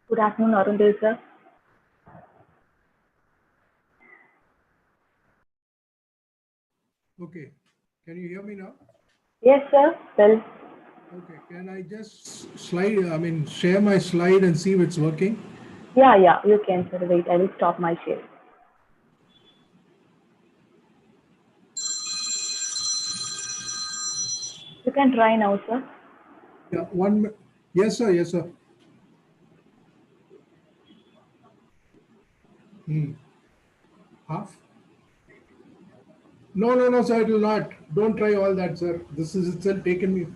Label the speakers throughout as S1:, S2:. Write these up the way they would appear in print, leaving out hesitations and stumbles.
S1: Good afternoon, Arundel sir.
S2: Okay, can you hear me now?
S1: Yes, sir. Well,
S2: Okay, can I just share my slide and see if it's working?
S1: yeah, you can, sir. Wait, I will stop my share. You can try now, sir.
S2: Yeah, yes, sir, yes, sir. Half? No, no, no, sir, it will not. Don't try all that, sir. This is itself taken me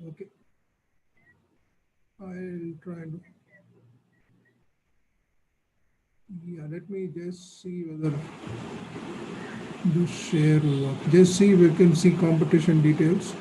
S2: Okay. I'll try and let me just see whether this share will work. Just see if we can see competition details.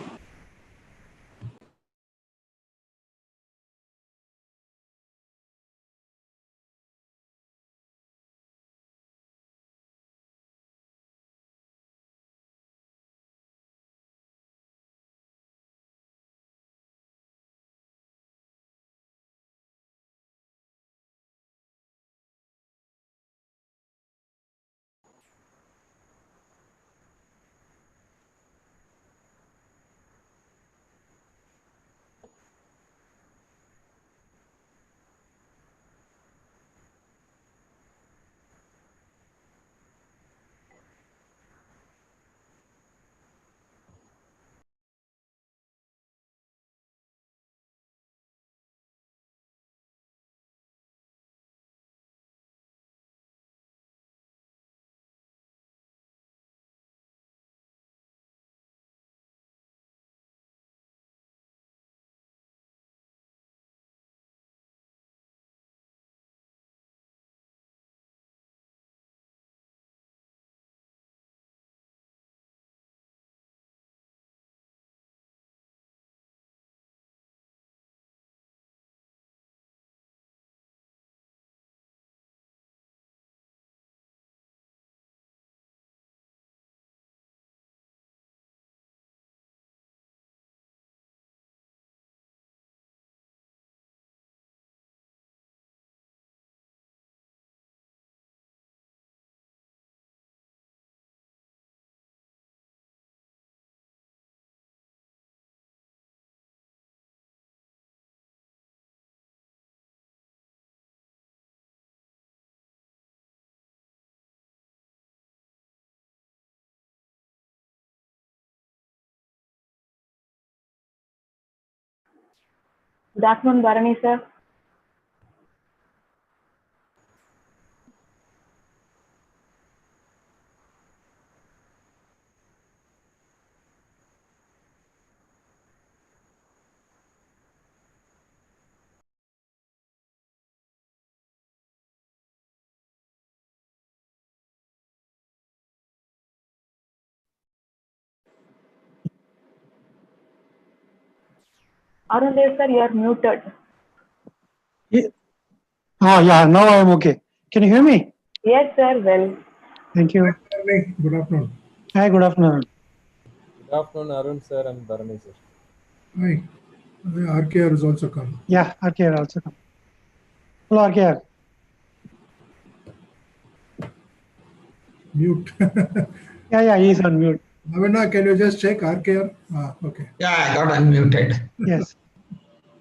S1: Good afternoon, Bharani sir. Arundev sir, you are muted.
S3: Yeah. Oh, yeah, now I am okay. Can you hear me?
S1: Yes, sir. Well,
S3: Thank you.
S2: Good afternoon.
S3: Hi, good afternoon.
S4: Good afternoon, Arun sir and Bharani sir.
S2: Hi. RKR has also come.
S3: Yeah, RKR also come. Hello, RKR.
S2: Mute.
S3: Yeah, he's on mute.
S2: Navina, can you just check RKR? Okay.
S5: Yeah, I got unmuted.
S3: Yes.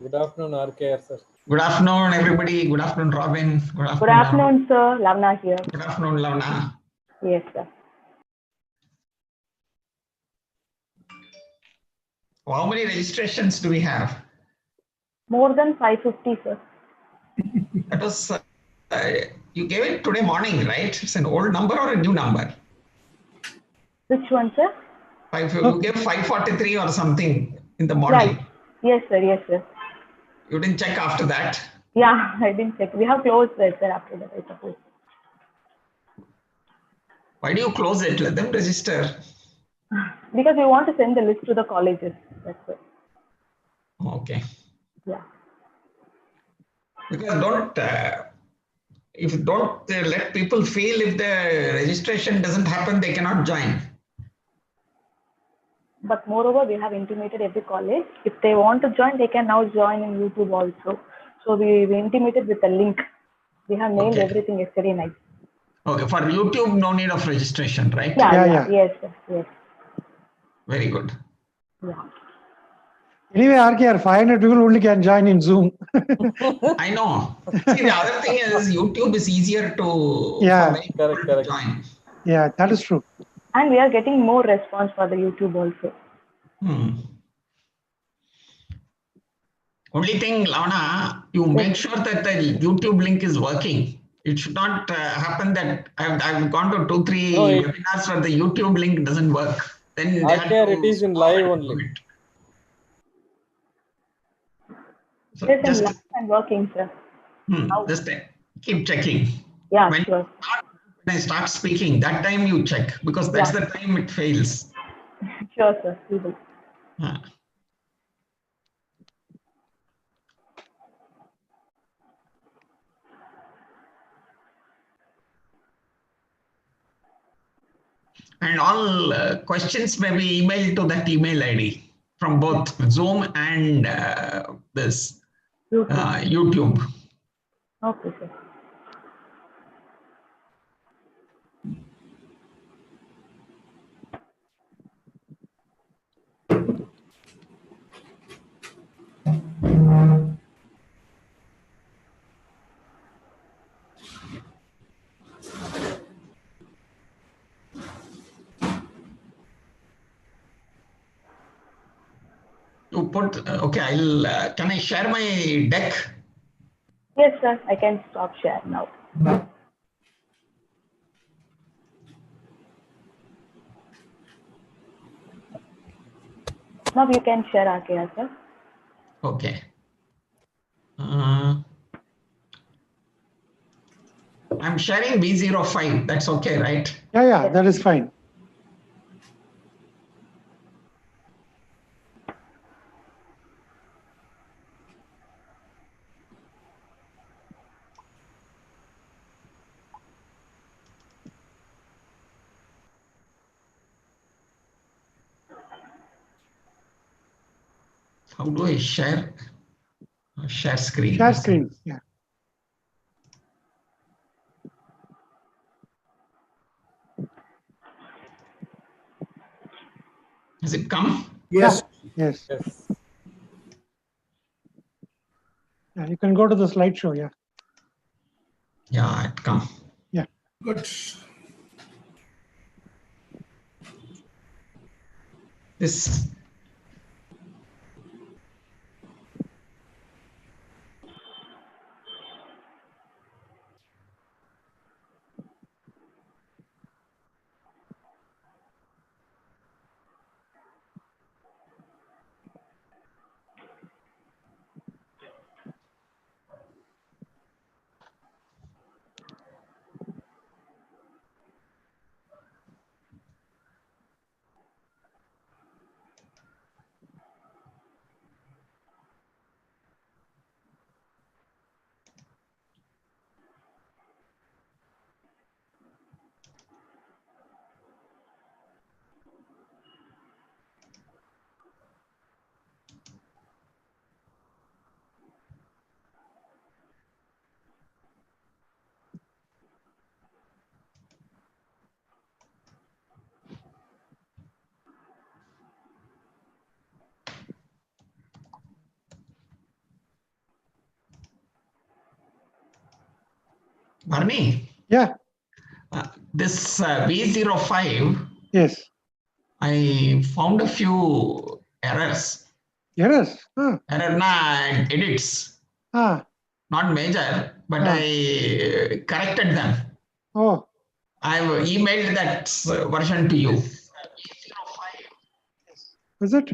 S4: Good afternoon, RKR sir.
S5: Good afternoon, everybody. Good afternoon, Robin.
S1: good afternoon, sir. Lavna here.
S5: Good afternoon, Lavna.
S1: Yes, sir.
S5: How many registrations do we have?
S1: More than 550, sir.
S5: That was, you gave it today morning, right? It's an old number or a new number?
S1: Which one, sir?
S5: You gave 543 or something in the morning.
S1: Right. Yes, sir. Yes, sir.
S5: You didn't check after that?
S1: Yeah, I didn't check. We have closed there, sir, after that, I suppose.
S5: Why do you close it? Let them register.
S1: Because we want to send the list to the colleges. That's it.
S5: Okay.
S1: Yeah.
S5: Because don't let people feel if the registration doesn't happen, they cannot join.
S1: But moreover, we have intimated every college. If they want to join, they can now join in YouTube also. So we intimated with a link. We have mailed everything yesterday night.
S5: Okay, for YouTube, no need of registration, right?
S3: Yeah.
S1: Yes, sir. Yes.
S5: Very good.
S1: Yeah.
S3: Anyway, RKR, 500 people only can join in Zoom.
S5: I know. See, the other thing is YouTube is easier to
S3: Yeah.
S5: for many people to join.
S3: Yeah, that is true.
S1: And we are getting more response for the YouTube also.
S5: Only thing, Lavana, you make sure that the YouTube link is working. It should not happen that I've gone to 2-3 webinars where the YouTube link doesn't work. Then they have to
S4: RKR, it is in live only.
S5: So
S1: Yes,
S5: just,
S1: I'm working, sir.
S5: just keep checking.
S1: Yeah,
S5: When,
S1: sure.
S5: when I start speaking, that time you check because that's
S1: Yeah.
S5: the time it fails.
S1: Sure, sir. We will.
S5: Uh, And all questions may be emailed to that email ID from both Zoom and this YouTube.
S1: Okay, sir.
S5: You put, okay, I'll, can I share my deck?
S1: Yes, sir. I can stop share now. Now you can share RKR, sir.
S5: Okay. I'm sharing B05. That's okay, right?
S3: Yeah, that is fine.
S5: How do I share? Share screen.
S3: Share screen. Yeah.
S5: Has it come?
S2: Yes.
S3: Yes.
S4: Yes.
S3: Yeah, you can go to the slideshow. Yeah.
S5: Yeah, it come.
S3: Yeah.
S2: Good.
S5: This. Barney?
S3: Yeah.
S5: This V05.
S3: Yes.
S5: I found a few errors.
S3: Errors.
S5: Error na edits. Not major, but I corrected them.
S3: Oh.
S5: I've emailed that version to you.
S3: Is it?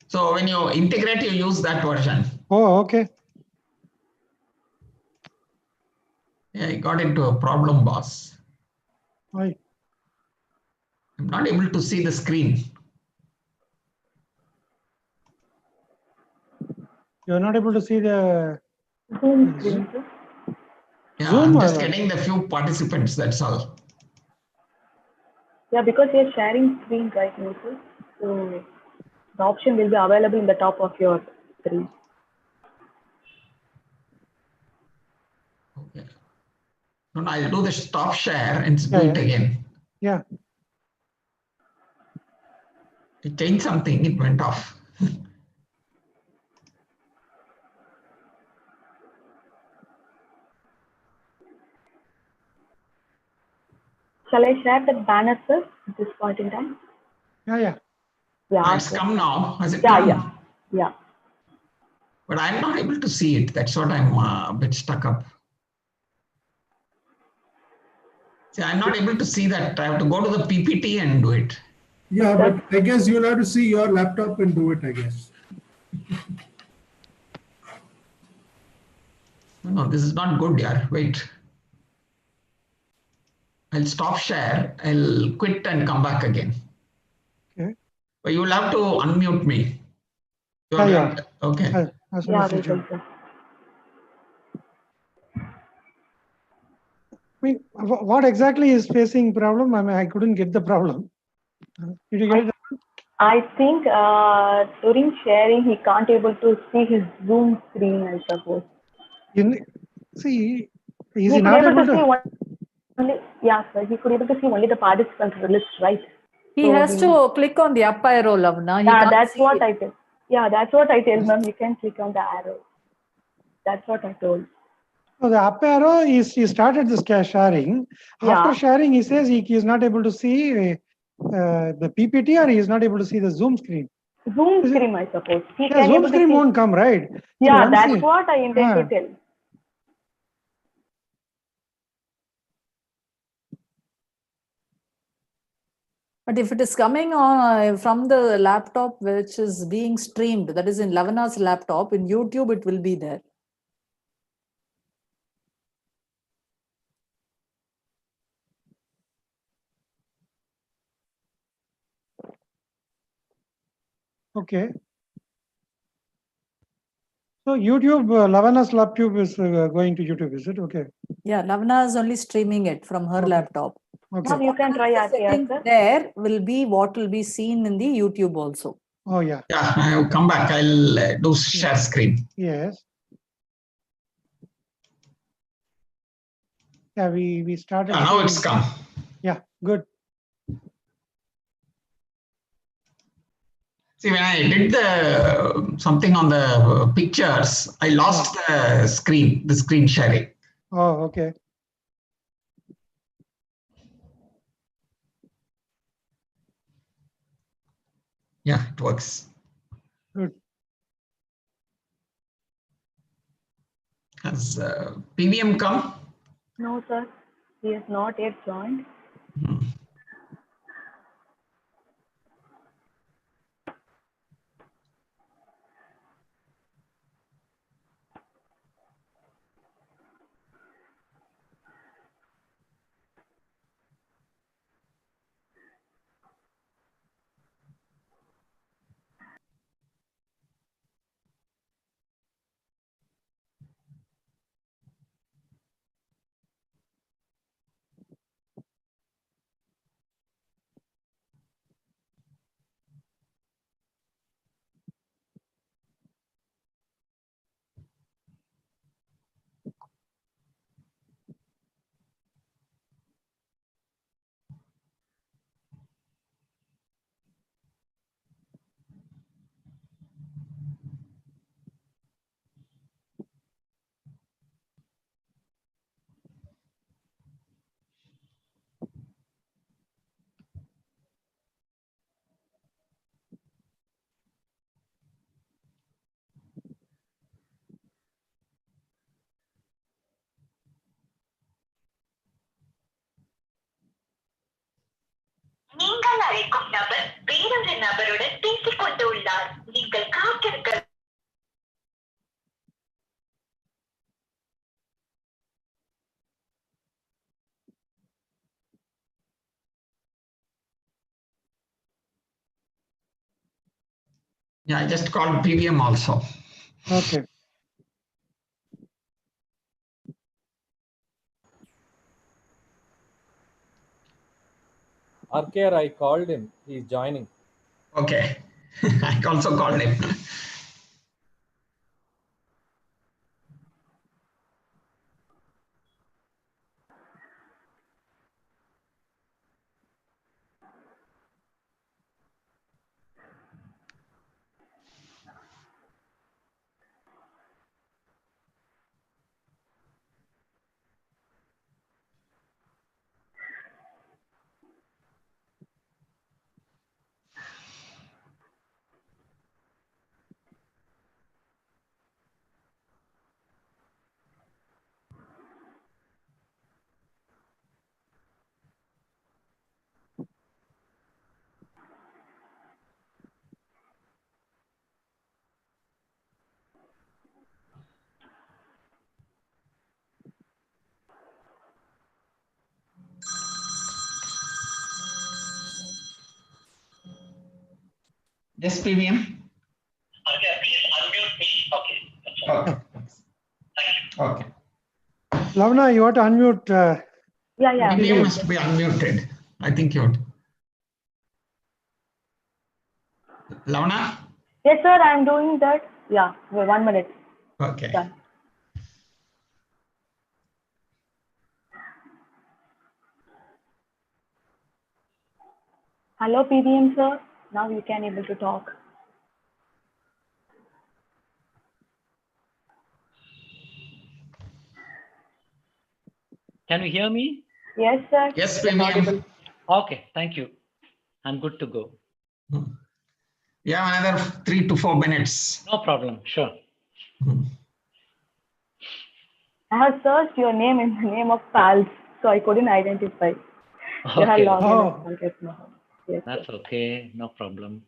S5: So when you integrate, you use that version.
S3: Oh, okay.
S5: Yeah, I got into a problem, boss.
S3: Why?
S5: I'm not able to see the screen.
S3: You're not able to see the
S1: Zoom screen, sir.
S5: Yeah,
S3: Zoom
S5: I'm just
S3: or what?
S5: getting the few participants, that's all.
S1: Yeah, because you're sharing screen right now, sir. So the option will be available in the top of your screen.
S5: Okay. No, I'll do the stop share and do
S3: Yeah,
S5: it again.
S3: Yeah.
S5: It changed something, it went off.
S1: Shall I share that banner, sir, at this point in time?
S3: Yeah.
S1: Yeah,
S5: It's
S1: sir.
S5: come now. Has it
S1: Yeah,
S5: come?
S1: yeah.
S5: But I'm not able to see it. That's what I'm a bit stuck up. See, I'm not able to see that. I have to go to the PPT and do it.
S2: Yeah, but I guess you'll have to see your laptop and do it, I guess.
S5: No, this is not good, yeah. Wait. I'll stop share. I'll quit and come back again.
S3: Okay.
S5: But you will have to unmute me.
S3: Yeah.
S5: Okay.
S3: As soon
S1: Yeah,
S3: as you
S1: we
S3: join.
S1: will. Sir.
S3: I mean, what exactly is facing problem? I mean, I couldn't get the problem. Did you get it?
S1: I think during sharing, he can't able to see his Zoom screen, I suppose.
S3: See,
S1: He
S3: is he
S1: could
S3: not
S1: able
S3: able
S1: to see
S3: to?
S1: only, yeah, sir. He could able to see only the participant list, right?
S6: He
S1: So
S6: has to click on the up arrow, Lavana. He
S1: yeah,
S6: can't
S1: that's
S6: see
S1: what
S6: it.
S1: I tell. Yeah, that's what I tell them. You can click on the arrow. That's what I told.
S3: So the up arrow is he started this sharing. After
S1: Yeah.
S3: sharing, he says he is not able to see the PPT, or he is not able to see the Zoom screen.
S1: Zoom screen, I suppose. He
S3: Yeah,
S1: can
S3: Zoom
S1: able to
S3: screen
S1: see.
S3: won't come, right? So
S1: Yeah,
S3: once
S1: that's
S3: he-
S1: what I intend to tell.
S6: But if it is coming on from the laptop which is being streamed, that is in Lavana's laptop, in YouTube it will be there.
S3: Okay. So YouTube, Lavana's laptop is going to YouTube, is it? Okay.
S6: Yeah, Lavana is only streaming it from her
S3: Okay.
S6: laptop.
S3: Okay.
S1: Now you can try
S6: The
S1: RKR,
S6: settings
S1: sir.
S6: there will be what will be seen in the YouTube also.
S3: Oh yeah.
S5: Yeah, I'll come back. I'll do share screen.
S3: Yes. Yeah, we started.
S5: Yeah, now it's come.
S3: Yeah, good.
S5: See, when I did the something on the pictures, I lost the screen sharing.
S3: Oh, okay.
S5: Yeah, it works.
S3: Good.
S5: Has PVM come?
S1: No, sir. He has not yet joined.
S7: நீங்கள் அழைக்கும் நபர் வேறொரு நபருடன் பேசிக் கொண்டுள்ளார். நீங்கள் காத்திருக்க.
S5: Yeah, I just called PVM also.
S3: Okay.
S4: RKR, I called him. He's joining.
S5: Okay. I also called him. Yes, PVM.
S7: Okay, please unmute me. Okay. That's all.
S5: Okay.
S7: Thank you.
S5: Okay.
S3: Lavana, you have to unmute.
S1: Yeah, yeah.
S5: PVM must be unmuted. I think you would. Lavana?
S1: Yes, sir, I'm doing that. Yeah, wait, 1 minute.
S5: Okay.
S1: Done. Hello, PVM, sir. Now you can able to talk.
S8: Can you hear me?
S1: Yes, sir.
S5: Yes,
S1: Yes, audible.
S5: PVM.
S8: Okay, thank you. I'm good to go.
S5: Yeah, another 3 to 4 minutes.
S8: No problem. Sure.
S1: I have searched your name in the name of PALS, so I couldn't identify. You have
S8: Okay,
S1: logged in
S3: Oh.
S1: as Pankaj Mahal. Yes,
S8: that's
S1: sir.
S8: okay. No problem.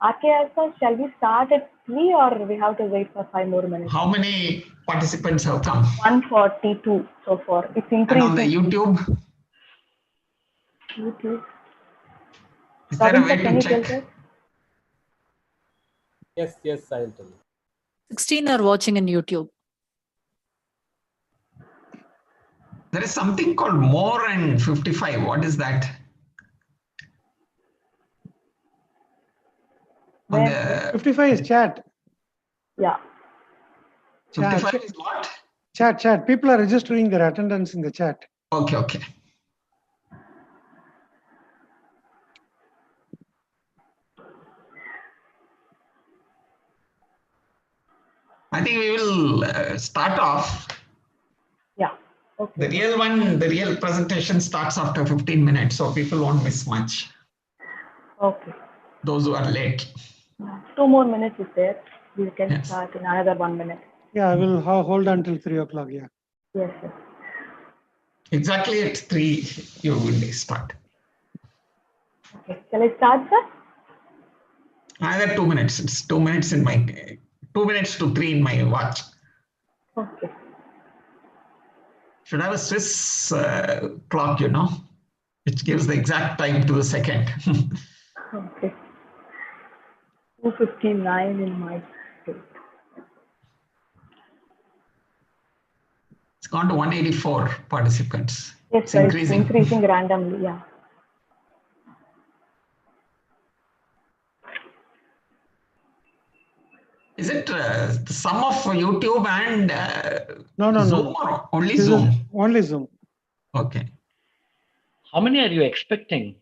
S1: Okay, sir, shall we start at 3 or we have to wait for 5 more minutes?
S5: How many participants have come?
S1: 142 so far. It's
S5: And on the
S1: increasing.
S5: YouTube,
S1: YouTube.
S5: is there a
S1: Robin,
S5: way
S1: sir, can
S5: to
S1: you tell
S5: check?
S1: us?
S4: Yes, yes, I'll tell you.
S6: 16 are watching in YouTube.
S5: There is something called more and 55. What is that? On
S1: Where?
S5: the
S3: 55 is chat.
S1: Yeah.
S3: Chat.
S5: 55 is what?
S3: Chat. People are registering their attendance in the chat.
S5: Okay, okay. I think we will start off.
S1: Yeah. Okay.
S5: The real one, the real presentation starts after 15 minutes, so people won't miss much.
S1: Okay.
S5: Those who are late.
S1: 2 more minutes is there. We can
S5: Yes.
S1: start in another 1 minute.
S3: Yeah, I will hold until 3 o'clock. Yeah.
S1: Yes, sir.
S5: Exactly at 3, you will start.
S1: Okay. Shall I start, sir?
S5: Another 2 minutes. It's 2 minutes in my 2 minutes to 3 in my watch.
S1: Okay.
S5: Should have a Swiss clock, which gives the exact time to the second.
S1: Okay. 2:59 in my state.
S5: It's gone to 184 participants.
S1: Yes,
S5: It's
S1: sir. It's
S5: increasing.
S1: increasing randomly. Yeah.
S5: Is it the sum of YouTube and
S3: No.
S5: Zoom or only
S3: This
S5: Zoom?
S3: is only Zoom.
S5: Okay.
S8: How many are you expecting?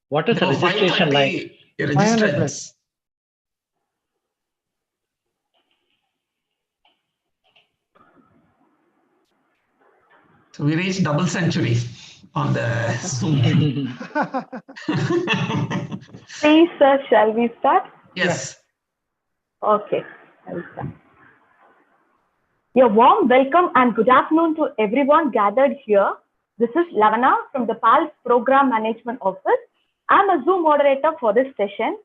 S8: What is the
S5: There were
S8: registration like?
S5: 530
S3: 500
S5: registrants.
S3: plus.
S5: So we reached double century on the Zoom.
S1: Please, sir, shall we start?
S5: Yes.
S1: Okay. I will start. A warm welcome and good afternoon to everyone gathered here. This is Lavana from the PALS Program Management Office. I'm a Zoom moderator for this session.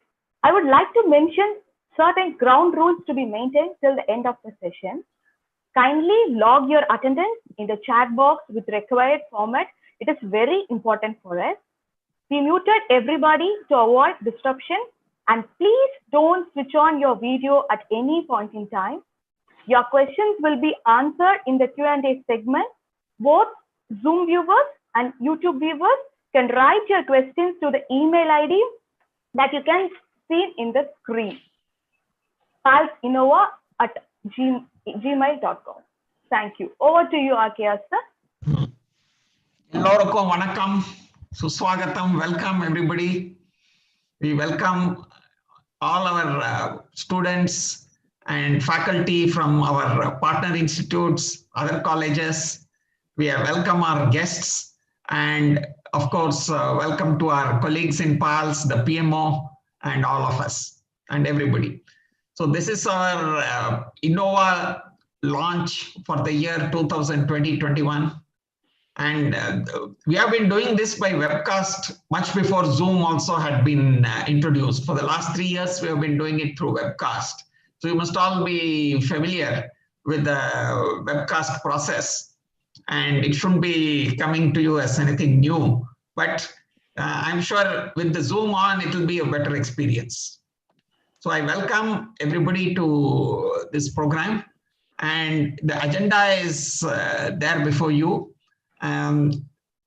S1: I would like to mention certain ground rules to be maintained till the end of the session. Kindly log your attendance in the chat box with required format. It is very important for us. We muted everybody to avoid disruption, and please don't switch on your video at any point in time. Your questions will be answered in the Q&A segment. Both Zoom viewers and YouTube viewers can write your questions to the email ID that you can see in the screen. palsinnova@gmail.com. Thank you. Over to you, Akia, sir.
S5: Ellorukum vanakkam, suswagatam, welcome everybody. We welcome all our students and faculty from our partner institutes, other colleges. We welcome our guests and of course, welcome to our colleagues in PALS, the PMO and all of us and everybody. So this is our InnoWAH launch for the year 2020-21. And we have been doing this by webcast much before Zoom also had been introduced. For the last 3 years, we have been doing it through webcast. So you must all be familiar with the webcast process, and it shouldn't be coming to you as anything new. But I'm sure with the Zoom on, it will be a better experience. So I welcome everybody to this program, and the agenda is there before you.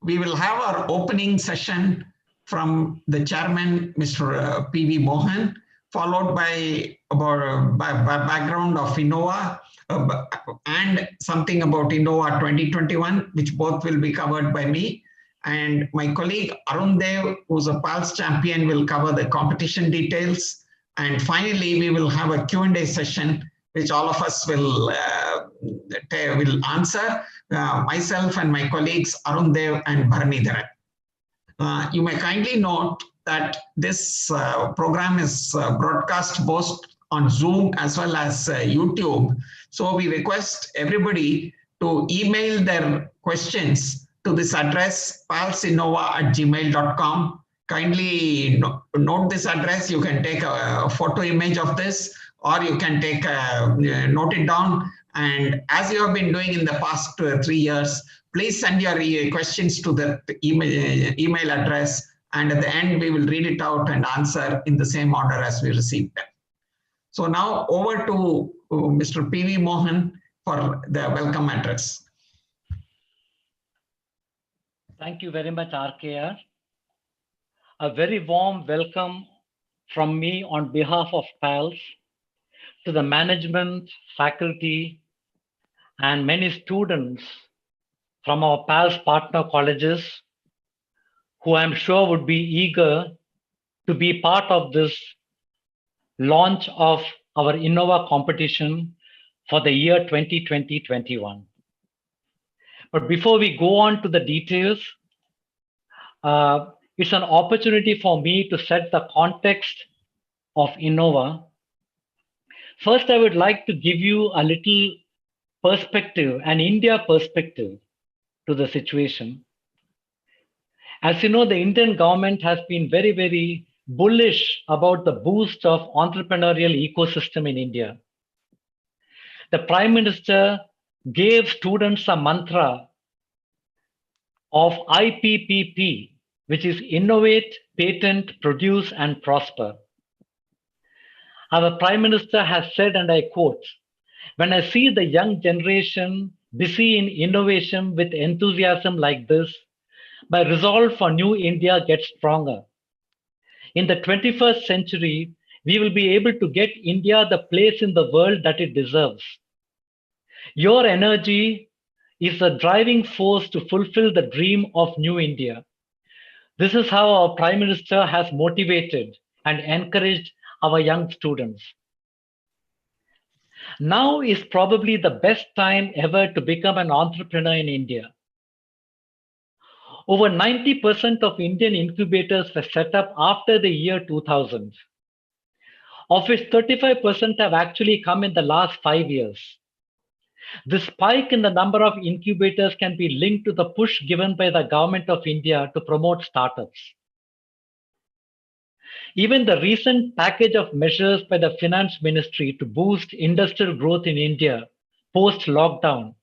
S5: We will have our opening session from the chairman, Mr. P.V. Mohan, followed by background of InnoWAH and something about InnoWAH 2021, which both will be covered by me. And my colleague Arun Dev, who's a PALS champion, will cover the competition details. And finally, we will have a Q&A session, which all of us will answer, myself and my colleagues Arun Dev and Bharanidharan. You may kindly note that this program is broadcast both on Zoom as well as YouTube. So we request everybody to email their questions to this address, palsinnova@gmail.com. Kindly note this address. You can take a photo image of this, or you can take note it down. And as you have been doing in the past 3 years, please send your questions to the email address. And at the end, we will read it out and answer in the same order as we received them. So now over to Mr. P.V. Mohan for the welcome address.
S8: Thank you very much, RKR. A very warm welcome from me on behalf of PALS to the management, faculty, and many students from our PALS partner colleges, who I'm sure would be eager to be part of this launch of our InnoWAH competition for the year 2020-21. But before we go on to the details, it's an opportunity for me to set the context of InnoWAH. First, I would like to give you a little perspective, an India perspective to the situation. As you know, the Indian government has been very, very bullish about the boost of entrepreneurial ecosystem in India. The Prime Minister gave students a mantra of IPPP, which is Innovate, Patent, Produce, and Prosper. Our Prime Minister has said, and I quote, "When I see the young generation busy in innovation with enthusiasm like this, my resolve for new India gets stronger. In the 21st century, we will be able to get India the place in the world that it deserves. Your energy is the driving force to fulfill the dream of new India." This is how our Prime Minister has motivated and encouraged our young students. Now is probably the best time ever to become an entrepreneur in India. Over 90% of Indian incubators were set up after the year 2000, of which 35% have actually come in the last 5 years. The spike in the number of incubators can be linked to the push given by the Government of India to promote startups. Even the recent package of measures by the Finance Ministry to boost industrial growth in India post-lockdown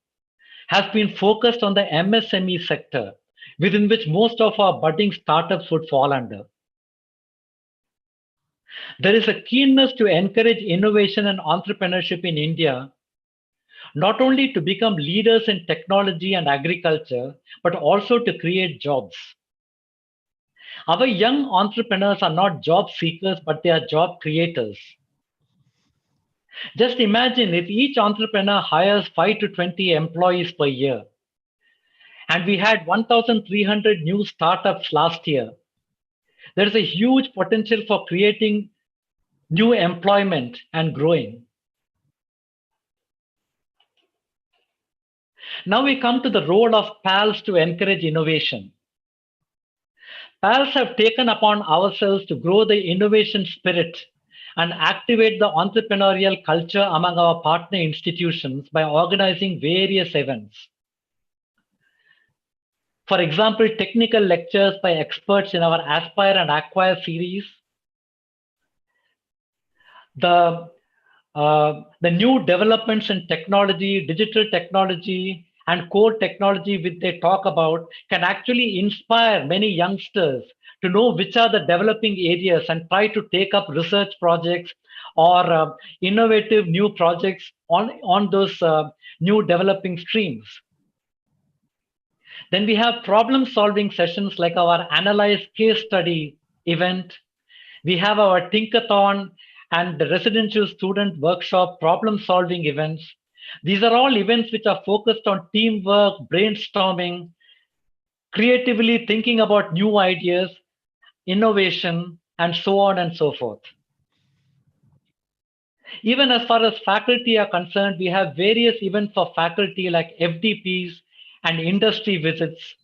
S8: has been focused on the MSME sector, within which most of our budding startups would fall under. There is a keenness to encourage innovation and entrepreneurship in India, not only to become leaders in technology and agriculture, but also to create jobs. Our young entrepreneurs are not job seekers, but they are job creators. Just imagine if each entrepreneur hires 5 to 20 employees per year. And we had 1,300 new startups last year. There is a huge potential for creating new employment and growing. Now we come to the role of PALS to encourage innovation. PALS have taken upon ourselves to grow the innovation spirit and activate the entrepreneurial culture among our partner institutions by organizing various events. For example, technical lectures by experts in our Aspire and Acquire series, the the new developments in technology, digital technology, and core technology which they talk about can actually inspire many youngsters to know which are the developing areas and try to take up research projects or innovative new projects on those new developing streams. Then we have problem solving sessions like our Analyze Case Study event. We have our Tinkathon and the residential student workshop problem solving events. These are all events which are focused on teamwork, brainstorming, creatively thinking about new ideas, innovation, and so on and so forth. Even as far as faculty are concerned, we have various events for faculty like FDPs and industry visits,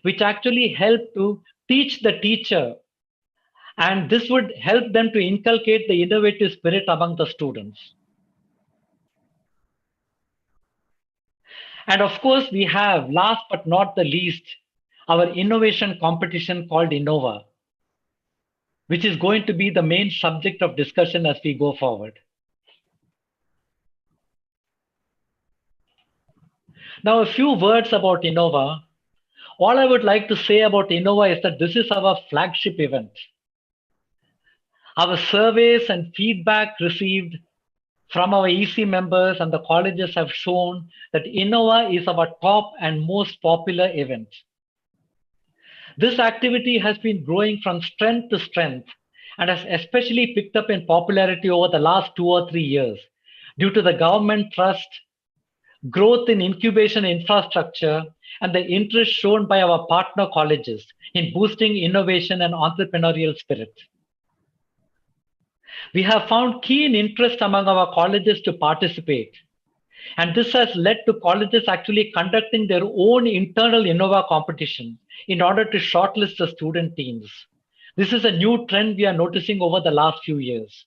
S8: which actually help to teach the teacher. And this would help them to inculcate the innovative spirit among the students. And of course, we have, last but not the least, our innovation competition called InnoWAH, which is going to be the main subject of discussion as we go forward. Now, a few words about InnoWAH. All I would like to say about InnoWAH is that this is our flagship event. Our surveys and feedback received from our EC members and the colleges have shown that InnoWAH is our top and most popular event. This activity has been growing from strength to strength and has especially picked up in popularity over the last 2 or 3 years due to the government trust, growth in incubation infrastructure, and the interest shown by our partner colleges in boosting innovation and entrepreneurial spirit. We have found keen interest among our colleges to participate, and this has led to colleges actually conducting their own internal InnoWAH competition in order to shortlist the student teams. This is a new trend we are noticing over the last few years.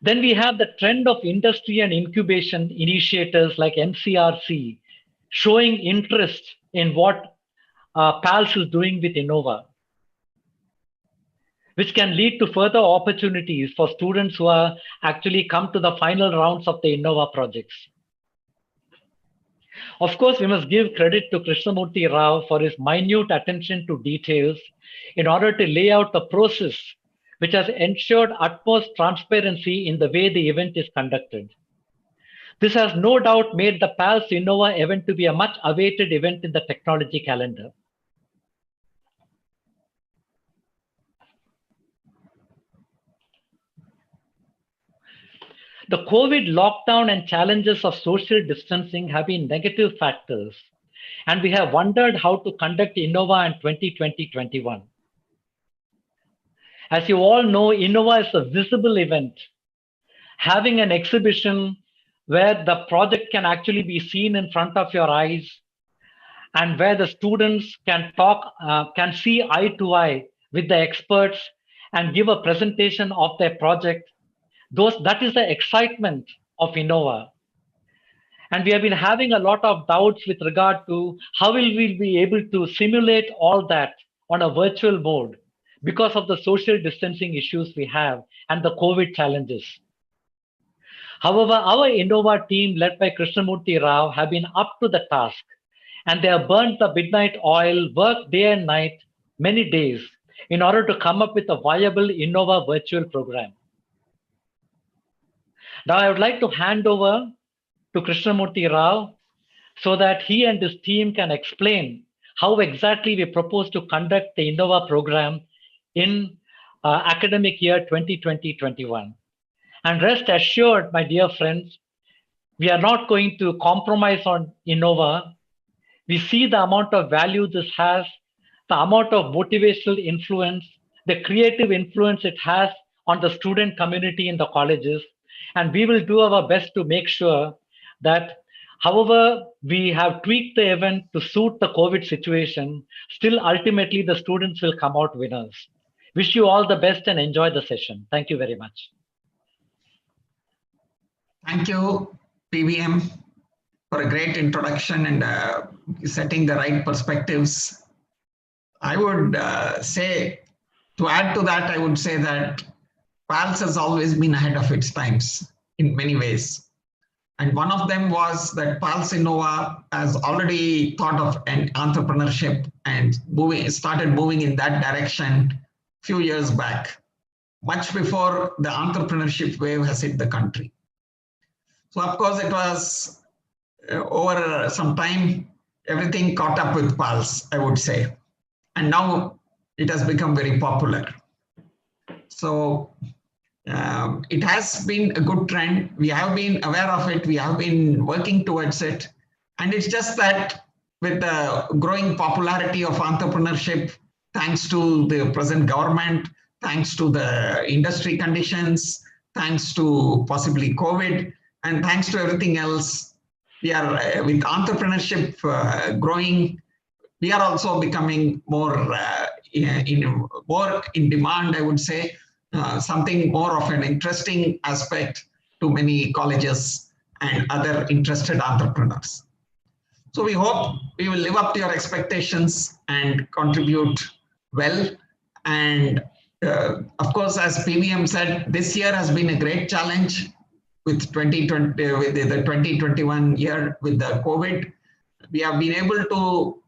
S8: Then we have the trend of industry and incubation initiators like NCRC showing interest in what PALS is doing with InnoWAH, which can lead to further opportunities for students who are actually come to the final rounds of the InnoWAH projects. Of course, we must give credit to Krishnamurti Rao for his minute attention to details in order to lay out the process which has ensured utmost transparency in the way the event is conducted. This has no doubt made the PALS InnoWAH event to be a much awaited event in the technology calendar. The COVID lockdown and challenges of social distancing have been negative factors, and we have wondered how to conduct InnoWAH in 2020-21. As you all know, InnoWAH is a visible event, having an exhibition where the project can actually be seen in front of your eyes and where the students can talk, can see eye to eye with the experts and give a presentation of their project. That is the excitement of InnoWAH. And we have been having a lot of doubts with regard to how will we be able to simulate all that on a virtual mode because of the social distancing issues we have and the COVID challenges. However, our InnoWAH team led by Krishnamurti Rao have been up to the task, and they have burnt the midnight oil, worked day and night, many days, in order to come up with a viable InnoWAH virtual program. Now I would like to hand over to Krishnamurti Rao so that he and his team can explain how exactly we propose to conduct the InnoWAH program in academic year 2020-21. And rest assured, my dear friends, we are not going to compromise on InnoWAH. We see the amount of value this has, the amount of motivational influence, the creative influence it has on the student community in the colleges. And we will do our best to make sure that however we have tweaked the event to suit the COVID situation, still ultimately the students will come out winners. Wish you all the best and enjoy the session. Thank you very much.
S5: Thank you, PVM, for a great introduction and setting the right perspectives. I would say, to add to that, I would say that PALS has always been ahead of its times in many ways. And one of them was that PALS InnoWAH has already thought of an entrepreneurship and started moving in that direction a few years back, much before the entrepreneurship wave has hit the country. So of course it was over some time, everything caught up with PALS, I would say. And now it has become very popular. So it has been a good trend. We have been aware of it. We have been working towards it. And it's just that with the growing popularity of entrepreneurship, thanks to the present government, thanks to the industry conditions, thanks to possibly COVID, and thanks to everything else, we are with entrepreneurship growing, we are also becoming more in demand, I would say. Something more of an interesting aspect to many colleges and other interested entrepreneurs. So we hope we will live up to your expectations and contribute well. And of course, as PVM said, this year has been a great challenge with 2020, with the 2021 year with the COVID. We have been able to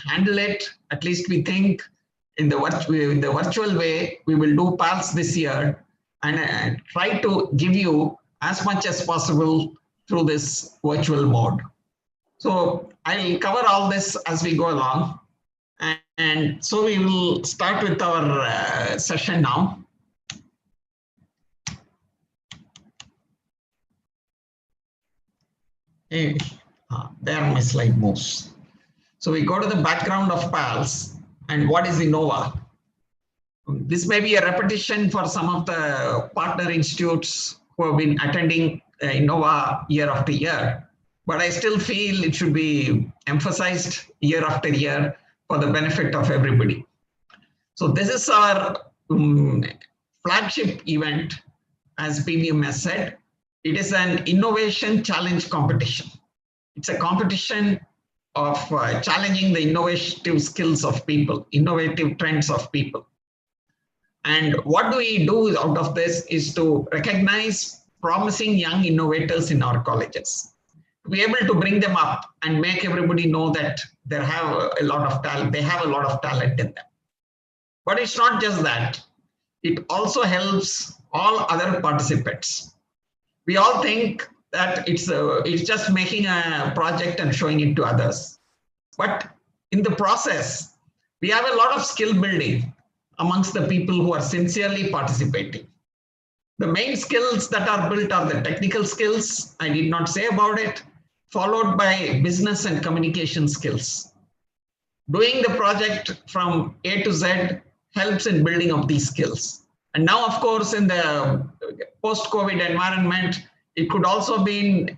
S5: handle it, at least we think. In the virtual way, we will do PALS this year and try to give you as much as possible through this virtual mode. So I'll cover all this as we go along. And so we will start with our session now. Hey, there my slide moves. So we go to the background of PALS. And what is InnoWAH? This may be a repetition for some of the partner institutes who have been attending InnoWAH year after year, but I still feel it should be emphasized year after year for the benefit of everybody. So this is our flagship event, as PVM has said. It is an innovation challenge competition. It's a competition of challenging the innovative skills of people, innovative trends of people. And what do we do out of this is to recognize promising young innovators in our colleges. To be able to bring them up and make everybody know that they have a lot of talent, in them. But it's not just that. It also helps all other participants. We all think that it's just making a project and showing it to others. But in the process, we have a lot of skill building amongst the people who are sincerely participating. The main skills that are built are the technical skills, I did not say about it, followed by business and communication skills. Doing the project from A to Z helps in building up these skills. And now, of course, in the post-COVID environment, it could also be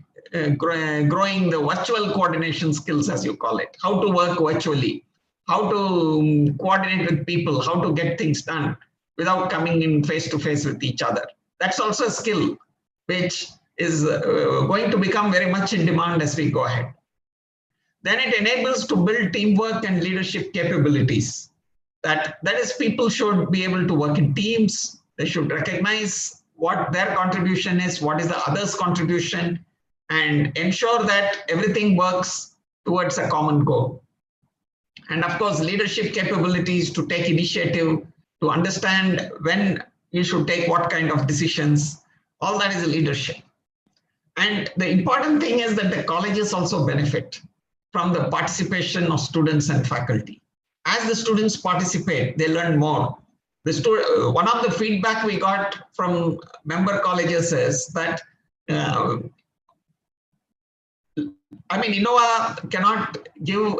S5: growing the virtual coordination skills, as you call it, how to work virtually, how to coordinate with people, how to get things done without coming in face-to-face with each other. That's also a skill which is going to become very much in demand as we go ahead. Then it enables to build teamwork and leadership capabilities. That is, people should be able to work in teams. They should recognize what their contribution is, what is the other's contribution, and ensure that everything works towards a common goal. And of course, leadership capabilities to take initiative, to understand when you should take what kind of decisions, all that is leadership. And the important thing is that the colleges also benefit from the participation of students and faculty. As the students participate, they learn more. One of the feedback we got from member colleges is that, InnoWAH cannot give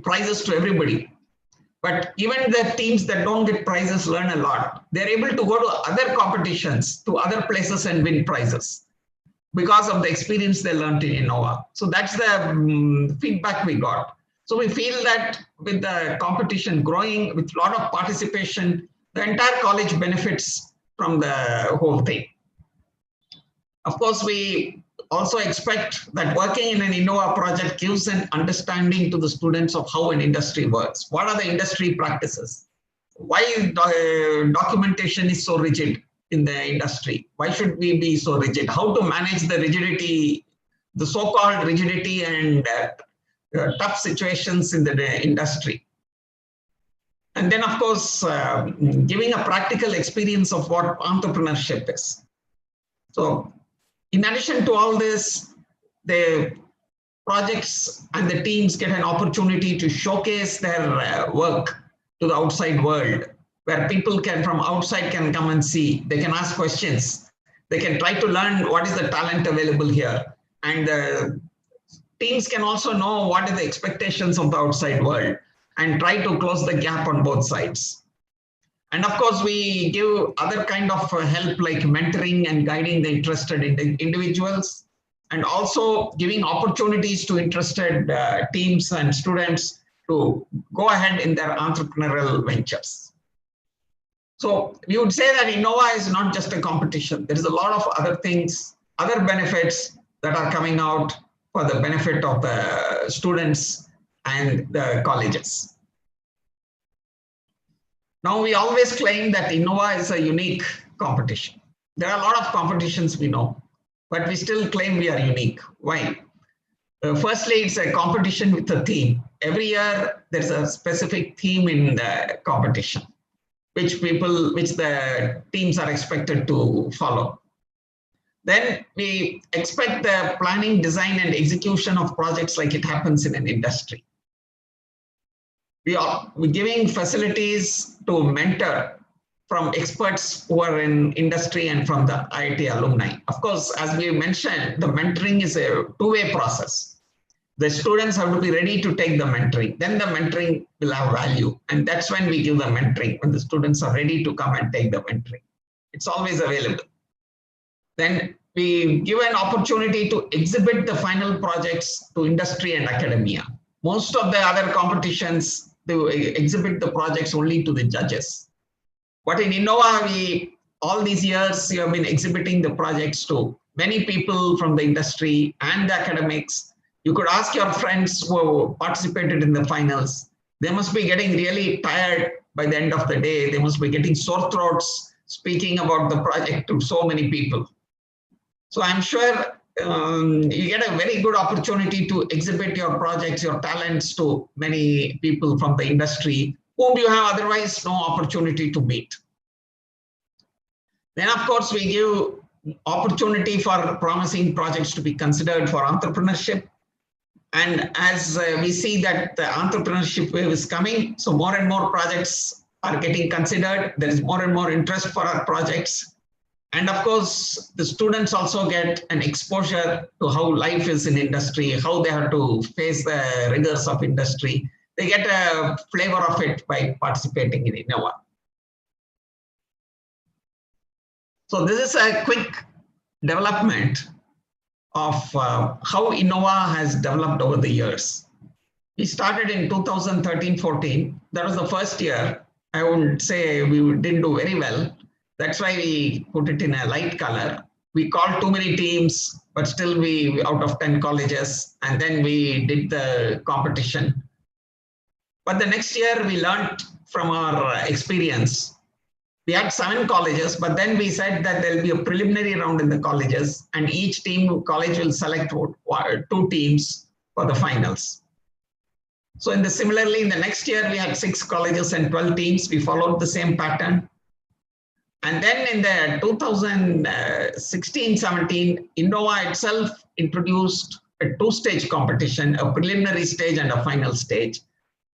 S5: prizes to everybody, but even the teams that don't get prizes learn a lot. They're able to go to other competitions, to other places and win prizes because of the experience they learned in InnoWAH. So that's the feedback we got. So we feel that with the competition growing, with a lot of participation, the entire college benefits from the whole thing. Of course, we also expect that working in an InnoWAH project gives an understanding to the students of how an industry works. What are the industry practices? Why documentation is so rigid? in the industry? Why should we be so rigid? How to manage the rigidity, the so-called rigidity and tough situations in the industry? And then, of course, giving a practical experience of what entrepreneurship is. So in addition to all this, the projects and the teams get an opportunity to showcase their work to the outside world, where people can from outside can come and see. They can ask questions. They can try to learn what is the talent available here. And the teams can also know what are the expectations of the outside world and try to close the gap on both sides. And of course, we give other kind of help like mentoring and guiding the interested individuals, and also giving opportunities to interested teams and students to go ahead in their entrepreneurial ventures. So we would say that InnoWAH is not just a competition. There is a lot of other things, other benefits that are coming out for the benefit of the students and the colleges. Now, we always claim that InnoWAH is a unique competition. There are a lot of competitions we know, but we still claim we are unique. Why? Firstly, it's a competition with a theme. Every year, there's a specific theme in the competition, which the teams are expected to follow. Then we expect the planning, design, and execution of projects like it happens in an industry. We're giving facilities to mentor from experts who are in industry and from the IIT alumni. Of course, as we mentioned, the mentoring is a two-way process. The students have to be ready to take the mentoring. Then the mentoring will have value. And that's when we give the mentoring, when the students are ready to come and take the mentoring. It's always available. Then we give an opportunity to exhibit the final projects to industry and academia. Most of the other competitions, they exhibit the projects only to the judges. But in InnoWAH, all these years, you have been exhibiting the projects to many people from the industry and the academics. You could ask your friends who participated in the finals. They must be getting really tired by the end of the day. They must be getting sore throats speaking about the project to so many people. So I'm sure you get a very good opportunity to exhibit your projects, your talents to many people from the industry whom you have otherwise no opportunity to meet. Then, of course, we give opportunity for promising projects to be considered for entrepreneurship. And as we see that the entrepreneurship wave is coming, so more and more projects are getting considered. There is more and more interest for our projects. And of course, the students also get an exposure to how life is in industry, how they have to face the rigors of industry. They get a flavor of it by participating in InnoWAH. So this is a quick development of how InnoWAH has developed over the years. We started in 2013-14. That was the first year. I would say we didn't do very well. That's why we put it in a light color. We called too many teams, but still we out of 10 colleges, and then we did the competition. But the next year we learned from our experience. We had 7 colleges, but then we said that there'll be a preliminary round in the colleges, and each college will select 2 teams for the finals. So similarly, in the next year, we had 6 colleges and 12 teams. We followed the same pattern. And then in the 2016-17, InnoWAH itself introduced a 2-stage competition, a preliminary stage and a final stage.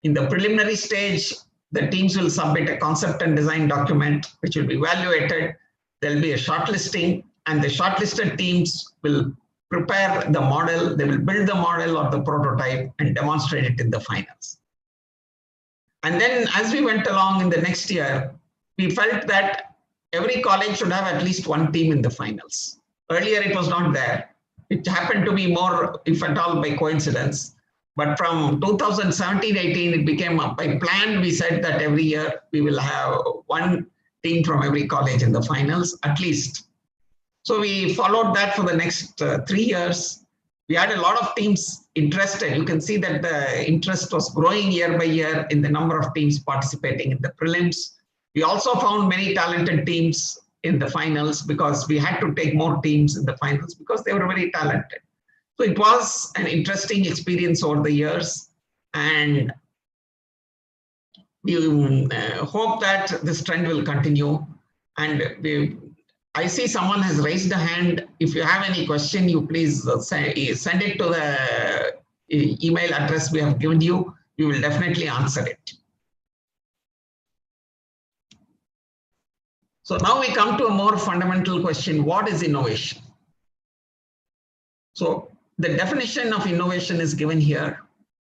S5: In the preliminary stage, the teams will submit a concept and design document, which will be evaluated. There'll be a shortlisting, and the shortlisted teams will prepare the model. They will build the model or the prototype and demonstrate it in the finals. And then as we went along in the next year, we felt that every college should have at least 1 team in the finals. Earlier, it was not there. It happened to be more, if at all, by coincidence. But from 2017-18, it became by plan. We said that every year we will have 1 team from every college in the finals, at least. So we followed that for the next 3 years. We had a lot of teams interested. You can see that the interest was growing year by year in the number of teams participating in the prelims. We also found many talented teams in the finals because we had to take more teams in the finals because they were very talented. So it was an interesting experience over the years, and we hope that this trend will continue. And I see someone has raised a hand. If you have any question, you please send it to the email address we have given you. We will definitely answer it. So now we come to a more fundamental question. What is innovation? So the definition of innovation is given here.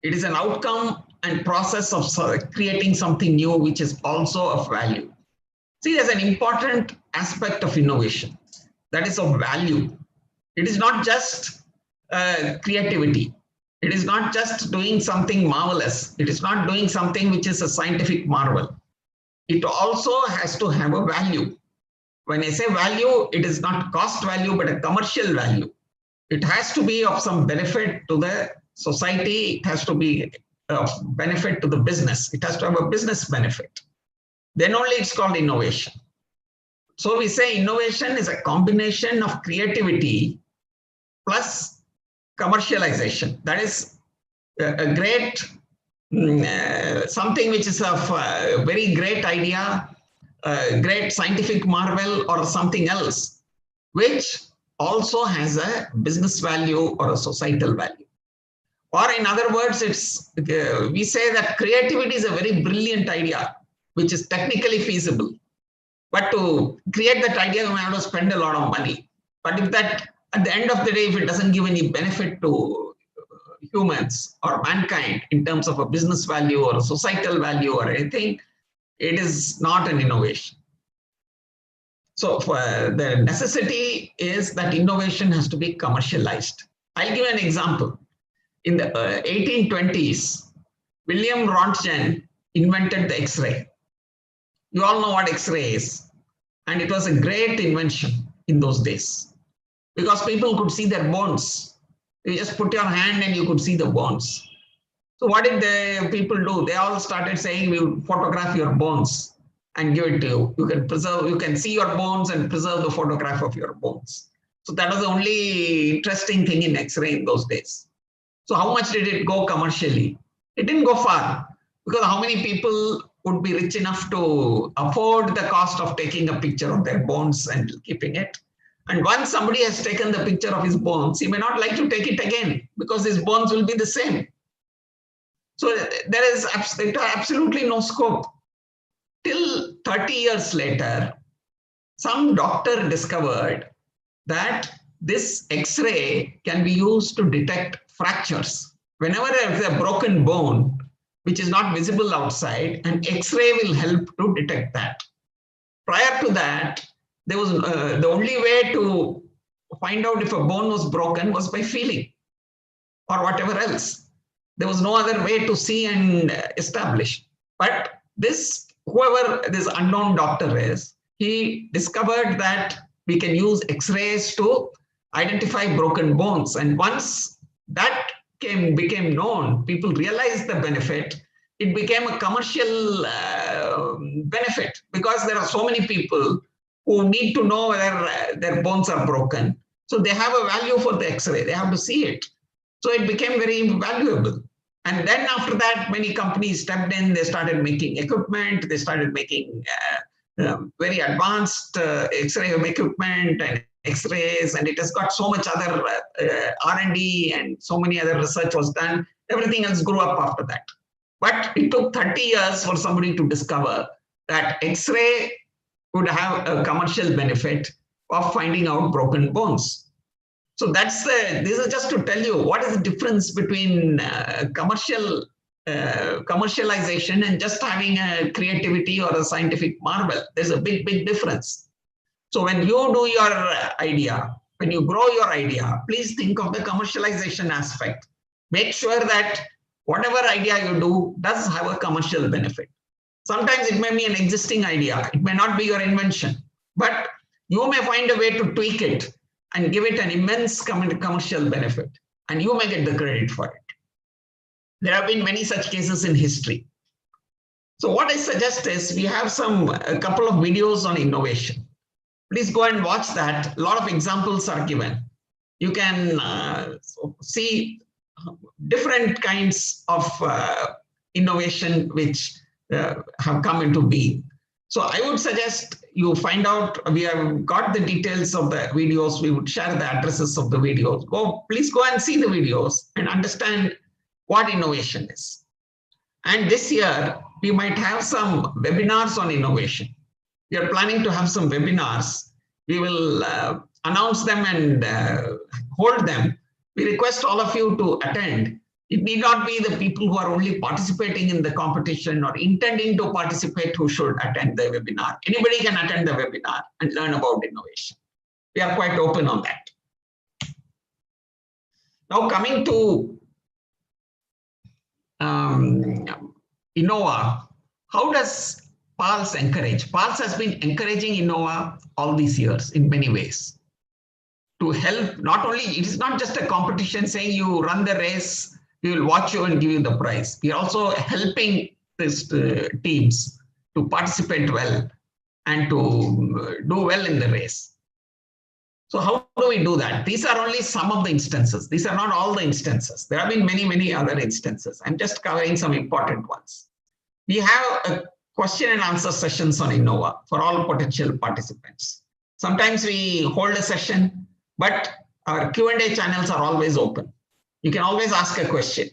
S5: It is an outcome and process of creating something new, which is also of value. See, there's an important aspect of innovation that is of value. It is not just creativity. It is not just doing something marvelous. It is not doing something which is a scientific marvel. It also has to have a value. When I say value, it is not cost value, but a commercial value. It has to be of some benefit to the society. It has to be of benefit to the business. It has to have a business benefit. Then only it's called innovation. So we say innovation is a combination of creativity plus commercialization. That is a great, something which is of a very great idea, a great scientific marvel or something else, which also has a business value or a societal value. Or in other words, it's we say that creativity is a very brilliant idea, which is technically feasible. But to create that idea, you have to spend a lot of money. But if that, at the end of the day, if it doesn't give any benefit to humans or mankind in terms of a business value or a societal value or anything, it is not an innovation. So the necessity is that innovation has to be commercialized. I'll give an example. In the 1820s, William Röntgen invented the X-ray. You all know what X-ray is. And it was a great invention in those days because people could see their bones. You just put your hand and you could see the bones. So what did the people do? They all started saying, we will photograph your bones and give it to you. You can preserve, you can see your bones and preserve the photograph of your bones. So that was the only interesting thing in X-ray in those days. So how much did it go commercially? It didn't go far because how many people would be rich enough to afford the cost of taking a picture of their bones and keeping it? And once somebody has taken the picture of his bones, he may not like to take it again because his bones will be the same. So there is absolutely no scope. Till 30 years later, some doctor discovered that this X-ray can be used to detect fractures. Whenever there is a broken bone, which is not visible outside, an X-ray will help to detect that. Prior to that, there was the only way to find out if a bone was broken was by feeling or whatever else. There was no other way to see and establish. But this, whoever this unknown doctor is, he discovered that we can use X-rays to identify broken bones. And once that became known, people realized the benefit. It became a commercial benefit because there are so many people who need to know whether their bones are broken. So they have a value for the X-ray. They have to see it. So it became very valuable. And then after that, many companies stepped in. They started making equipment. They started making very advanced X-ray equipment and X-rays, and it has got so much other R&D and so many other research was done. Everything else grew up after that. But it took 30 years for somebody to discover that X-ray would have a commercial benefit of finding out broken bones. So that's this is just to tell you what is the difference between commercialization and just having a creativity or a scientific marvel. There's a big, big difference. So when you do your idea, when you grow your idea, please think of the commercialization aspect. Make sure that whatever idea you do does have a commercial benefit. Sometimes it may be an existing idea. It may not be your invention, but you may find a way to tweak it and give it an immense commercial benefit, and you may get the credit for it. There have been many such cases in history. So what I suggest is we have a couple of videos on innovation. Please go and watch that. A lot of examples are given. You can see different kinds of innovation which have come into being. So I would suggest you find out, we have got the details of the videos, we would share the addresses of the videos. Please go and see the videos and understand what innovation is. And this year, we might have some webinars on innovation. We are planning to have some webinars. We will announce them and hold them. We request all of you to attend. It need not be the people who are only participating in the competition or intending to participate who should attend the webinar. Anybody can attend the webinar and learn about innovation. We are quite open on that. Now coming to InnoWAH, how does PALS encourage? PALS has been encouraging InnoWAH all these years in many ways to help. Not only, it is not just a competition saying you run the race, we will watch you and give you the prize. We are also helping these teams to participate well and to do well in the race. So how do we do that? These are only some of the instances. These are not all the instances. There have been many, many other instances. I'm just covering some important ones. We have a question and answer sessions on InnoWAH for all potential participants. Sometimes we hold a session, but our Q&A channels are always open. You can always ask a question.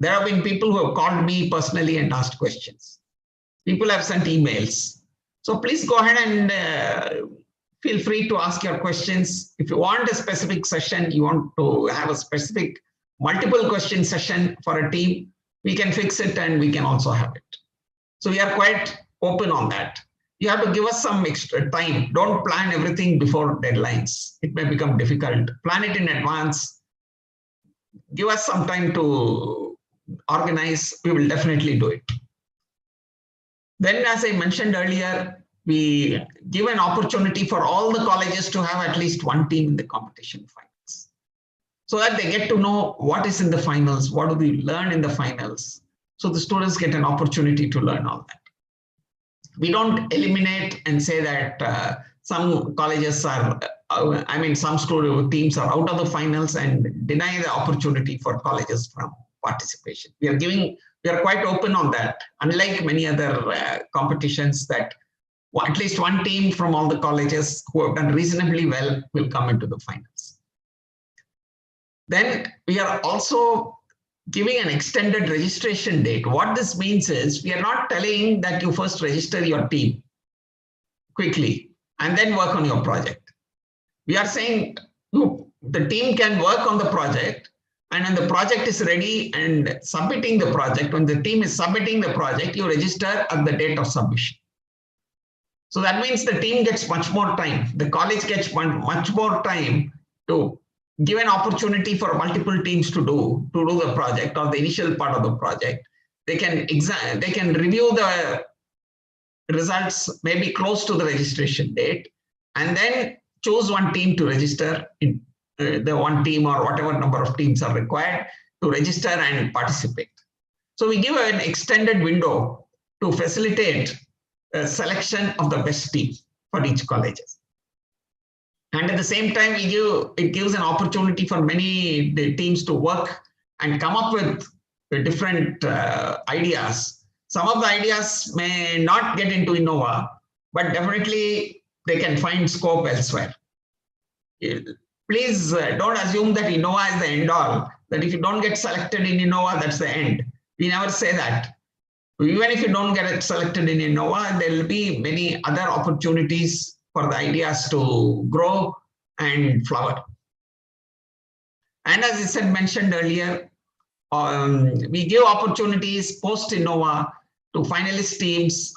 S5: There have been people who have called me personally and asked questions. People have sent emails. So please go ahead and feel free to ask your questions. If you want a specific session, you want to have a specific multiple question session for a team, we can fix it and we can also have it. So we are quite open on that. You have to give us some extra time. Don't plan everything before deadlines. It may become difficult. Plan it in advance. Give us some time to organize. We will definitely do it. Then, as I mentioned earlier, we give an opportunity for all the colleges to have at least one team in the competition finals, so that they get to know what is in the finals, what do we learn in the finals. So the students get an opportunity to learn all that. We don't eliminate and say that some colleges are, some student teams are out of the finals and deny the opportunity for colleges from participation. We are quite open on that. Unlike many other competitions that at least one team from all the colleges who have done reasonably well will come into the finals. Then we are also giving an extended registration date. What this means is we are not telling that you first register your team quickly and then work on your project. We are saying, look, the team can work on the project, and when the project is ready and submitting the project, when the team is submitting the project, you register at the date of submission. So that means the team gets much more time. The college gets much more time to give an opportunity for multiple teams to do the project or the initial part of the project. They can review the results maybe close to the registration date, and then choose one team to register in the one team or whatever number of teams are required to register and participate. So we give an extended window to facilitate a selection of the best team for each colleges. And at the same time, it gives an opportunity for many teams to work and come up with different ideas. Some of the ideas may not get into InnoWAH, but definitely they can find scope elsewhere. Please don't assume that InnoWAH is the end all, that if you don't get selected in InnoWAH, that's the end. We never say that. Even if you don't get selected in InnoWAH, there will be many other opportunities for the ideas to grow and flower. And as I said, mentioned earlier, we give opportunities post InnoWAH to finalist teams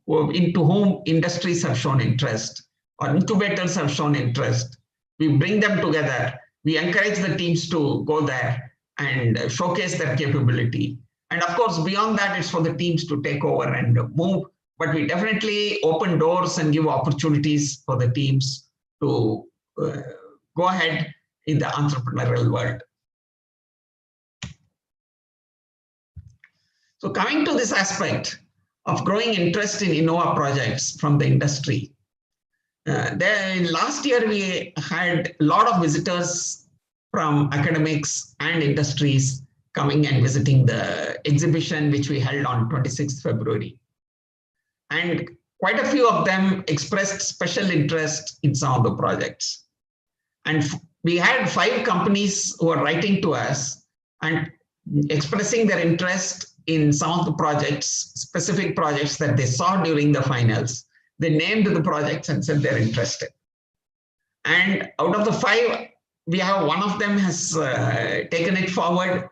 S5: into whom industries have shown interest or incubators have shown interest. We bring them together. We encourage the teams to go there and showcase their capability. And of course, beyond that, it's for the teams to take over and move. But we definitely open doors and give opportunities for the teams to go ahead in the entrepreneurial world. So coming to this aspect of growing interest in InnoWAH projects from the industry, Then last year, we had a lot of visitors from academics and industries coming and visiting the exhibition, which we held on 26th February. And quite a few of them expressed special interest in some of the projects. And we had 5 companies who were writing to us and expressing their interest in some of the projects, specific projects that they saw during the finals. They named the projects and said they're interested. And out of the 5, we have one of them has taken it forward.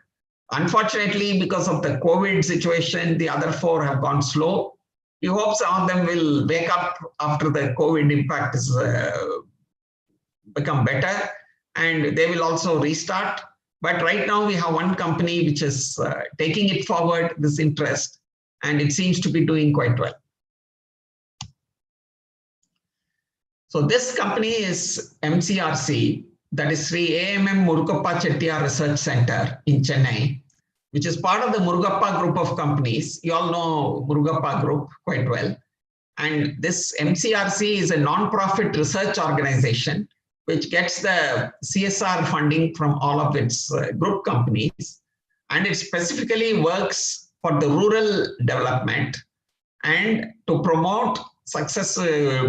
S5: Unfortunately, because of the COVID situation, the other 4 have gone slow. We hope some of them will wake up after the COVID impact is become better, and they will also restart. But right now we have one company which is taking it forward, this interest, and it seems to be doing quite well. So this company is MCRC, that is Sri AMM Murugappa Chettiar Research Center in Chennai, which is part of the Murugappa group of companies. You all know Murugappa group quite well. And this MCRC is a non-profit research organization which gets the CSR funding from all of its group companies. And it specifically works for the rural development and to promote success,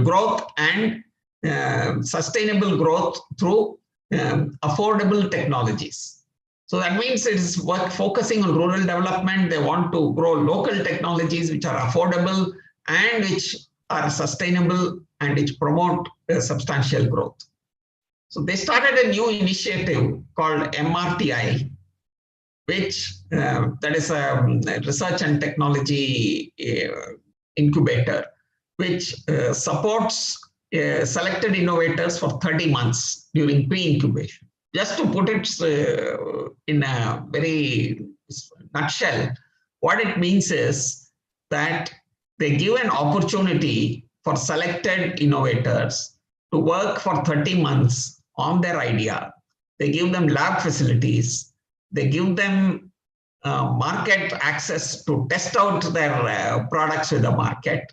S5: growth and sustainable growth through affordable technologies. So that means it is focusing on rural development. They want to grow local technologies which are affordable and which are sustainable and which promote substantial growth. So they started a new initiative called MRTI, which that is a research and technology incubator, which supports selected innovators for 30 months during pre-incubation. Just to put it in a very nutshell, what it means is that they give an opportunity for selected innovators to work for 30 months on their idea. They give them lab facilities. They give them market access to test out their products with the market.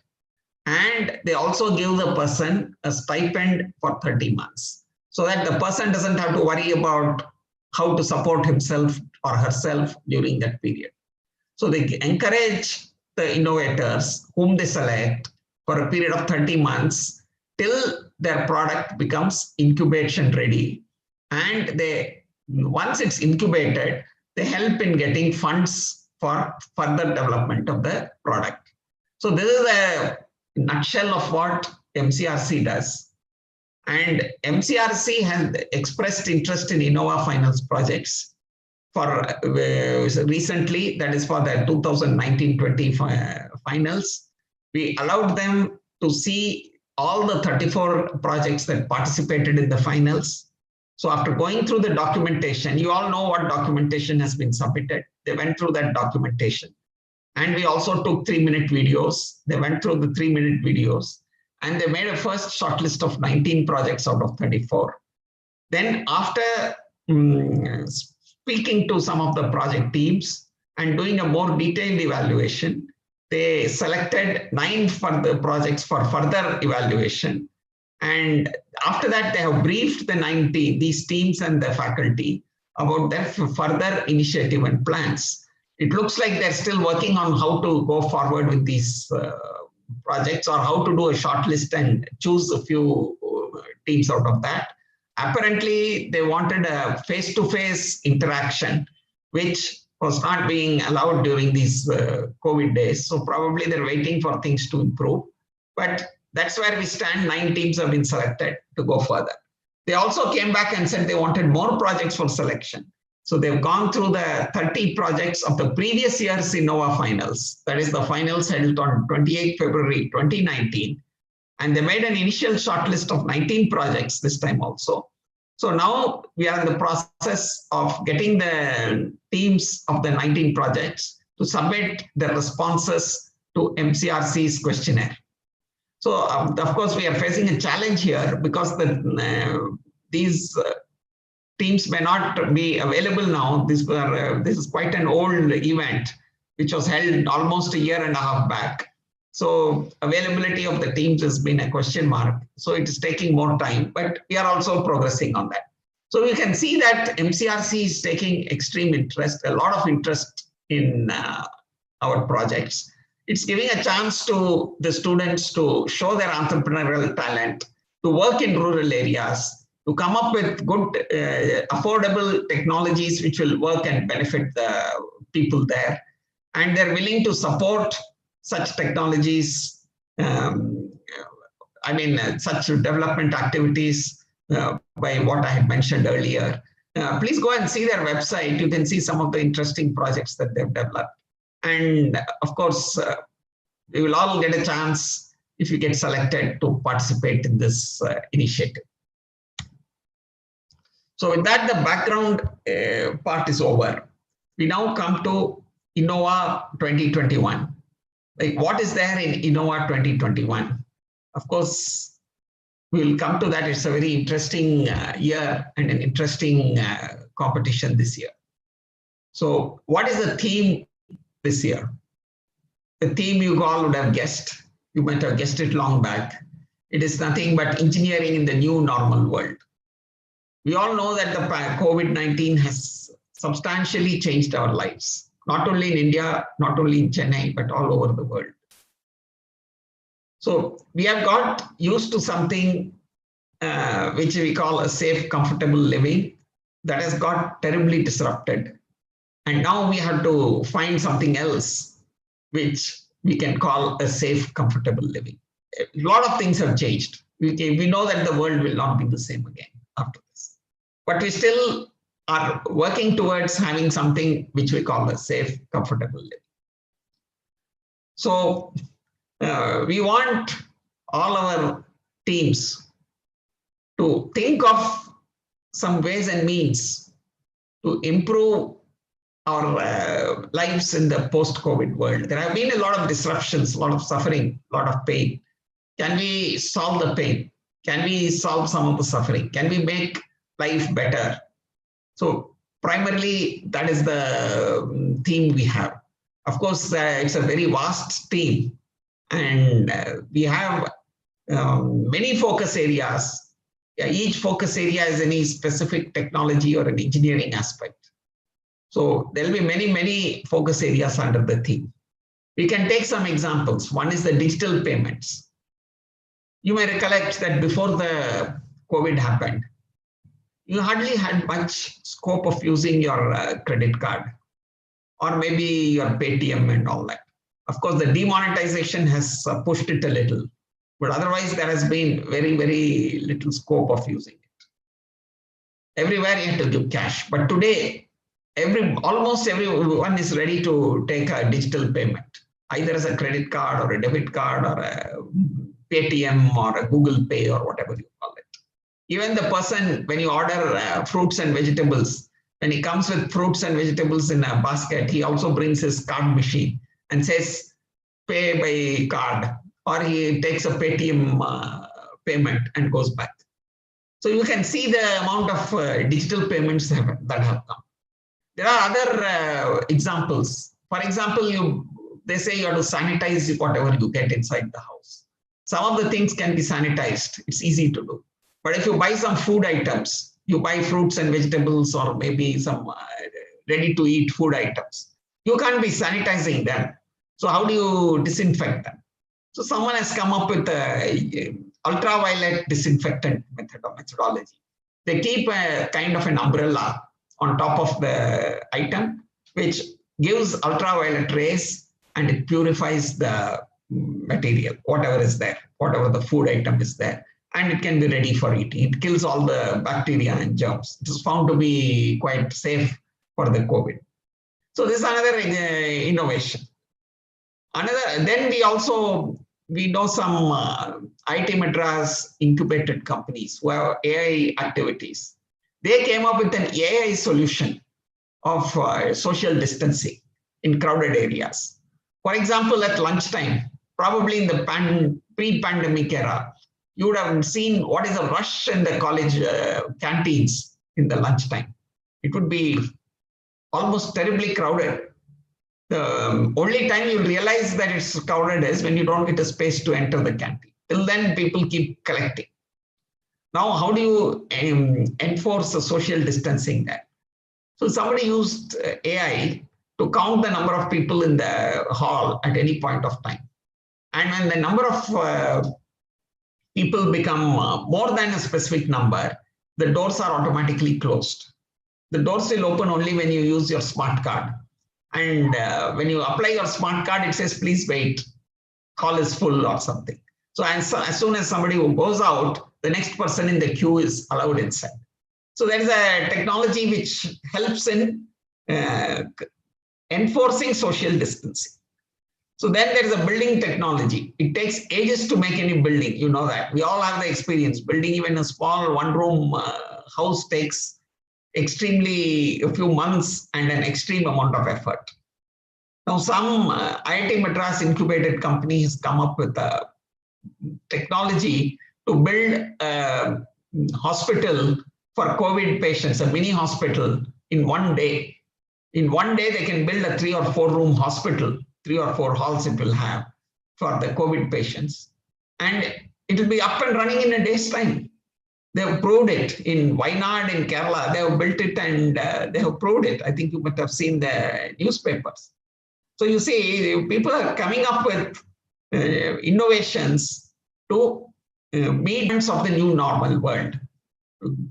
S5: And they also give the person a stipend for 30 months so that the person doesn't have to worry about how to support himself or herself during that period. So they encourage the innovators whom they select for a period of 30 months till their product becomes incubation ready. And they, once it's incubated, they help in getting funds for further development of the product. So this is a nutshell of what MCRC does. And MCRC has expressed interest in InnoWAH Finals projects for recently, that is for the 2019-20 finals. We allowed them to see all the 34 projects that participated in the finals. So after going through the documentation, you all know what documentation has been submitted. They went through that documentation. And we also took 3-minute videos. They went through the 3-minute videos. And they made a first shortlist of 19 projects out of 34. Then after speaking to some of the project teams and doing a more detailed evaluation, they selected 9 for the projects for further evaluation. And after that, they have briefed the 9 these teams and the faculty about their further initiative and plans. It looks like they're still working on how to go forward with these projects or how to do a short list and choose a few teams out of that. Apparently, they wanted a face-to-face interaction, which was not being allowed during these COVID days. So probably they're waiting for things to improve. But that's where we stand. 9 teams have been selected to go further. They also came back and said they wanted more projects for selection. So they've gone through the 30 projects of the previous year's InnoWAH finals. That is the finals held on 28 February 2019. And they made an initial shortlist of 19 projects this time also. So now we are in the process of getting the teams of the 19 projects to submit their responses to MCRC's questionnaire. So of course, we are facing a challenge here because these teams may not be available now. This is quite an old event, which was held almost a year and a half back. So availability of the teams has been a question mark. So it is taking more time, but we are also progressing on that. So you can see that MCRC is taking extreme interest, a lot of interest in our projects. It's giving a chance to the students to show their entrepreneurial talent, to work in rural areas, to come up with good, affordable technologies which will work and benefit the people there. And they're willing to support such technologies, such development activities by what I had mentioned earlier. Please go and see their website. You can see some of the interesting projects that they've developed. And of course, we will all get a chance if you get selected to participate in this initiative. So with that, the background part is over. We now come to InnoWAH 2021. Like, what is there in InnoWAH 2021? Of course, we will come to that. It's a very interesting year and an interesting competition this year. So what is the theme this year? The theme you all would have guessed. You might have guessed it long back. It is nothing but engineering in the new normal world. We all know that the COVID-19 has substantially changed our lives, not only in India, not only in Chennai, but all over the world. So we have got used to something which we call a safe, comfortable living that has got terribly disrupted. And now we have to find something else which we can call a safe, comfortable living. A lot of things have changed. We know that the world will not be the same again after this. But we still are working towards having something which we call a safe, comfortable living. So we want all our teams to think of some ways and means to improve our lives in the post-COVID world. There have been a lot of disruptions, a lot of suffering, a lot of pain. Can we solve the pain? Can we solve some of the suffering? Can we make life better? So primarily, that is the theme we have. Of course, it's a very vast theme, and we have many focus areas. Each focus area is any specific technology or an engineering aspect. So there will be many, many focus areas under the theme. We can take some examples. One is the digital payments. You may recollect that before the COVID happened, you hardly had much scope of using your credit card or maybe your Paytm and all that. Of course, the demonetization has pushed it a little, but otherwise there has been very, very little scope of using it. Everywhere you have to give cash, but today, almost everyone is ready to take a digital payment, either as a credit card or a debit card or a Paytm or a Google Pay or whatever you call it. Even the person, when you order fruits and vegetables, when he comes with fruits and vegetables in a basket, he also brings his card machine and says, pay by card, or he takes a Paytm payment and goes back. So you can see the amount of digital payments that have come. There are other examples. For example, they say you have to sanitize whatever you get inside the house. Some of the things can be sanitized. It's easy to do. But if you buy some food items, you buy fruits and vegetables or maybe some ready-to-eat food items, you can't be sanitizing them. So how do you disinfect them? So someone has come up with an ultraviolet disinfectant method or methodology. They keep a kind of an umbrella on top of the item, which gives ultraviolet rays and it purifies the material, whatever is there, whatever the food item is there, and it can be ready for eating. It kills all the bacteria and germs. It is found to be quite safe for the COVID. So this is another innovation. Then we know some IT Madras incubated companies who have AI activities. They came up with an AI solution of social distancing in crowded areas. For example, at lunchtime, probably in the pre-pandemic era, you would have seen what is a rush in the college canteens in the lunchtime. It would be almost terribly crowded. The only time you realize that it's crowded is when you don't get a space to enter the canteen. Till then, people keep collecting. Now, how do you enforce the social distancing there? So somebody used AI to count the number of people in the hall at any point of time. And when the number of people become more than a specific number, the doors are automatically closed. The doors will open only when you use your smart card. And when you apply your smart card, it says, please wait, hall is full or something. So as soon as somebody who goes out, the next person in the queue is allowed inside. So there is a technology which helps in enforcing social distancing. So then there is a building technology. It takes ages to make any building. You know that. We all have the experience. Building even a small one-room house takes extremely a few months and an extreme amount of effort. Now some IIT Madras incubated company has come up with a technology to build a hospital for COVID patients, a mini hospital in one day. In one day, they can build a 3 or 4 room hospital, 3 or 4 halls it will have for the COVID patients. And it will be up and running in a day's time. They have proved it in Wayanad in Kerala. They have built it and they have proved it. I think you might have seen the newspapers. So you see, people are coming up with innovations to meet of the new normal world,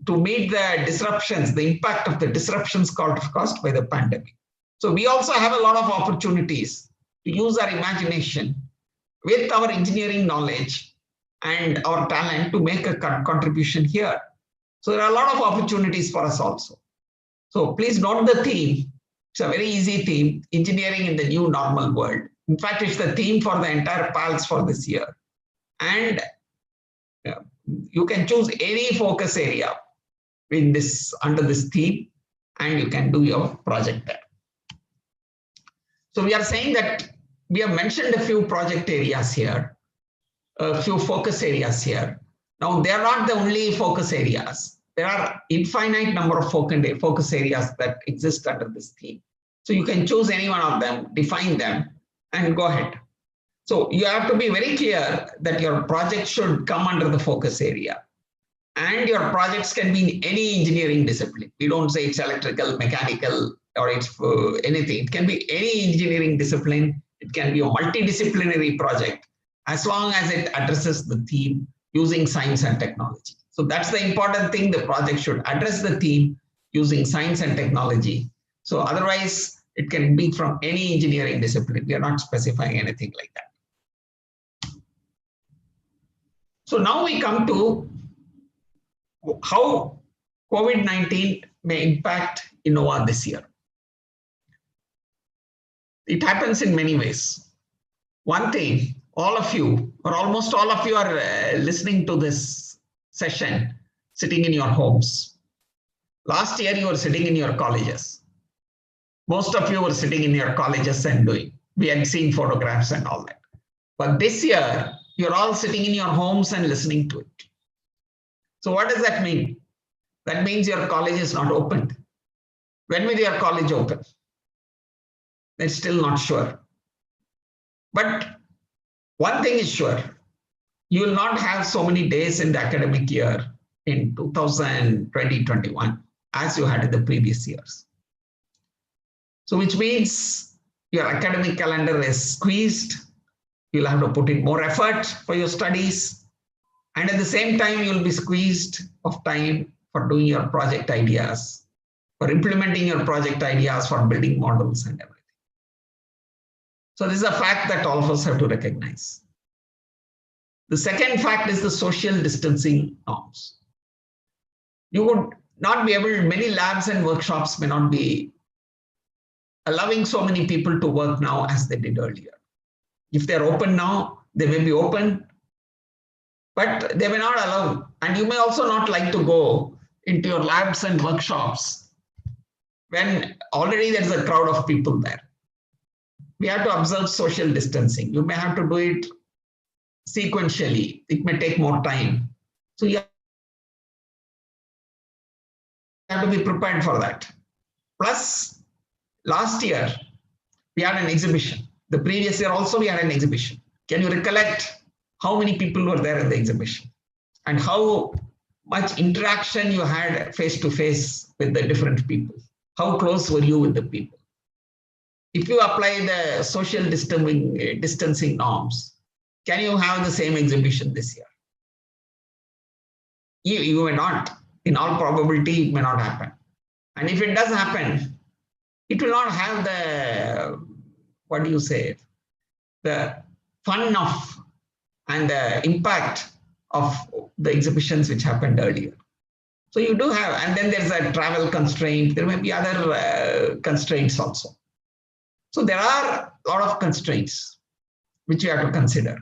S5: to meet the disruptions, the impact of the disruptions caused by the pandemic. So we also have a lot of opportunities to use our imagination with our engineering knowledge and our talent to make a contribution here. So there are a lot of opportunities for us also. So please note the theme. It's a very easy theme, engineering in the new normal world. In fact, it's the theme for the entire PALS for this year. And you can choose any focus area in this under this theme, and you can do your project there. So we are saying that we have mentioned a few project areas here, a few focus areas here. Now, they are not the only focus areas. There are infinite number of focus areas that exist under this theme. So you can choose any one of them, define them, and go ahead. So you have to be very clear that your project should come under the focus area. And your projects can be in any engineering discipline. We don't say it's electrical, mechanical, or it's anything. It can be any engineering discipline. It can be a multidisciplinary project, as long as it addresses the theme using science and technology. So that's the important thing. The project should address the theme using science and technology. So otherwise, it can be from any engineering discipline. We are not specifying anything like that. So now we come to how COVID-19 may impact InnoWAH this year. It happens in many ways. One thing, all of you, or almost all of you are listening to this session, sitting in your homes. Last year, you were sitting in your colleges. Most of you were sitting in your colleges and doing. We had seen photographs and all that. But this year, you're all sitting in your homes and listening to it. So what does that mean? That means your college is not opened. When will your college open? It's still not sure. But one thing is sure, you will not have so many days in the academic year in 2020-21 as you had in the previous years. So which means your academic calendar is squeezed. You'll have to put in more effort for your studies. And at the same time, you'll be squeezed of time for doing your project ideas, for implementing your project ideas, for building models and everything. So this is a fact that all of us have to recognize. The second fact is the social distancing norms. You would not be able, many labs and workshops may not be allowing so many people to work now as they did earlier. If they're open now, they may be open, but they may not allow. And you may also not like to go into your labs and workshops when already there's a crowd of people there. We have to observe social distancing. You may have to do it sequentially. It may take more time. So you have to be prepared for that. Plus, last year, we had an exhibition. The previous year also we had an exhibition. Can you recollect how many people were there in the exhibition and how much interaction you had face to face with the different people? How close were you with the people? If you apply the social distancing norms, can you have the same exhibition this year? You may not. In all probability, it may not happen. And if it does happen, it will not have the, what do you say, the fun of and the impact of the exhibitions which happened earlier. So you do have, and then there's a travel constraint. There may be other constraints also. So there are a lot of constraints which you have to consider.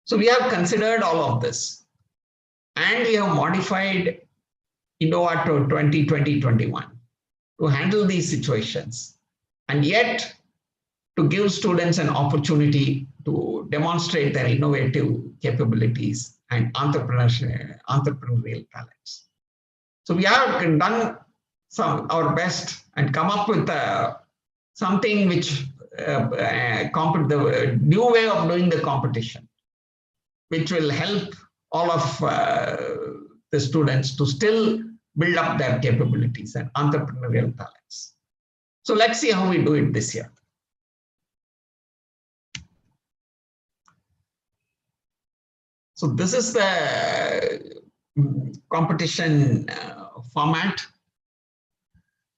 S5: So we have considered all of this, and we have modified InnoWAH to 2020-21 to handle these situations, and yet to give students an opportunity to demonstrate their innovative capabilities and entrepreneurial talents. So we have done our best and come up with something which the new way of doing the competition, which will help all of the students to still build up their capabilities and entrepreneurial talents. So let's see how we do it this year. So this is the competition format.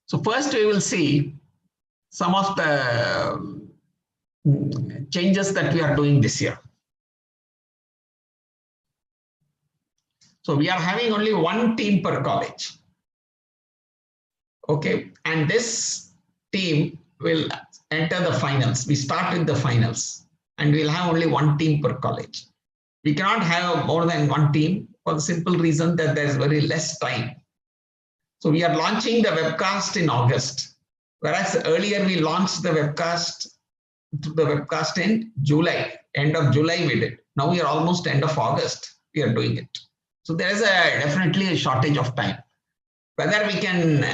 S5: So first we will see some of the changes that we are doing this year. So we are having only one team per college. Okay, and this team will enter the finals. We start with the finals and we'll have only one team per college. We cannot have more than one team for the simple reason that there's very less time. So we are launching the webcast in August, whereas earlier we launched the webcast in July, end of July we did. Now we are almost end of August, we are doing it. So there is definitely a shortage of time. Whether we can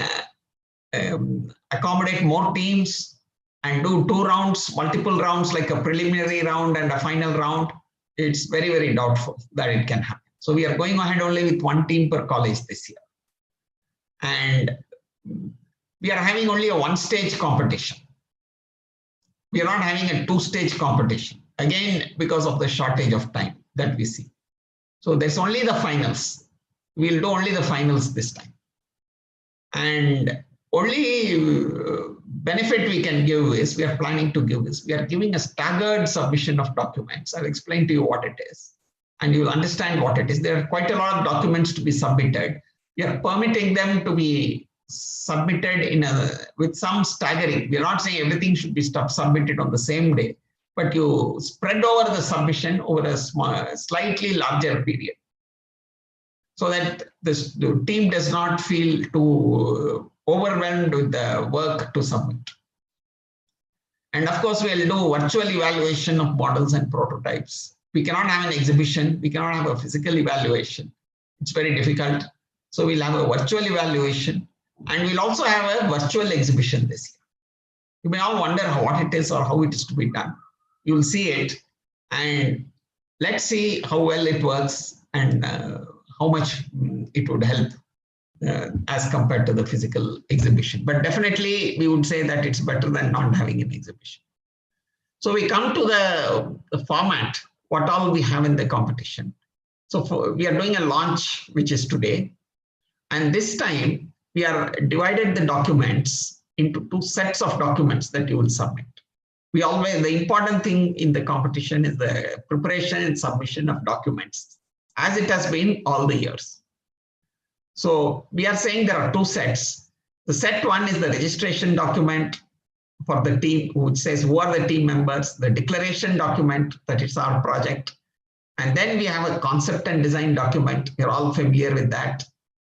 S5: accommodate more teams and do 2 rounds, multiple rounds like a preliminary round and a final round, it's very, very doubtful that it can happen. So we are going ahead only with one team per college this year. And we are having only a 1-stage competition. We are not having a 2-stage competition, again, because of the shortage of time that we see. So there's only the finals. We'll do only the finals this time. And only benefit we can give is, we are planning to give is, we are giving a staggered submission of documents. I'll explain to you what it is, and you will understand what it is. There are quite a lot of documents to be submitted. We are permitting them to be submitted with some staggering. We are not saying everything should be submitted on the same day, but you spread over the submission over a slightly larger period, so that the team does not feel too overwhelmed with the work to submit. And of course, we'll do virtual evaluation of models and prototypes. We cannot have an exhibition. We cannot have a physical evaluation. It's very difficult. So we'll have a virtual evaluation, and we'll also have a virtual exhibition this year. You may all wonder what it is or how it is to be done. You will see it, and let's see how well it works and how much it would help as compared to the physical exhibition. But definitely we would say that it's better than not having an exhibition. So we come to the format, what all we have in the competition. So we are doing a launch, which is today. And this time we are divided the documents into 2 sets of documents that you will submit. The important thing in the competition is the preparation and submission of documents, as it has been all the years. So we are saying there are 2 sets. The set 1 is the registration document for the team, which says who are the team members, the declaration document, that it's our project. And then we have a concept and design document. You're all familiar with that,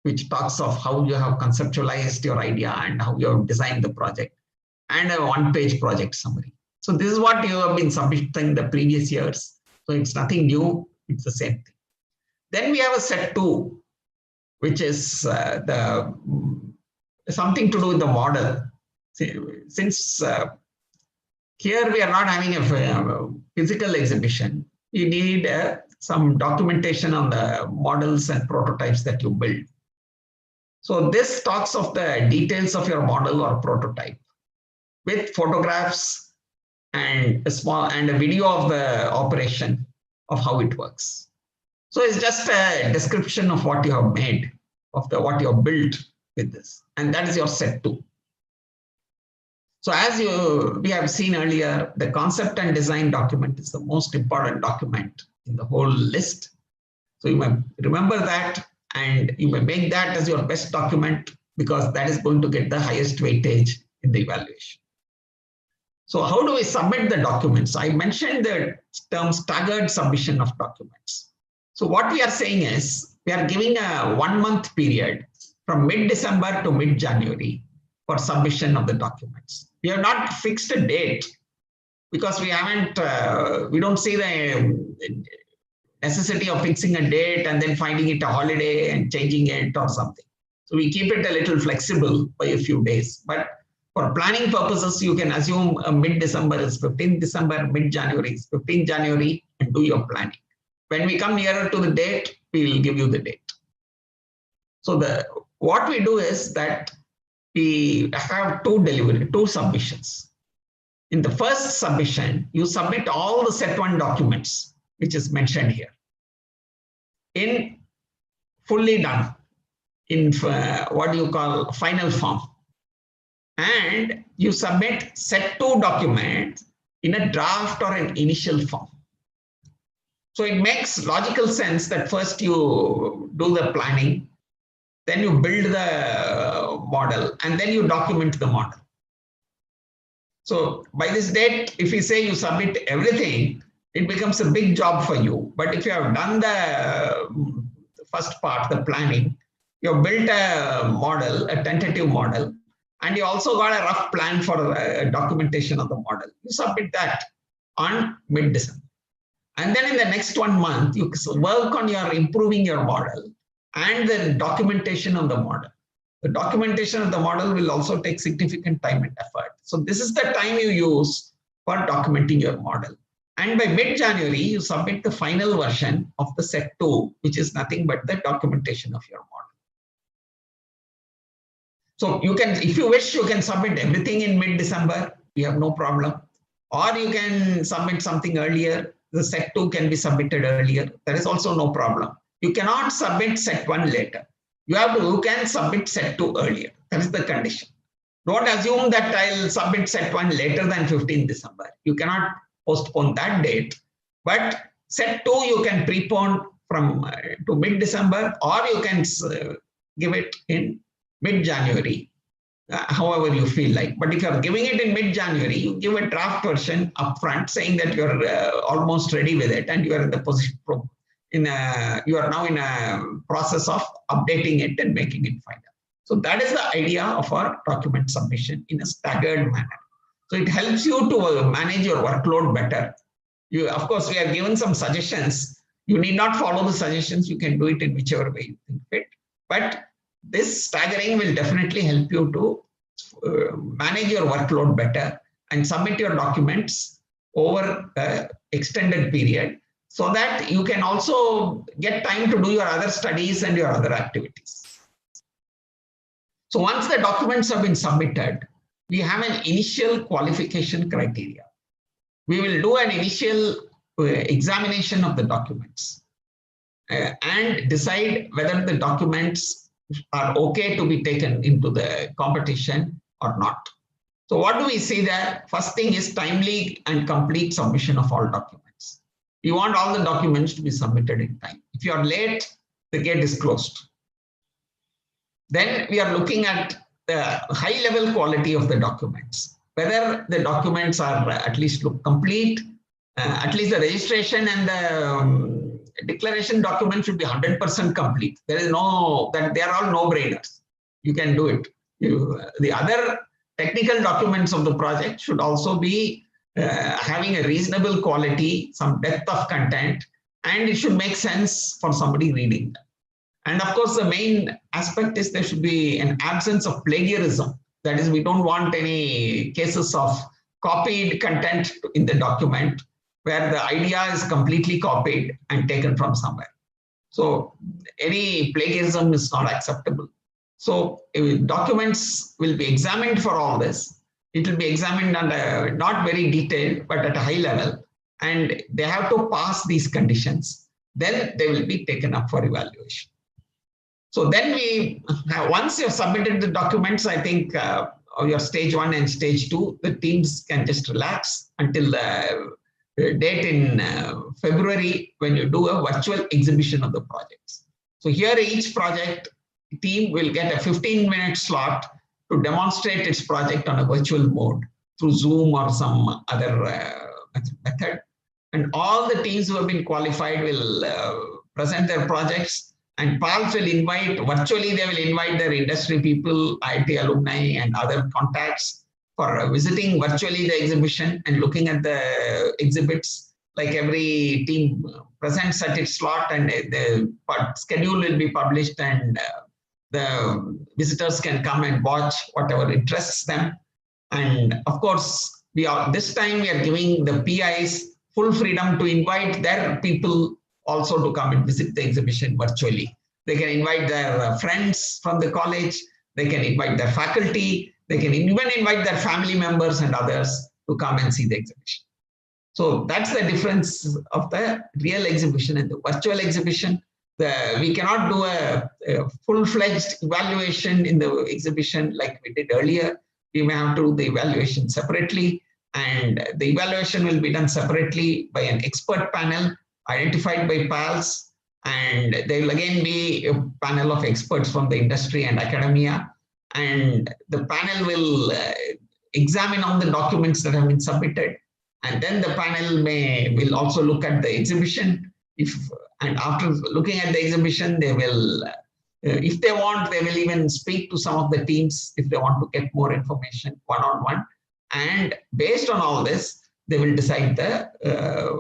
S5: which talks of how you have conceptualized your idea and how you have designed the project, and a 1-page project summary. So this is what you have been submitting the previous years. So it's nothing new, it's the same thing. Then we have a set 2, which is something to do with the model. Since Here we are not having a physical exhibition. You need some documentation on the models and prototypes that you build. So this talks of the details of your model or prototype with photographs and a video of the operation of how it works. So it's just a description of what you have made, of what you have built with this, and that is your set 2. So as we have seen earlier, the concept and design document is the most important document in the whole list. So you may remember that, and you may make that as your best document because that is going to get the highest weightage in the evaluation. So how do we submit the documents? I mentioned the term staggered submission of documents. So what we are saying is we are giving a 1-month period from mid-December to mid-January for submission of the documents. We have not fixed a date because we don't see the necessity of fixing a date and then finding it a holiday and changing it or something. So we keep it a little flexible by a few days. But for planning purposes, you can assume mid-December is 15th December, mid-January is 15th January, and do your planning. When we come nearer to the date, we will give you the date. So what we do is that we have two submissions. In the first submission, you submit all the set 1 documents, which is mentioned here, in fully done, in what you call final form. And you submit set 2 documents in a draft or an initial form. So it makes logical sense that first you do the planning, then you build the model, and then you document the model. So by this date, if you say you submit everything, it becomes a big job for you. But if you have done the first part, the planning, you have built a model, a tentative model, and you also got a rough plan for documentation of the model. You submit that on mid-December. And then in the next 1 month, you work on improving your model and the documentation of the model. The documentation of the model will also take significant time and effort. So this is the time you use for documenting your model. And by mid-January, you submit the final version of the set 2, which is nothing but the documentation of your model. So you can, if you wish, you can submit everything in mid-December. You have no problem. Or you can submit something earlier. The set 2 can be submitted earlier. There is also no problem. You cannot submit set 1 later. You can submit set 2 earlier. That is the condition. Don't assume that I'll submit set 1 later than 15th December. You cannot postpone that date. But set 2 you can prepone from to mid-December, or you can give it in mid-January, however you feel like. But if you're giving it in mid-January, you give a draft version upfront saying that you're almost ready with it and you are in the position you are now in a process of updating it and making it final. So that is the idea of our document submission in a staggered manner. So it helps you to manage your workload better. Of course, we have given some suggestions. You need not follow the suggestions. You can do it in whichever way you think fit. But this staggering will definitely help you to manage your workload better and submit your documents over an extended period, so that you can also get time to do your other studies and your other activities. So once the documents have been submitted, we have an initial qualification criteria. We will do an initial examination of the documents and decide whether the documents are okay to be taken into the competition or not. So what do we see there? First thing is timely and complete submission of all documents. We want all the documents to be submitted in time. If you are late, the gate is closed. Then we are looking at the high level quality of the documents, whether the documents are at least look complete, at least the registration and the declaration document should be 100% complete. There is no, that they are all no-brainers. You can do it. The other technical documents of the project should also be having a reasonable quality, some depth of content, and it should make sense for somebody reading them. And of course, the main aspect is there should be an absence of plagiarism. That is, we don't want any cases of copied content in the document where the idea is completely copied and taken from somewhere. So any plagiarism is not acceptable. So documents will be examined for all this. It will be examined under not very detailed, but at a high level. And they have to pass these conditions. Then they will be taken up for evaluation. So then once you've submitted the documents, I think your stage 1 and stage 2, the teams can just relax until the date in February when you do a virtual exhibition of the projects. So here each project team will get a 15-minute slot to demonstrate its project on a virtual mode through Zoom or some other method. And all the teams who have been qualified will present their projects, and PALS will invite, virtually they will invite their industry people, IIT alumni and other contacts for visiting virtually the exhibition and looking at the exhibits. Like every team presents at its slot, and the schedule will be published, and the visitors can come and watch whatever interests them. And of course, this time we are giving the PIs full freedom to invite their people also to come and visit the exhibition virtually. They can invite their friends from the college, they can invite their faculty, they can even invite their family members and others to come and see the exhibition. So that's the difference of the real exhibition and the virtual exhibition. We cannot do a full-fledged evaluation in the exhibition like we did earlier. We may have to do the evaluation separately, and the evaluation will be done separately by an expert panel identified by PALS, and there will again be a panel of experts from the industry and academia, and the panel will examine all the documents that have been submitted, and then the panel will also look at the exhibition. And after looking at the exhibition, they will, if they want, they will even speak to some of the teams if they want to get more information one-on-one. And based on all this, they will decide the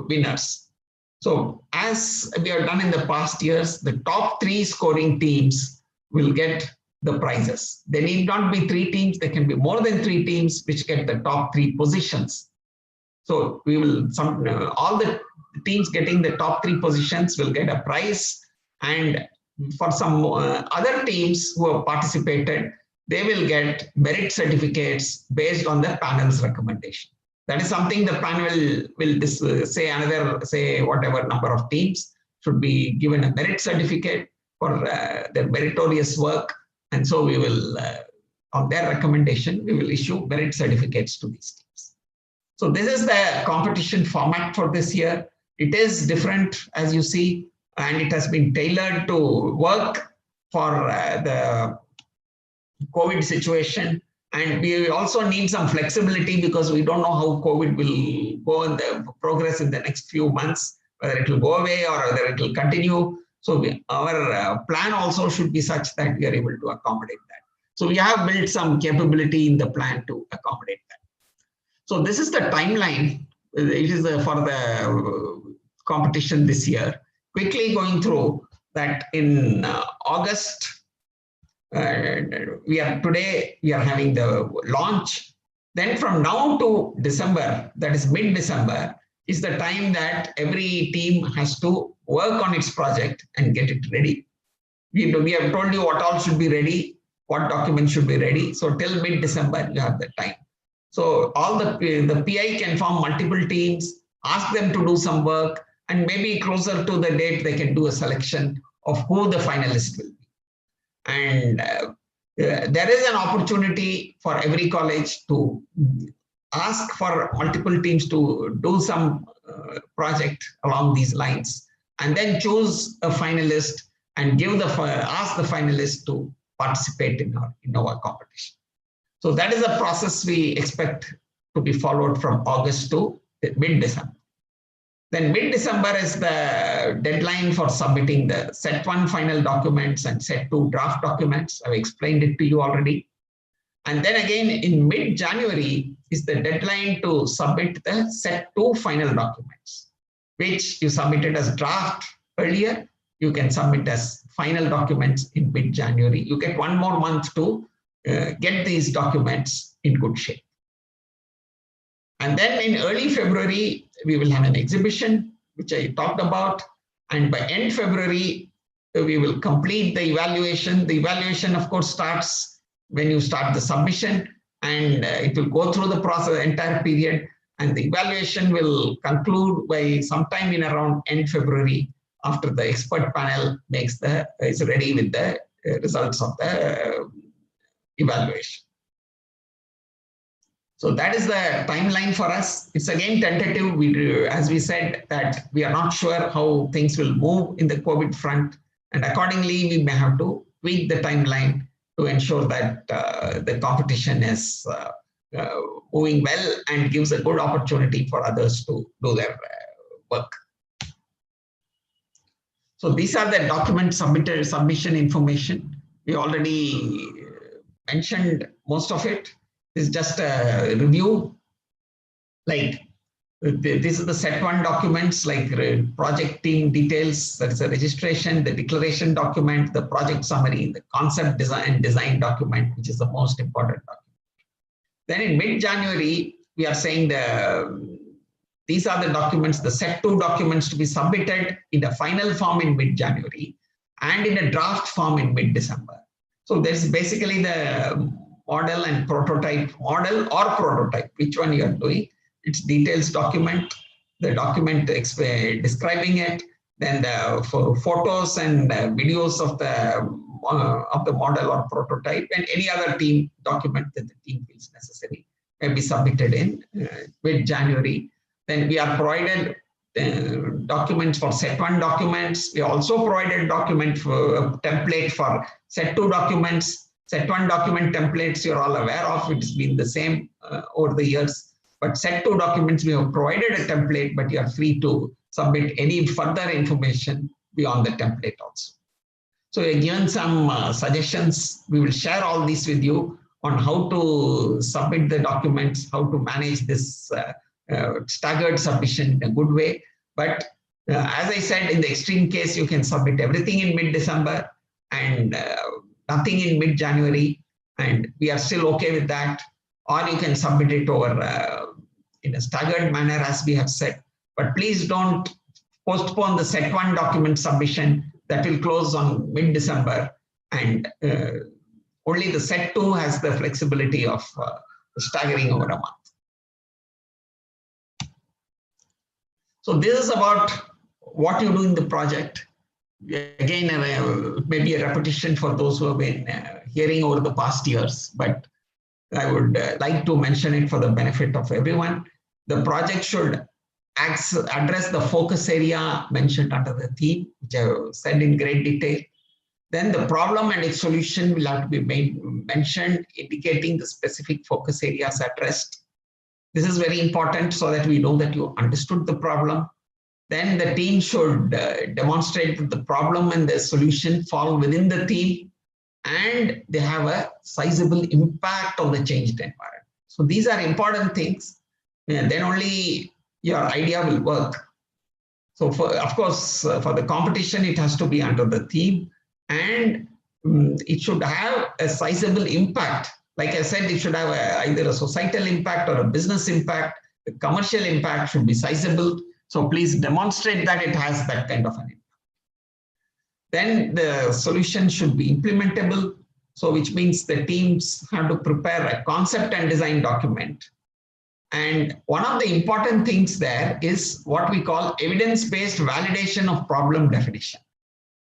S5: winners. So as we have done in the past years, the top 3 scoring teams will get the prizes. They need not be 3 teams, they can be more than 3 teams which get the top 3 positions. So we will, all the teams getting the top 3 positions will get a prize, and for some other teams who have participated, they will get merit certificates based on the panel's recommendation. That is something the panel will say whatever number of teams should be given a merit certificate for their meritorious work. And so we will, on their recommendation, we will issue merit certificates to these teams. So this is the competition format for this year. It is different, as you see, and it has been tailored to work for the COVID situation. And we also need some flexibility because we don't know how COVID will go in the progress in the next few months, whether it will go away or whether it will continue. So our plan also should be such that we are able to accommodate that. So we have built some capability in the plan to accommodate that. So this is the timeline. It is for the competition this year. Quickly going through that, in August, we are having the launch. Then from now to December, that is mid-December, is the time that every team has to work on its project and get it ready. We have told you what all should be ready, what documents should be ready. So till mid-December, you have the time. So all the PI can form multiple teams, ask them to do some work, and maybe closer to the date, they can do a selection of who the finalist will be. And there is an opportunity for every college to ask for multiple teams to do some project along these lines, and then choose a finalist and ask the finalist to participate in our InnoWAH competition. So that is a process we expect to be followed from August to mid-December. Then mid-December is the deadline for submitting the set 1 final documents and set 2 draft documents. I've explained it to you already. And then again in mid-January is the deadline to submit the set 2 final documents, which you submitted as draft earlier. You can submit as final documents in mid-January. You get 1 more month to get these documents in good shape. And then in early February, we will have an exhibition, which I talked about. And by end February, we will complete the evaluation. The evaluation, of course, starts when you start the submission, and it will go through the process, entire period. And the evaluation will conclude by sometime in around end February, after the expert panel is ready with the results of the evaluation. So that is the timeline for us. It's again tentative. As we said, that we are not sure how things will move in the COVID front, and accordingly, we may have to tweak the timeline to ensure that the competition is moving well and gives a good opportunity for others to do their work. So these are the document submission information. We already mentioned most of it. This is just a review. Like this is the set one documents, like project team details, that is a registration, the declaration document, the project summary, the concept design document, which is the most important document. Then in mid-January, we are saying these are the documents, the set two documents to be submitted in a final form in mid-January and in a draft form in mid-December. So there's basically the model and prototype, model or prototype, which one you are doing. It's details document, the document describing it, then the photos and videos of the model or prototype, and any other team document that the team feels necessary may be submitted in mid-January. Then we are provided documents for set one documents. We also provided document for a template for set two documents. Set one document templates you're all aware of. It's been the same over the years. But set two documents, we have provided a template, but you are free to submit any further information beyond the template also. So we have given some suggestions. We will share all these with you on how to submit the documents, how to manage this staggered submission in a good way. But as I said, in the extreme case, you can submit everything in mid-December and nothing in mid-January, and we are still okay with that. Or you can submit it over in a staggered manner, as we have said. But please don't postpone the set one document submission. That will close on mid-December, and only the set two has the flexibility of staggering over a month. So this is about what you do in the project. Again, maybe a repetition for those who have been hearing over the past years, but I would like to mention it for the benefit of everyone. The project should address the focus area mentioned under the theme, which I have said in great detail. Then the problem and its solution will have to be mentioned, indicating the specific focus areas addressed. This is very important so that we know that you understood the problem. Then the team should demonstrate that the problem and the solution fall within the theme and they have a sizable impact on the changed environment. So these are important things. Then only your idea will work. So of course, for the competition, it has to be under the theme and it should have a sizable impact. Like I said, it should have either a societal impact or a business impact. The commercial impact should be sizable. So please demonstrate that it has that kind of an impact. Then the solution should be implementable. So which means the teams have to prepare a concept and design document. And one of the important things there is what we call evidence-based validation of problem definition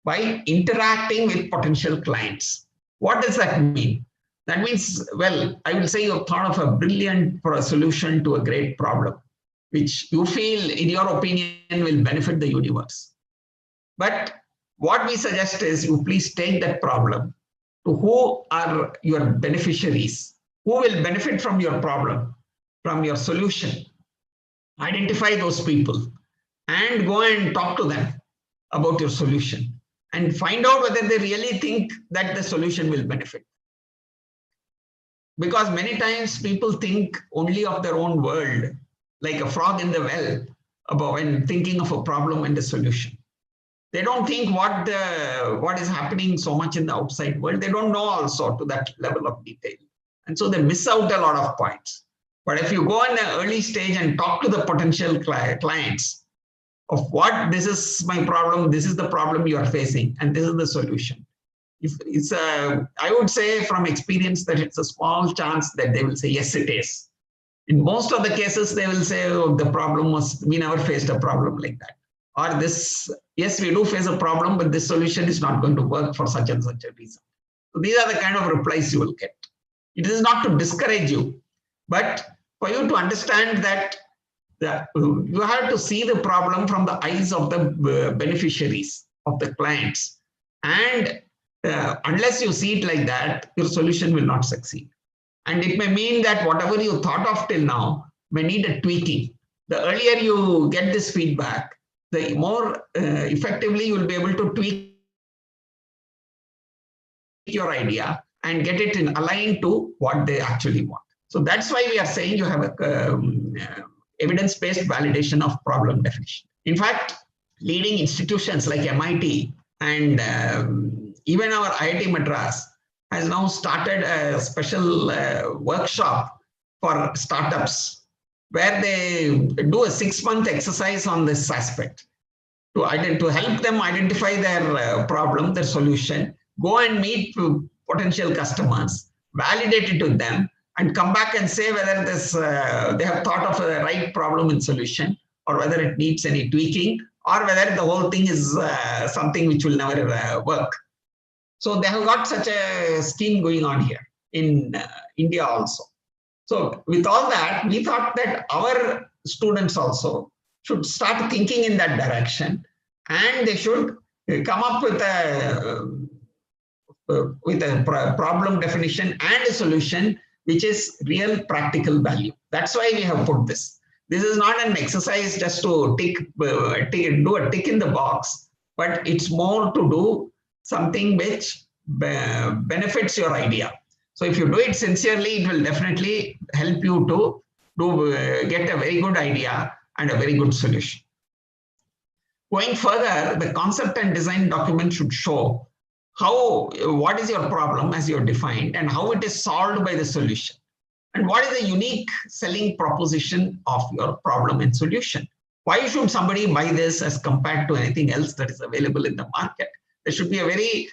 S5: by interacting with potential clients. What does that mean? That means, well, I will say you've thought of a brilliant solution to a great problem, which you feel, in your opinion, will benefit the universe. But what we suggest is you please take that problem to who are your beneficiaries, who will benefit from your problem, from your solution. Identify those people and go and talk to them about your solution and find out whether they really think that the solution will benefit. Because many times people think only of their own world, like a frog in the well, about when thinking of a problem and a solution. They don't think what is happening so much in the outside world. They don't know also to that level of detail. And so they miss out a lot of points. But if you go in the early stage and talk to the potential clients of what this is my problem, this is the problem you are facing, and this is the solution. If it's I would say from experience that it's a small chance that they will say, yes, it is. In most of the cases, they will say, oh, the problem was, we never faced a problem like that. Or this, yes, we do face a problem, but this solution is not going to work for such and such a reason. So these are the kind of replies you will get. It is not to discourage you, but for you to understand that you have to see the problem from the eyes of the beneficiaries, of the clients. And unless you see it like that, your solution will not succeed. And it may mean that whatever you thought of till now may need a tweaking. The earlier you get this feedback, the more effectively you will be able to tweak your idea and get it in aligned to what they actually want. So that's why we are saying you have a evidence-based validation of problem definition. In fact, leading institutions like MIT and even our IIT Madras has now started a special workshop for startups where they do a 6-month exercise on this aspect to help them identify their problem, their solution, go and meet potential customers, validate it to them, and come back and say whether this they have thought of a right problem and solution, or whether it needs any tweaking, or whether the whole thing is something which will never work. So they have got such a scheme going on here in India also. So with all that, we thought that our students also should start thinking in that direction, and they should come up with a problem definition and a solution which is real practical value. That's why we have put this. This is not an exercise just to do a tick in the box, but it's more to do something which benefits your idea. So if you do it sincerely, it will definitely help you to get a very good idea and a very good solution. Going further, the concept and design document should show what is your problem as you're defined and how it is solved by the solution. And what is the unique selling proposition of your problem and solution? Why should somebody buy this as compared to anything else that is available in the market? There should be a very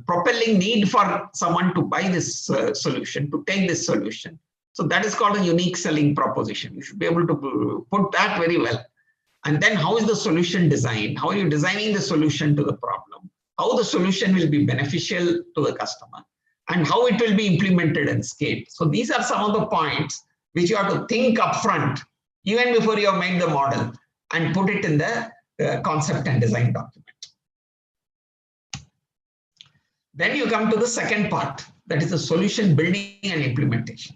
S5: propelling need for someone to buy this solution, to take this solution. So that is called a unique selling proposition. You should be able to put that very well. And then how is the solution designed? How are you designing the solution to the problem? How the solution will be beneficial to the customer, and how it will be implemented and scaled. So these are some of the points which you have to think upfront, even before you have made the model, and put it in the concept and design document. Then you come to the second part, that is the solution building and implementation.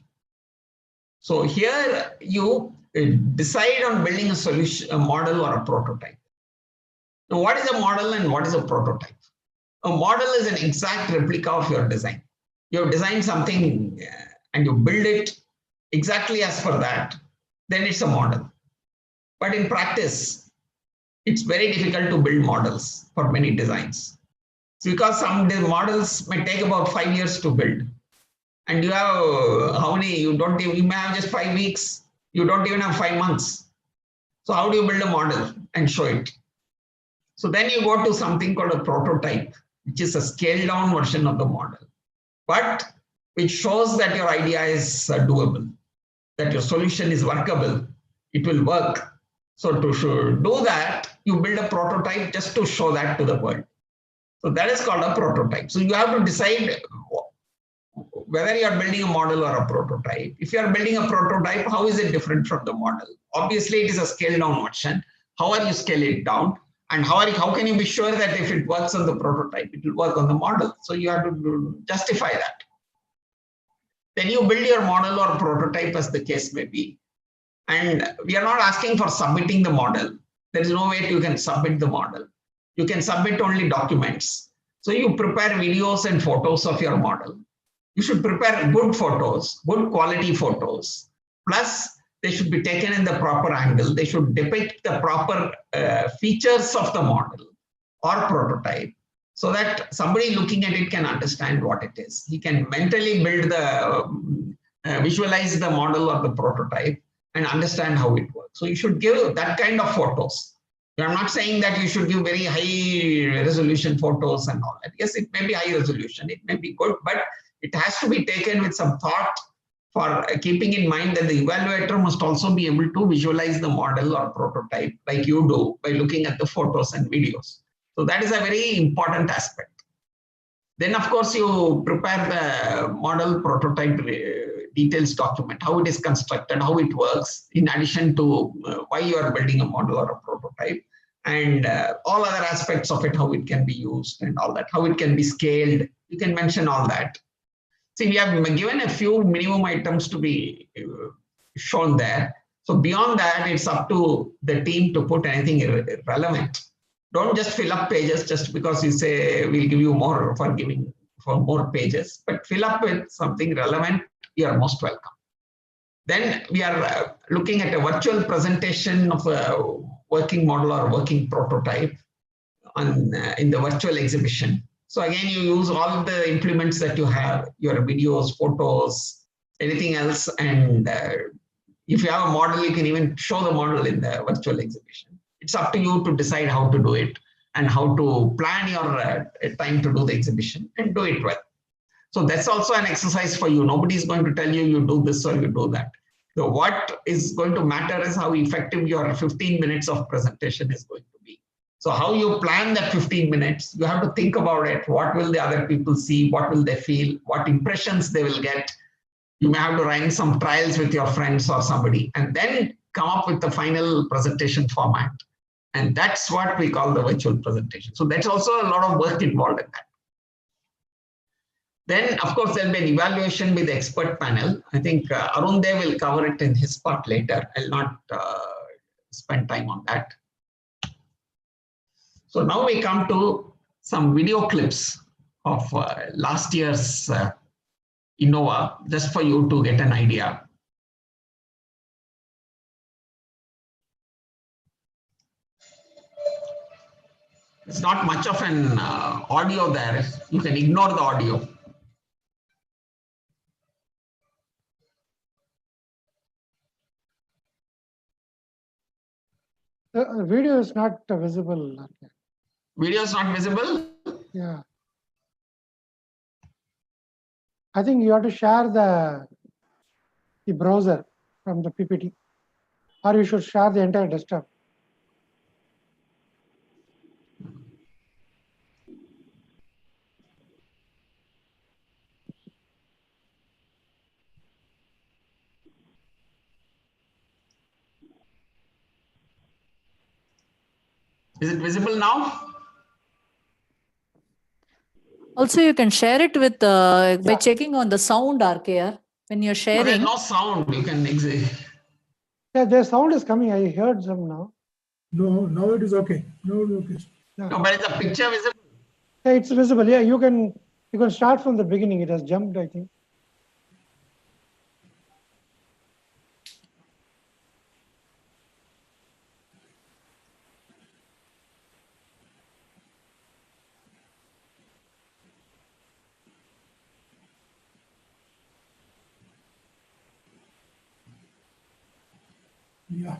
S5: So here you decide on building a solution, a model or a prototype. Now, what is a model and what is a prototype? A model is an exact replica of your design. You have designed something and you build it exactly as per that, then it's a model. But in practice, it's very difficult to build models for many designs. It's because some models may take about 5 years to build. And you have you may have just 5 weeks, you don't even have 5 months. So how do you build a model and show it? So then you go to something called a prototype, which is a scaled down version of the model, but which shows that your idea is doable, that your solution is workable, it will work. So to do that, you build a prototype just to show that to the world. So that is called a prototype. So you have to decide whether you are building a model or a prototype. If you are building a prototype, how is it different from the model? Obviously, it is a scaled down version. How are you scaling it down? And how can you be sure that if it works on the prototype, it will work on the model? So you have to justify that. Then you build your model or prototype as the case may be. And we are not asking for submitting the model. There is no way you can submit the model. You can submit only documents. So you prepare videos and photos of your model. You should prepare good photos, good quality photos. Plus, they should be taken in the proper angle. They should depict the proper features of the model or prototype so that somebody looking at it can understand what it is. He can mentally build visualize the model or the prototype and understand how it works. So you should give that kind of photos. I'm not saying that you should give very high resolution photos and all that. Yes, it may be high resolution, it may be good, but it has to be taken with some thought, for keeping in mind that the evaluator must also be able to visualize the model or prototype like you do by looking at the photos and videos. So that is a very important aspect. Then of course you prepare the model prototype details document, how it is constructed, how it works, in addition to why you are building a model or a prototype, and all other aspects of it, how it can be used and all that, how it can be scaled. You can mention all that. See, we have given a few minimum items to be shown there. So beyond that, it's up to the team to put anything relevant. Don't just fill up pages just because you say we'll give you more for giving for more pages, but fill up with something relevant. You are most welcome. Then we are looking at a virtual presentation of a working model or working prototype in the virtual exhibition. So again, you use all the implements that you have, your videos, photos, anything else. And if you have a model, you can even show the model in the virtual exhibition. It's up to you to decide how to do it and how to plan your time to do the exhibition and do it well. So that's also an exercise for you. Nobody is going to tell you, you do this or you do that. So what is going to matter is how effective your 15 minutes of presentation is going to be. So how you plan that 15 minutes, you have to think about it. What will the other people see? What will they feel? What impressions they will get? You may have to run some trials with your friends or somebody and then come up with the final presentation format. And that's what we call the virtual presentation. So that's also a lot of work involved in that. Then, of course, there'll be an evaluation with the expert panel. I think Arun Dev will cover it in his part later. I'll not spend time on that. So now we come to some video clips of last year's InnoWAH, just for you to get an idea. It's not much of an audio there. You can ignore the audio.
S3: The video is not visible.
S5: Video is not visible?
S3: Yeah. I think you have to share the browser from the PPT, or you should share the entire desktop.
S5: Is it visible now?
S6: Also, you can share it with by checking on the sound, RKR. When you're sharing.
S5: There's no sound. You can exit.
S3: Yeah, the sound is coming. I heard some now.
S2: No, now it is okay. No, okay.
S3: Yeah.
S5: No, but is the picture visible?
S3: Yeah, it's visible. Yeah, you can start from the beginning. It has jumped, I think.
S2: Yeah.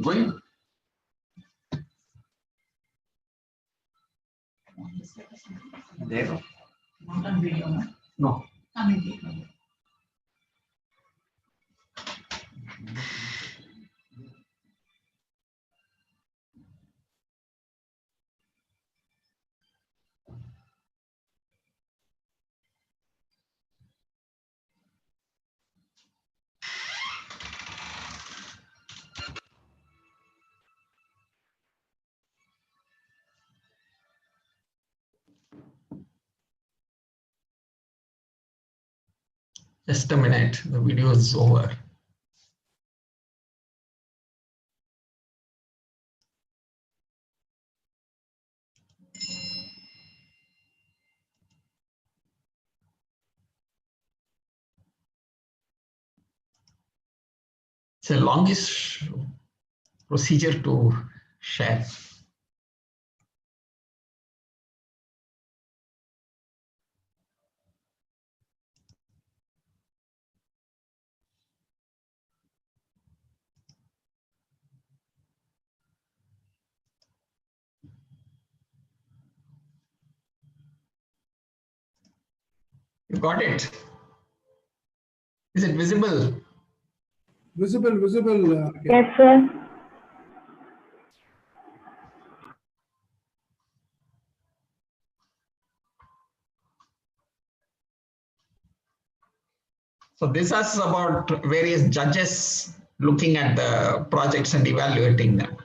S5: going? There? No. Just a minute, the video is over. It's a longish procedure to share. You got it? Is it visible?
S2: Visible, visible.
S1: Yes, sir.
S5: So this is about various judges looking at the projects and evaluating them.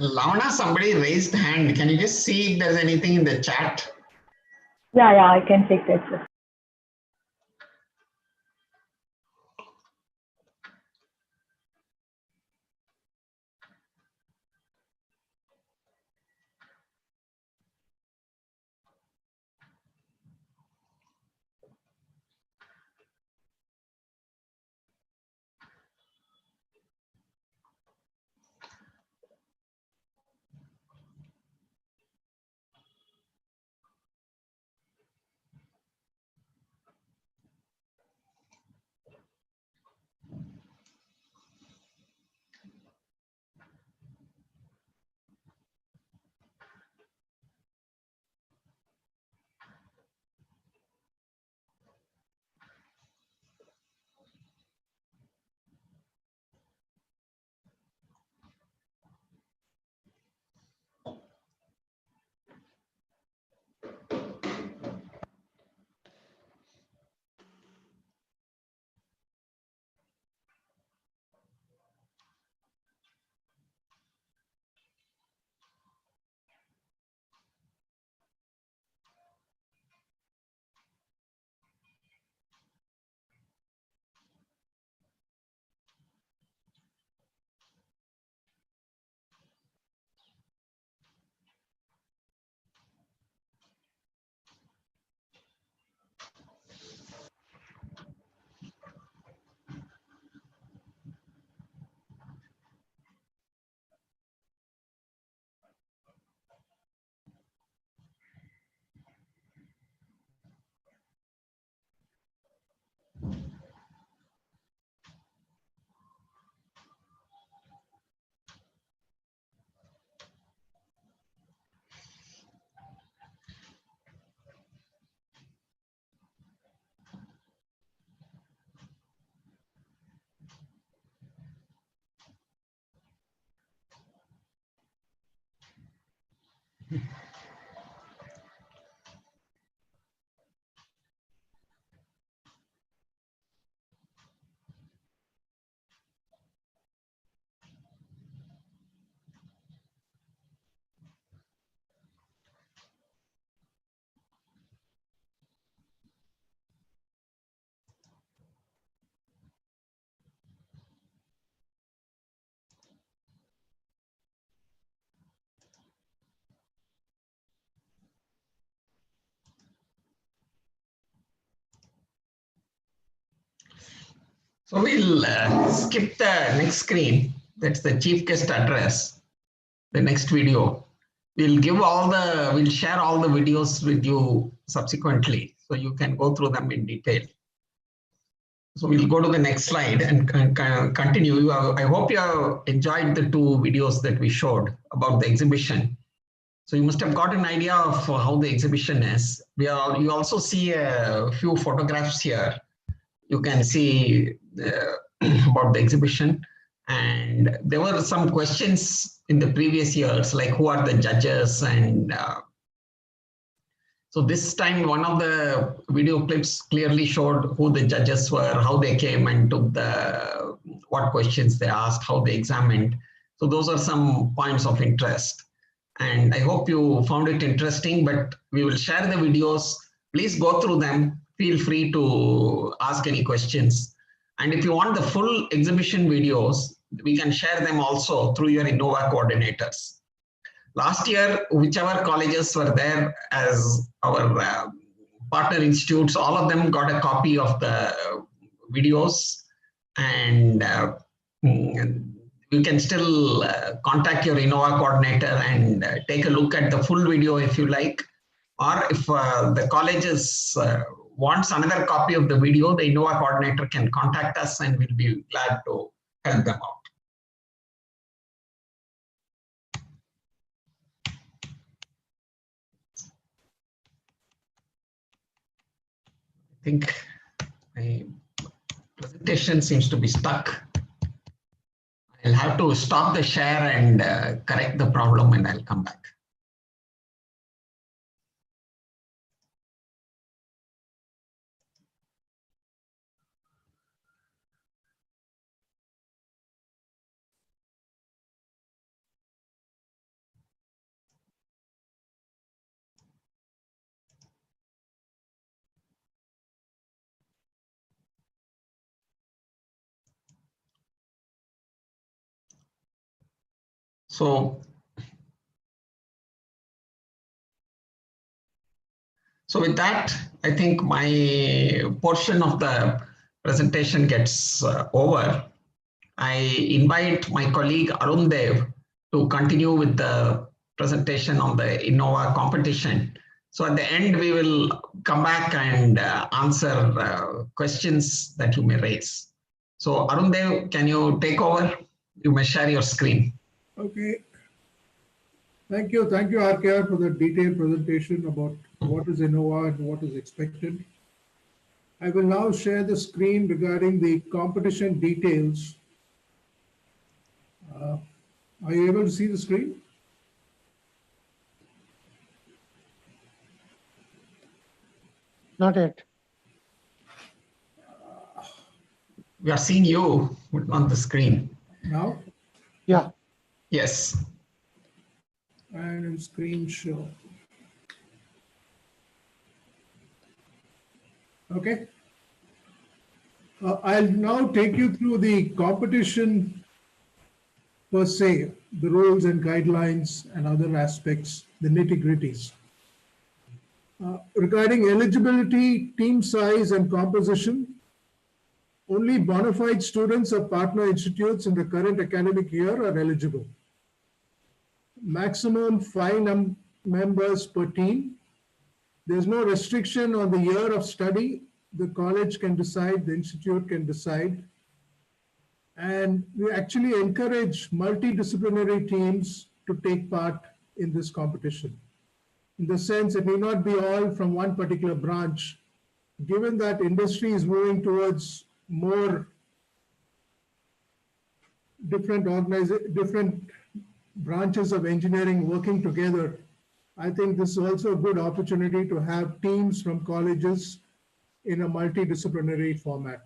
S5: Lavana, somebody raised hand. Can you just see if there's anything in the chat?
S1: Yeah, I can take that, sir.
S5: So we'll skip the next screen. That's the chief guest address. The next video. We'll share all the videos with you subsequently, so you can go through them in detail. So we'll go to the next slide and continue. I hope you have enjoyed the two videos that we showed about the exhibition. So you must have got an idea of how the exhibition is. You also see a few photographs here. You can see about the exhibition. And there were some questions in the previous years, like who are the judges? And so this time, one of the video clips clearly showed who the judges were, how they came and took what questions they asked, how they examined. So those are some points of interest. And I hope you found it interesting, but we will share the videos. Please go through them. Feel free to ask any questions. And if you want the full exhibition videos, we can share them also through your InnoWAH coordinators. Last year, whichever colleges were there as our partner institutes, all of them got a copy of the videos, and you can still contact your InnoWAH coordinator and take a look at the full video if you like. Or if the colleges wants another copy of the video, the InnoWAH coordinator can contact us and we'll be glad to help them out. I think my presentation seems to be stuck. I'll have to stop the share and correct the problem, and I'll come back. So with that, I think my portion of the presentation gets over. I invite my colleague Arun Dev to continue with the presentation on the InnoWAH competition. So at the end, we will come back and answer questions that you may raise. So Arun Dev, can you take over? You may share your screen.
S2: Okay. Thank you, RKR, for the detailed presentation about what is InnoWAH and what is expected. I will now share the screen regarding the competition details. Are you able to see the screen?
S3: Not yet.
S5: We are seeing you on the screen.
S2: Now?
S3: Yeah.
S5: Yes.
S2: And in screen show. Okay. I'll now take you through the competition per se, the rules and guidelines and other aspects, the nitty-gritties. Regarding eligibility, team size and composition, only bona fide students of partner institutes in the current academic year are eligible. Maximum 5 members per team. There's no restriction on the year of study. The college can decide, the institute can decide. And we actually encourage multidisciplinary teams to take part in this competition. In the sense, it may not be all from one particular branch. Given that industry is moving towards more different branches of engineering working together, I think this is also a good opportunity to have teams from colleges in a multidisciplinary format.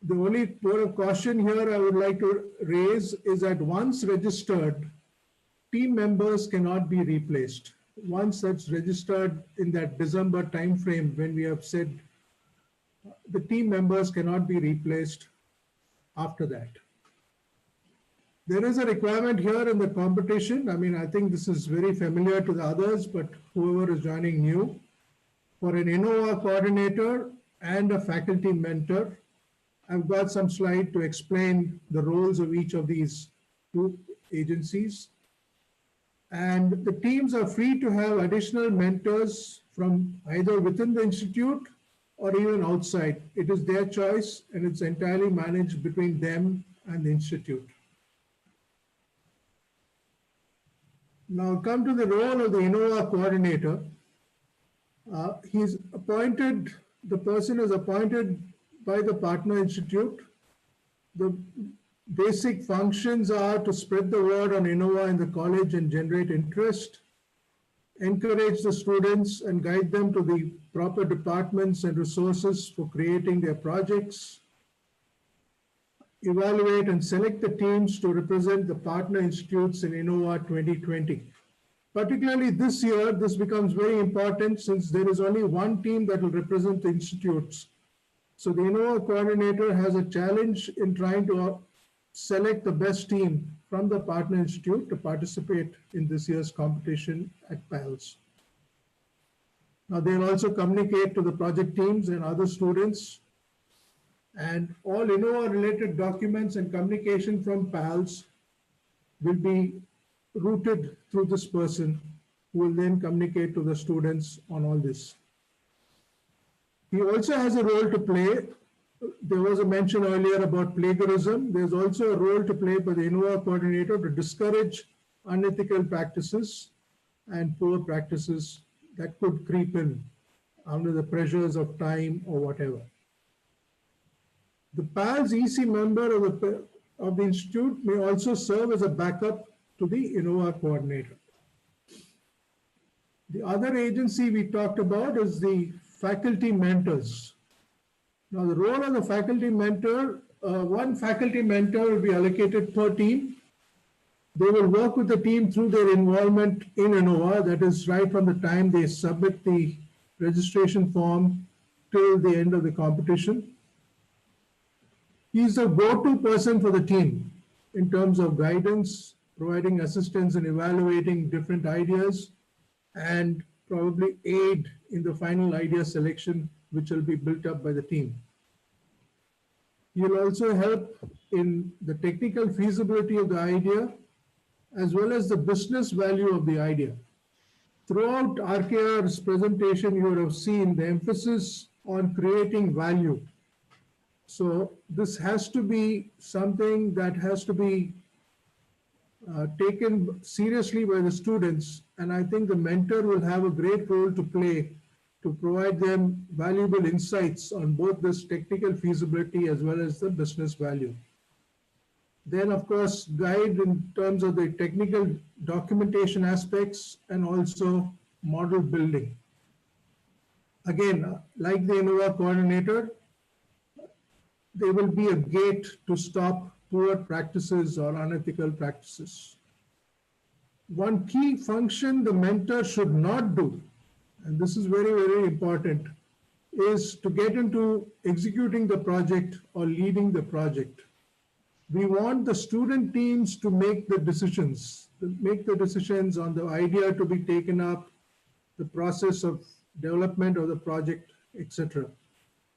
S2: The only word of caution here I would like to raise is that once registered, team members cannot be replaced. Once that's registered in that December timeframe when we have said the team members cannot be replaced after that. There is a requirement here in the competition. I mean, I think this is very familiar to the others, but whoever is joining new, for an InnoWAH coordinator and a faculty mentor, I've got some slide to explain the roles of each of these two agencies. And the teams are free to have additional mentors from either within the institute or even outside. It is their choice and it's entirely managed between them and the institute. Now come to the role of the InnoWAH coordinator. He's appointed, the person is appointed by the partner institute. The basic functions are to spread the word on InnoWAH in the college and generate interest, encourage the students and guide them to the proper departments and resources for creating their projects, evaluate and select the teams to represent the partner institutes in InnoWAH 2020. Particularly this year, this becomes very important since there is only one team that will represent the institutes. So the InnoWAH coordinator has a challenge in trying to select the best team from the partner institute to participate in this year's competition at PALS. Now they'll also communicate to the project teams and other students, and all InnoWAH related documents and communication from PALS will be routed through this person who will then communicate to the students on all this. He also has a role to play. There was a mention earlier about plagiarism. There's also a role to play by the InnoWAH coordinator to discourage unethical practices and poor practices that could creep in under the pressures of time or whatever. The PALS EC member of the institute may also serve as a backup to the InnoWAH coordinator. The other agency we talked about is the faculty mentors. Now the role of the faculty mentor, one faculty mentor will be allocated per team. They will work with the team through their involvement in InnoWAH, that is right from the time they submit the registration form till the end of the competition. He's the go-to person for the team in terms of guidance, providing assistance in evaluating different ideas, and probably aid in the final idea selection, which will be built up by the team. He'll also help in the technical feasibility of the idea, as well as the business value of the idea. Throughout RKR's presentation, you would have seen the emphasis on creating value. So this has to be something that has to be taken seriously by the students, and I think the mentor will have a great role to play to provide them valuable insights on both this technical feasibility as well as the business value. Then, of course, guide in terms of the technical documentation aspects and also model building. Again, like the InnoWAH coordinator, there will be a gate to stop poor practices or unethical practices. One key function the mentor should not do, and this is very, very important, is to get into executing the project or leading the project. We want the student teams to make the decisions on the idea to be taken up, the process of development of the project, etc.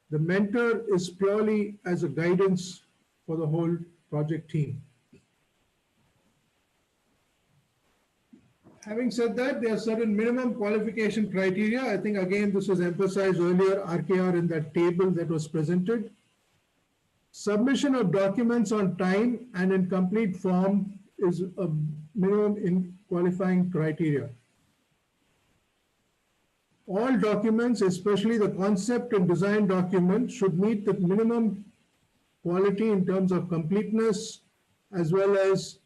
S2: The mentor is purely as a guidance for the whole project team. Having said that, there are certain minimum qualification criteria. I think, again, this was emphasized earlier, RKR, in that table that was presented. Submission of documents on time and in complete form is a minimum in qualifying criteria. All documents, especially the concept and design documents, should meet the minimum quality in terms of completeness, as well as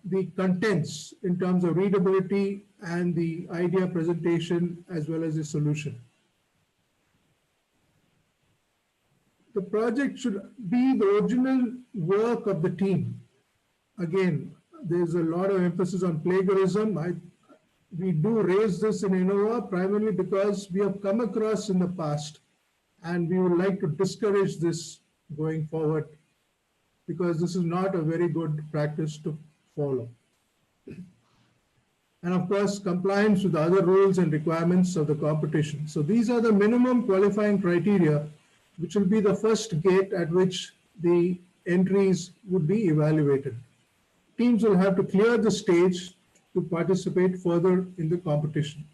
S2: the contents in terms of readability and the idea presentation as well as the solution. The project should be the original work of the team. Again, there's a lot of emphasis on plagiarism. We do raise this in InnoWAH primarily because we have come across in the past, and we would like to discourage this going forward because this is not a very good practice to follow. And of course, compliance with other rules and requirements of the competition. So these are the minimum qualifying criteria, which will be the first gate at which the entries would be evaluated. Teams will have to clear the stage to participate further in the competition.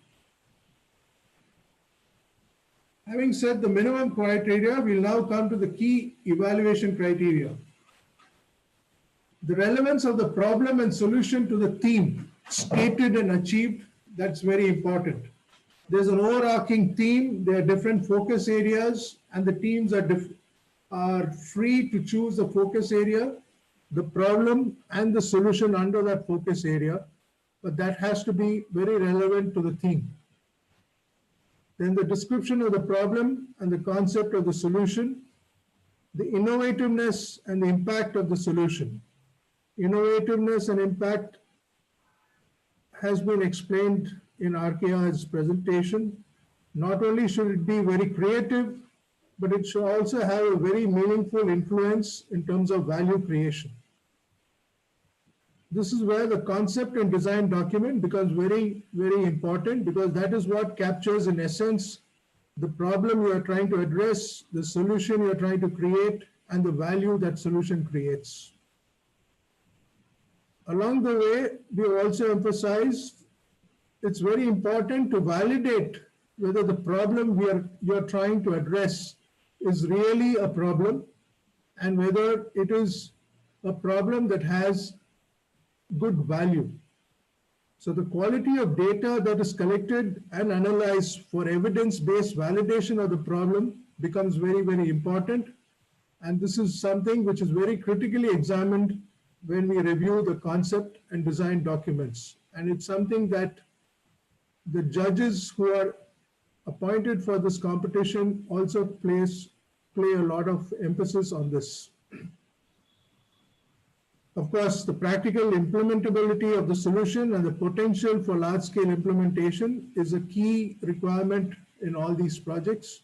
S2: Having said the minimum criteria, we'll now come to the key evaluation criteria. The relevance of the problem and solution to the theme stated and achieved, that's very important. There's an overarching theme, there are different focus areas, and the teams are free to choose the focus area, the problem, and the solution under that focus area, but that has to be very relevant to the theme. Then the description of the problem and the concept of the solution, the innovativeness and the impact of the solution. Innovativeness and impact has been explained in RKR's presentation. Not only should it be very creative, but it should also have a very meaningful influence in terms of value creation. This is where the concept and design document becomes very, very important, because that is what captures in essence the problem you are trying to address, the solution you are trying to create, and the value that solution creates. Along the way, we also emphasize it's very important to validate whether the problem you're trying to address is really a problem, and whether it is a problem that has good value. So the quality of data that is collected and analyzed for evidence-based validation of the problem becomes very, very important. And this is something which is very critically examined when we review the concept and design documents. And it's something that the judges who are appointed for this competition also play a lot of emphasis on this. Of course, the practical implementability of the solution and the potential for large-scale implementation is a key requirement in all these projects.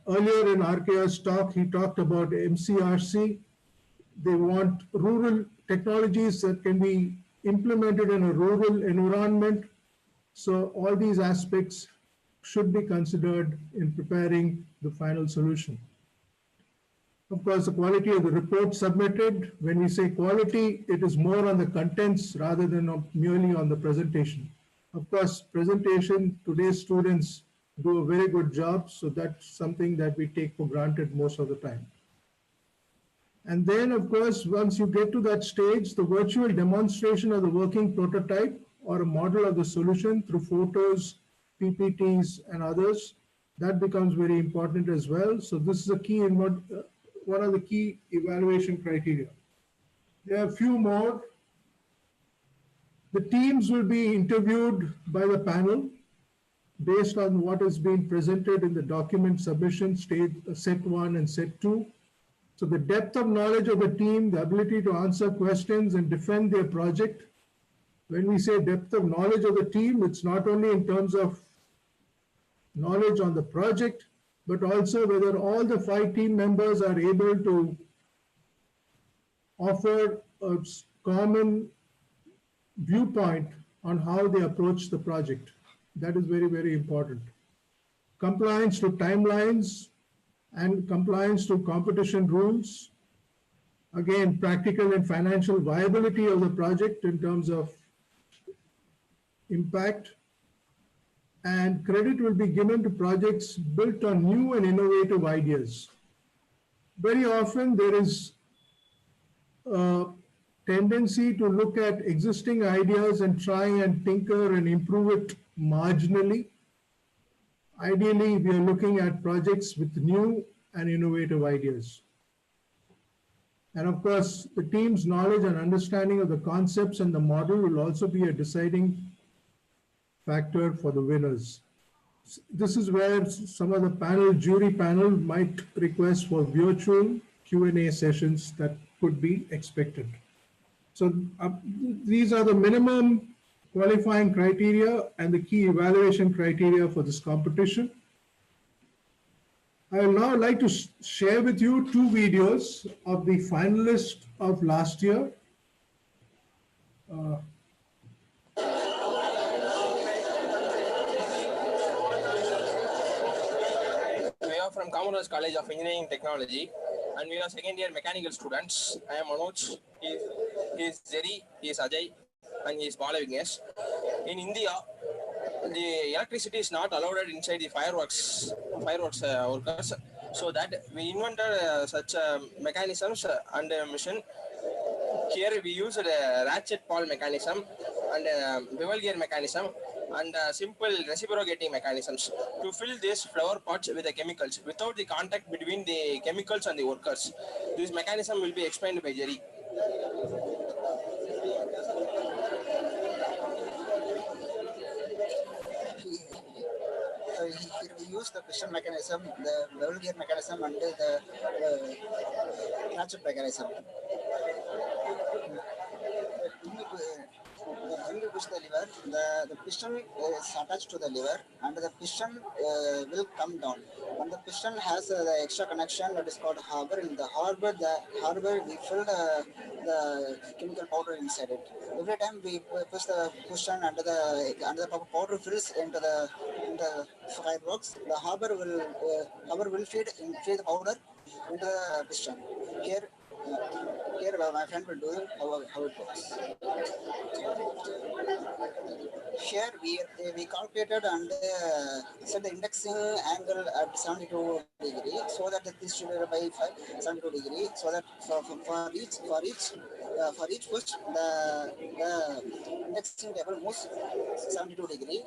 S2: Earlier in RKR's talk, he talked about MCRC. They want rural technologies that can be implemented in a rural environment. So all these aspects should be considered in preparing the final solution. Of course, the quality of the report submitted. When we say quality, it is more on the contents rather than merely on the presentation. Of course, presentation, today's students do a very good job, so that's something that we take for granted most of the time. And then, of course, once you get to that stage, the virtual demonstration of the working prototype or a model of the solution through photos, PPTs, and others, that becomes very important as well. So this is a key one of the key evaluation criteria. There are a few more. The teams will be interviewed by the panel based on what is being presented in the document submission stage, set 1 and set 2. So the depth of knowledge of the team, the ability to answer questions and defend their project. When we say depth of knowledge of the team, it's not only in terms of knowledge on the project, but also whether all the 5 team members are able to offer a common viewpoint on how they approach the project. That is very, very important. Compliance to timelines and compliance to competition rules. Again, practical and financial viability of the project in terms of impact. And credit will be given to projects built on new and innovative ideas. Very often there is a tendency to look at existing ideas and try and tinker and improve it marginally. Ideally, we are looking at projects with new and innovative ideas. And of course, the team's knowledge and understanding of the concepts and the model will also be a deciding factor for the winners. This is where some of the jury panel might request for virtual Q&A sessions that could be expected. So these are the minimum qualifying criteria and the key evaluation criteria for this competition. I would now like to share with you two videos of the finalists of last year.
S9: We are from Commonwealth College of Engineering Technology, and we are second year mechanical students. I am Manoj, he is Jerry, he is Ajay, and he is Bala Vignesh. In India, the electricity is not allowed inside the fireworks workers. So that we invented such mechanisms and mission. Here we use a ratchet pole mechanism and bevel gear mechanism and simple reciprocating mechanisms to fill these flower pots with the chemicals without the contact between the chemicals and the workers. This mechanism will be explained by Jerry.
S10: Here we use the piston mechanism, the bevel gear mechanism, and the ratchet mechanism. When we push the lever, the piston is attached to the lever, and the piston will come down. And the piston has the extra connection that is called harbor. In the harbor we fill the chemical powder inside it. Every time we push the piston and the powder fills into the fireworks, the harbor will feed the powder into the piston. Here my friend will do how it works. Here we calculated and set the indexing angle at 72 degree, so that this is divided by 72 degree, so that for each push the indexing table moves 72 degree.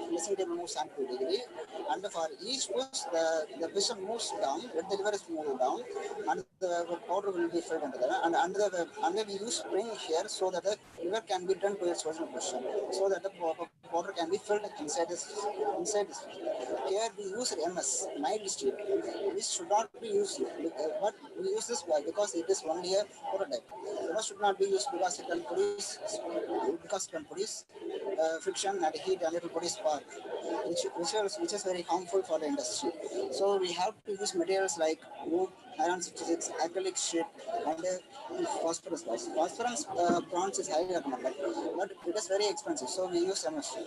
S10: Indexing table moves 72 degree, and for each push the piston moves down, the lever is moved down, and the powder will be filled into there. And under we use spring here, so that the lever can be turned to its original position, so that the powder can be filled inside this. Here we use MS, mild steel. This should not be used, but we use this because it is only a prototype. MS should not be used because it can produce friction and heat, and it will produce spark, which is very harmful for the industry. So we have to use materials like wood, iron 66, acrylic sheet, and phosphorus. Phosphorus bronze is highly recommended, but it is very expensive, so we use MS.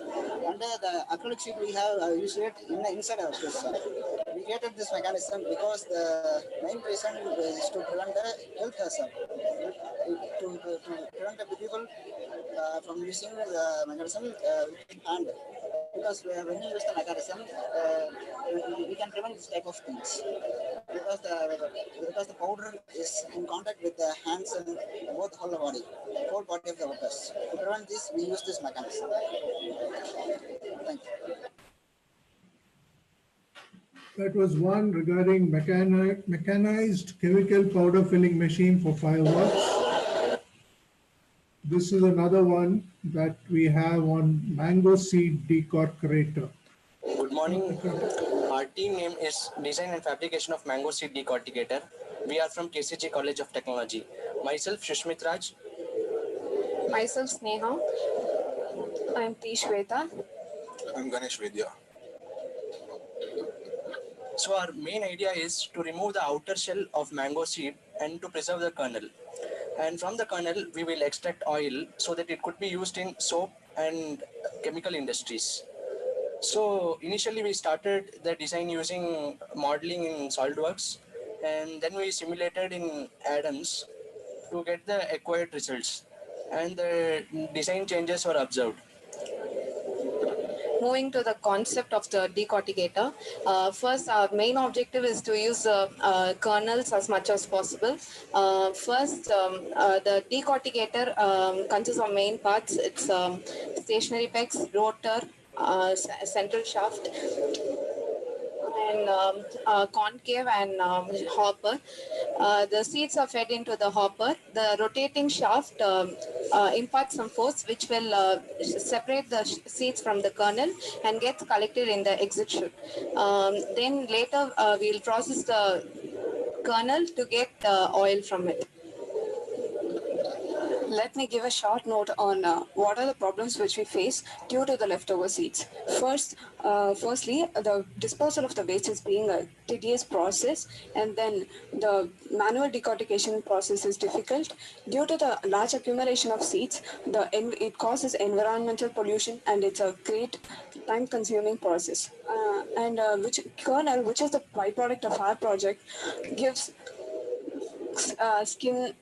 S10: And the acrylic sheet we have used it inside our system. We created this mechanism because the main reason is to prevent the health hazard, to prevent the people from using the mechanism with hand. Because when you use the mechanism, we can prevent this type of things. Because the powder is in contact with the hands and both whole body of the workers. To prevent this, we use this mechanism. Thank you.
S2: That was one regarding mechanized chemical powder filling machine for fireworks. This is another one that we have on mango seed decorticator.
S9: Good morning. Our team name is Design and Fabrication of Mango Seed Decorticator. We are from KCG College of Technology. Myself, Shushmit Raj.
S11: Myself, Sneha. I'm T. Shweta.
S12: I'm Ganesh Vidya.
S9: So our main idea is to remove the outer shell of mango seed and to preserve the kernel. And from the kernel, we will extract oil so that it could be used in soap and chemical industries. So initially we started the design using modeling in SolidWorks, and then we simulated in Adams to get the acquired results, and the design changes were observed.
S11: Moving to the concept of the decorticator, first our main objective is to use kernels as much as possible. The decorticator consists of main parts. It's stationary pegs, rotor, central shaft. and concave and hopper. The seeds are fed into the hopper. The rotating shaft imparts some force which will separate the seeds from the kernel and gets collected in the exit chute. Then later we'll process the kernel to get oil from it. Let me give a short note on what are the problems which we face due to the leftover seeds. Firstly, the disposal of the waste is being a tedious process, and then the manual decortication process is difficult. Due to the large accumulation of seeds, it causes environmental pollution, and it's a great time-consuming process. Which kernel, which is the byproduct of our project, gives skin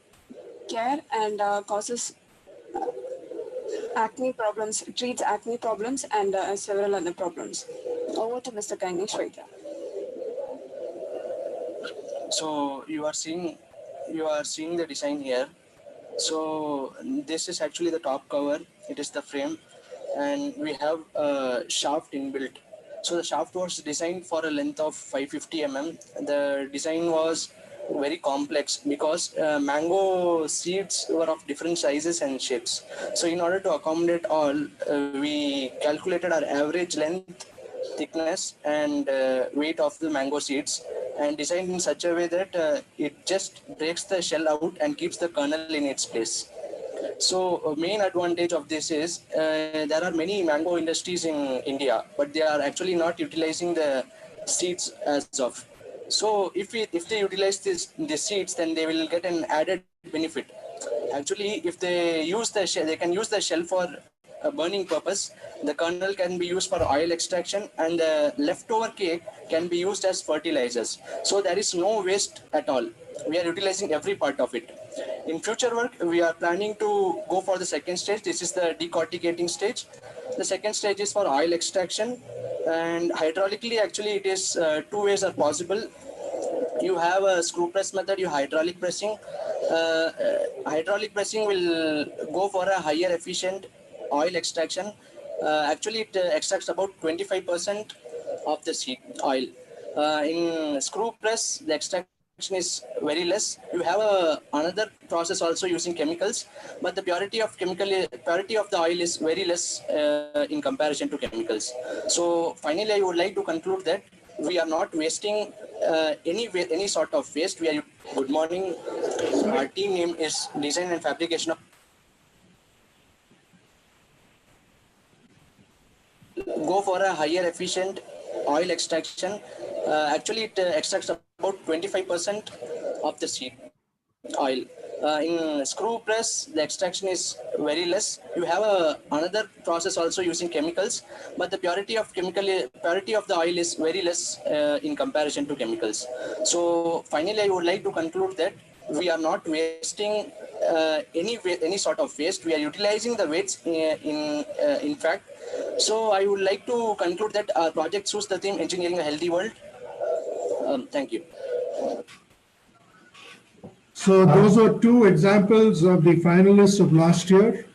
S11: care and causes acne problems, treats acne problems and several other problems. Over to Mr. Ganesh Vaidya.
S9: So you are seeing the design here. So this is actually the top cover. It is the frame, and we have a shaft inbuilt. So the shaft was designed for a length of 550 mm. The design was very complex because mango seeds were of different sizes and shapes. So in order to accommodate all, we calculated our average length, thickness, and weight of the mango seeds, and designed in such a way that it just breaks the shell out and keeps the kernel in its place. So main advantage of this is there are many mango industries in India, but they are actually not utilizing the seeds as of. So if they utilize these seeds, then they will get an added benefit. Actually, if they use the shell, they can use the shell for a burning purpose. The kernel can be used for oil extraction, and the leftover cake can be used as fertilizers. So there is no waste at all. We are utilizing every part of it. In future work, we are planning to go for the second stage. This is the decorticating stage. The second stage is for oil extraction, and hydraulically, actually, it is two ways are possible. You have a screw press method, you hydraulic pressing. Hydraulic pressing will go for a higher efficient oil extraction. Actually, it extracts about 25% of the seed oil. In screw press, the extraction is very less. You have another process also using chemicals, but the purity of the oil is very less in comparison to chemicals. So finally, I would like to conclude that we are not wasting any sort of waste. Good morning. Our team name is Design and Fabrication of. Go for a higher efficient oil extraction. Actually, it extracts about 25% of the seed oil. In screw press, the extraction is very less. You have another process also using chemicals, but the purity of the oil is very less in comparison to chemicals. So finally, I would like to conclude that we are not wasting any sort of waste. We are utilizing the waste in fact. So I would like to conclude that our project suits the theme Engineering a Healthy World. Thank you.
S2: So those are two examples of the finalists of last year.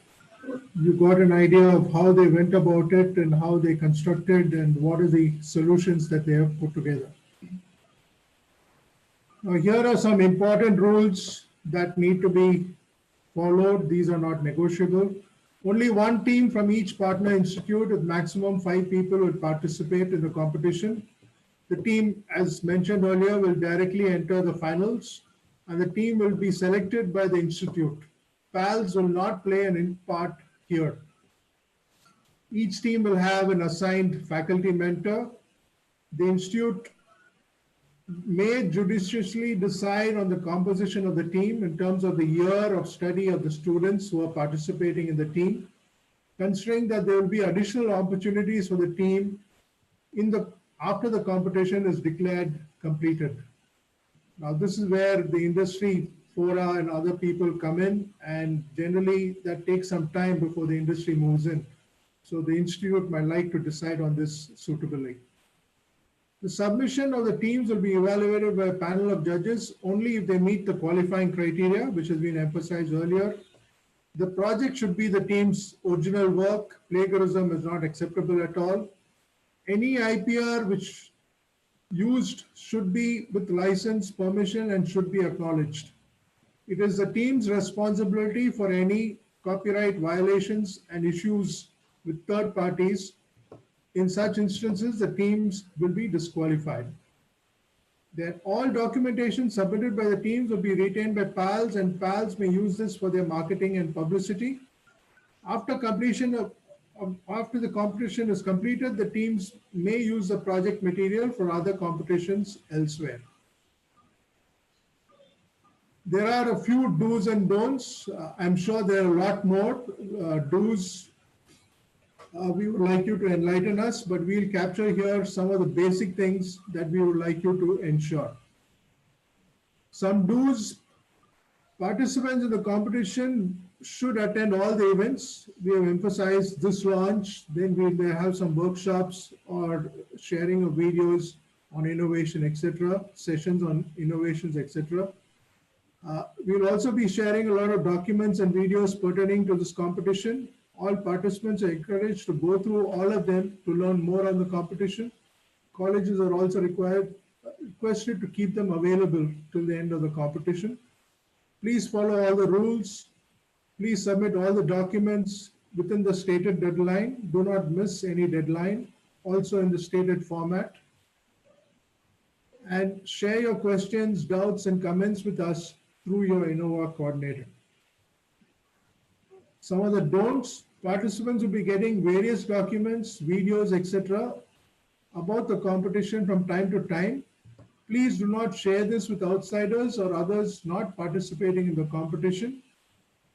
S2: You got an idea of how they went about it and how they constructed and what are the solutions that they have put together. Now, here are some important rules that need to be followed. These are not negotiable. Only one team from each partner institute with maximum 5 people will participate in the competition. The team, as mentioned earlier, will directly enter the finals, and the team will be selected by the institute. PALS will not play an part here. Each team will have an assigned faculty mentor. The institute may judiciously decide on the composition of the team in terms of the year of study of the students who are participating in the team, considering that there will be additional opportunities for the team after the competition is declared completed. Now, this is where the industry fora and other people come in, and generally that takes some time before the industry moves in. So the institute might like to decide on this suitably. The submission of the teams will be evaluated by a panel of judges only if they meet the qualifying criteria, which has been emphasized earlier. The project should be the team's original work. Plagiarism is not acceptable at all. Any IPR which used should be with license, permission, and should be acknowledged. It is the team's responsibility for any copyright violations and issues with third parties. In such instances, the teams will be disqualified. Then all documentation submitted by the teams will be retained by PALS, and PALS may use this for their marketing and publicity. After completion after the competition is completed, the teams may use the project material for other competitions elsewhere. There are a few do's and don'ts. I'm sure there are a lot more do's. We would like you to enlighten us, but we'll capture here some of the basic things that we would like you to ensure. Some do's: participants in the competition should attend all the events. We have emphasized this launch. Then we may have some workshops or sharing of videos on innovation, etc., sessions on innovations, etc. We'll also be sharing a lot of documents and videos pertaining to this competition. All participants are encouraged to go through all of them to learn more on the competition. Colleges are also requested to keep them available till the end of the competition. Please follow all the rules. Please submit all the documents within the stated deadline. Do not miss any deadline, also in the stated format. And share your questions, doubts, and comments with us through your InnoWAH coordinator. Some of the don'ts: participants will be getting various documents, videos, etc. about the competition from time to time. Please do not share this with outsiders or others not participating in the competition.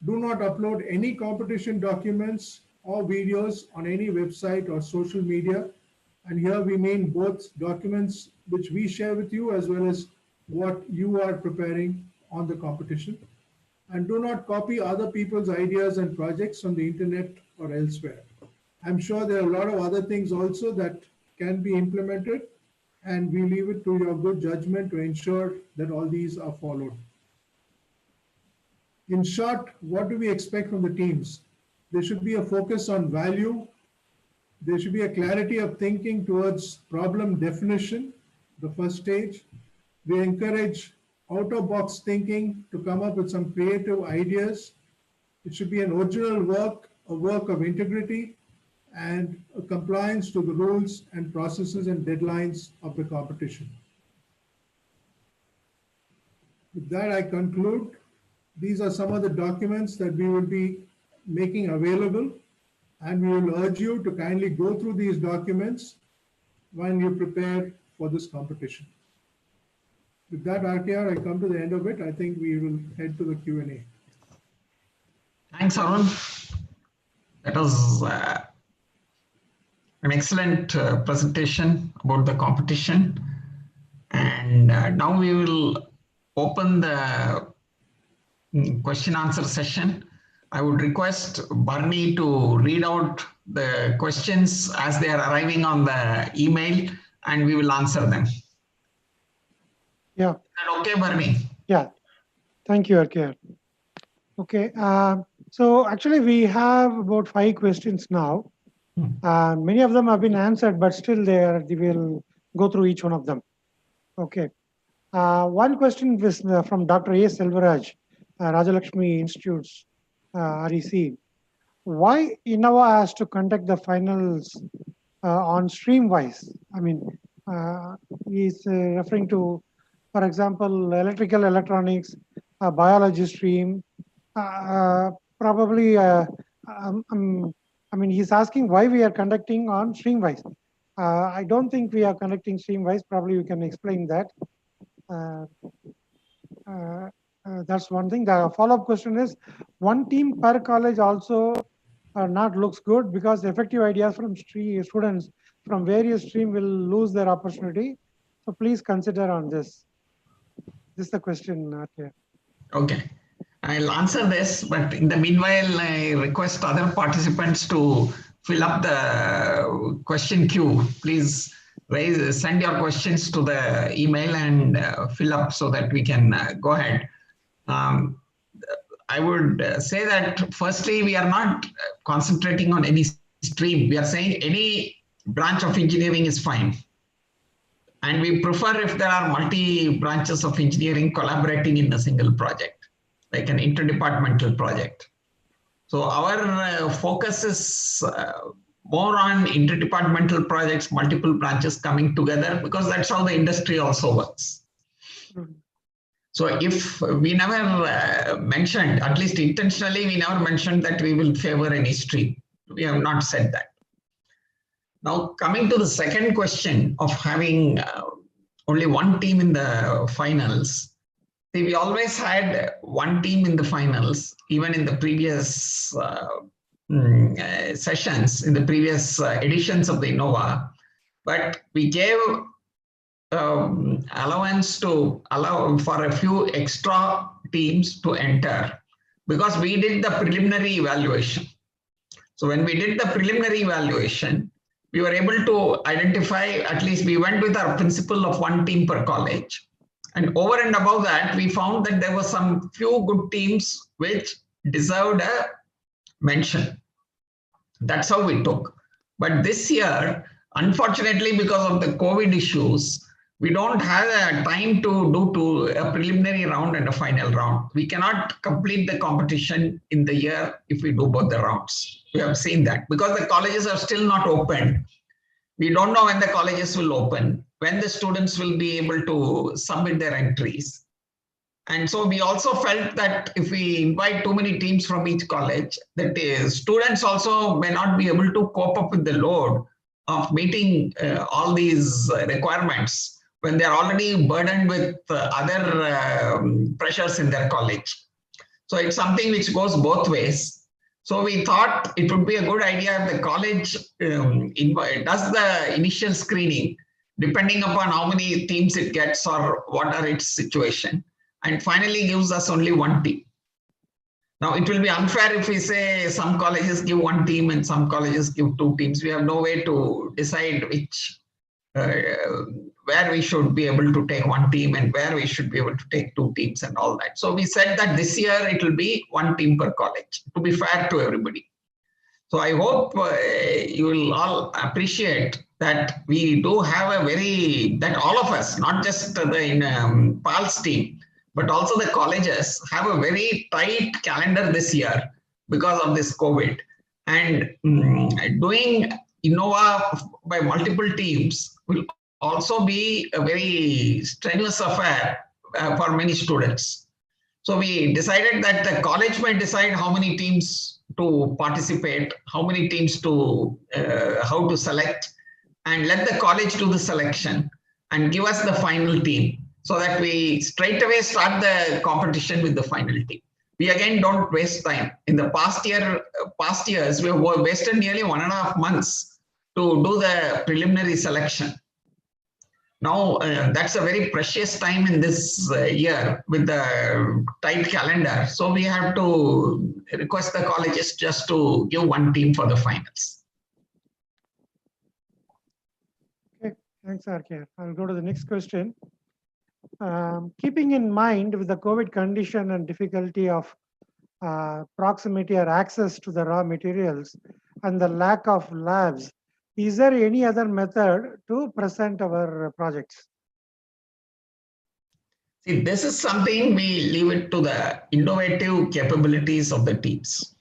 S2: Do not upload any competition documents or videos on any website or social media. And here we mean both documents which we share with you as well as what you are preparing on the competition. And do not copy other people's ideas and projects on the internet or elsewhere. I'm sure there are a lot of other things also that can be implemented, and we leave it to your good judgment to ensure that all these are followed. In short, what do we expect from the teams? There should be a focus on value. There should be a clarity of thinking towards problem definition, the first stage. We encourage out-of-box thinking to come up with some creative ideas. It should be an original work, a work of integrity, and a compliance to the rules and processes and deadlines of the competition. With that, I conclude. These are some of the documents that we will be making available, and we will urge you to kindly go through these documents when you prepare for this competition. With that, RKR, I come to the end of it. I think we will head to the Q&A.
S5: Thanks, Arun. That was an excellent presentation about the competition. And now we will open the question answer session. I would request Barney to read out the questions as they are arriving on the email, and we will answer them.
S3: Yeah.
S5: Is that okay, Barney?
S3: Yeah. Thank you, RKR. Okay. So actually, we have about 5 questions now. Many of them have been answered, but still we will go through each one of them. Okay. One question is from Dr. A. Selvaraj, Rajalakshmi Institutes, REC. Why InnoWAH has to conduct the finals on stream-wise? I mean, he's referring to, for example, electrical electronics, biology stream. Probably, I mean, he's asking why we are conducting on stream-wise. I don't think we are conducting stream-wise. Probably you can explain that. That's one thing. The follow-up question is, one team per college also not looks good, because effective ideas from students from various streams will lose their opportunity. So please consider on this. This is the question.
S5: Okay. I'll answer this, but in the meanwhile, I request other participants to fill up the question queue. Please send your questions to the email and fill up so that we can go ahead. I would say that firstly, we are not concentrating on any stream. We are saying any branch of engineering is fine. And we prefer if there are multi branches of engineering collaborating in a single project, like an interdepartmental project. So our focus is more on interdepartmental projects, multiple branches coming together, because that's how the industry also works. So if we never mentioned, at least intentionally, we never mentioned that we will favor any stream. We have not said that. Now, coming to the second question of having only one team in the finals. See, we always had one team in the finals, even in the previous sessions, in the previous editions of the InnoWAH. But we gave allowance to allow for a few extra teams to enter, because we did the preliminary evaluation. So when we did the preliminary evaluation, we were able to identify, at least we went with our principle of one team per college. And over and above that, we found that there were some few good teams which deserved a mention. That's how we took. But this year, unfortunately, because of the COVID issues, we don't have a time to do a preliminary round and a final round. We cannot complete the competition in the year if we do both the rounds. We have seen that because the colleges are still not open. We don't know when the colleges will open, when the students will be able to submit their entries. And so we also felt that if we invite too many teams from each college, that students also may not be able to cope up with the load of meeting all these requirements when they're already burdened with other pressures in their college. So it's something which goes both ways. So we thought it would be a good idea if the college does the initial screening, depending upon how many teams it gets or what are its situation, and finally gives us only one team. Now, it will be unfair if we say some colleges give one team and some colleges give two teams. We have no way to decide which, where we should be able to take one team and where we should be able to take two teams and all that. So we said that this year it will be one team per college to be fair to everybody. So I hope you will all appreciate that we do have that all of us, not just the PALS team, but also the colleges have a very tight calendar this year because of this COVID. And doing InnoWAH by multiple teams will also be a very strenuous affair for many students. So we decided that the college may decide how many teams to participate, how many teams to, how to select, and let the college do the selection and give us the final team so that we straight away start the competition with the final team. We again don't waste time. In the past years, we have wasted nearly 1.5 months to do the preliminary selection. Now, that's a very precious time in this year with the tight calendar. So we have to request the colleges just to give one team for the finals.
S3: Okay, thanks, RK. I'll go to the next question. Keeping in mind with the COVID condition and difficulty of proximity or access to the raw materials and the lack of labs, is there any other method to present our projects?
S5: See, this is something we leave it to the innovative capabilities of the teams.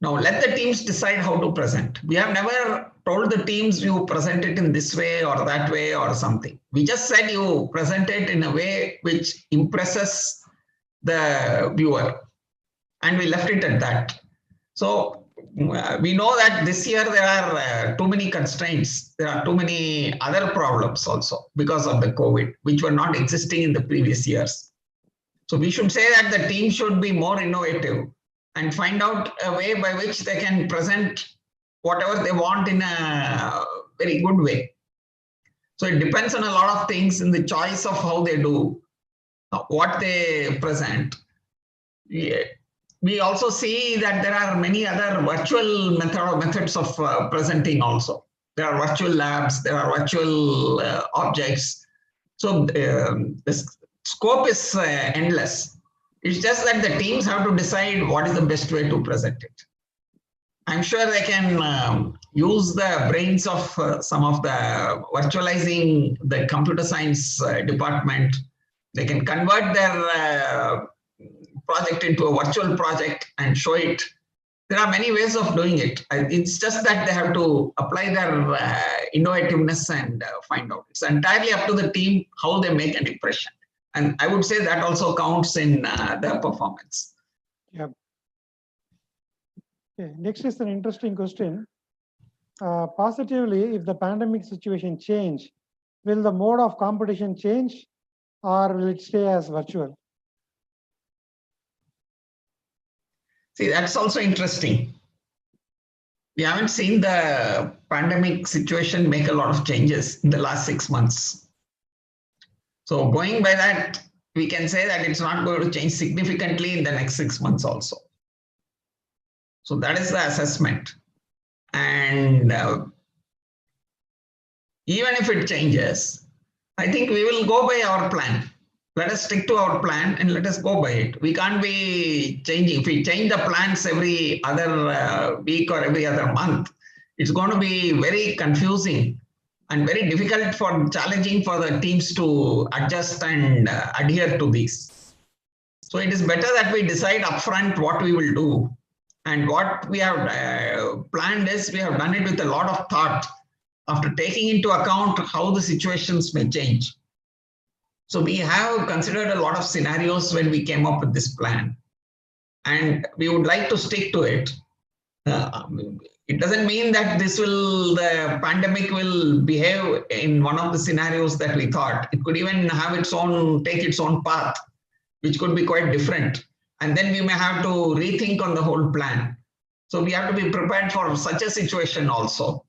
S5: Now, let the teams decide how to present. We have never told the teams you present it in this way or that way or something. We just said you present it in a way which impresses the viewer. And we left it at that. So we know that this year there are too many constraints. There are too many other problems also because of the COVID, which were not existing in the previous years. So we should say that the team should be more innovative and find out a way by which they can present whatever they want in a very good way. So it depends on a lot of things in the choice of how they do, what they present. Yeah. We also see that there are many other virtual methods of presenting also. There are virtual labs, there are virtual objects. So the scope is endless. It's just that the teams have to decide what is the best way to present it. I'm sure they can use the brains of some of the virtualizing the computer science department. They can convert their project into a virtual project and show it. There are many ways of doing it. It's just that they have to apply their innovativeness and find out. It's entirely up to the team how they make an impression. And I would say that also counts in the performance.
S3: Yeah. Okay. Next is an interesting question. Positively, if the pandemic situation change, will the mode of competition change or will it stay as virtual?
S5: See, that's also interesting. We haven't seen the pandemic situation make a lot of changes in the last 6 months. So going by that, we can say that it's not going to change significantly in the next 6 months also. So that is the assessment. And even if it changes, I think we will go by our plan. Let us stick to our plan and let us go by it. We can't be changing. If we change the plans every other week or every other month, it's going to be very confusing and very difficult for challenging for the teams to adjust and adhere to these. So it is better that we decide upfront what we will do. And what we have planned is we have done it with a lot of thought after taking into account how the situations may change. So we have considered a lot of scenarios when we came up with this plan, and we would like to stick to it. It doesn't mean that the pandemic will behave in one of the scenarios that we thought. It could even have take its own path, which could be quite different. And then we may have to rethink on the whole plan. So we have to be prepared for such a situation also.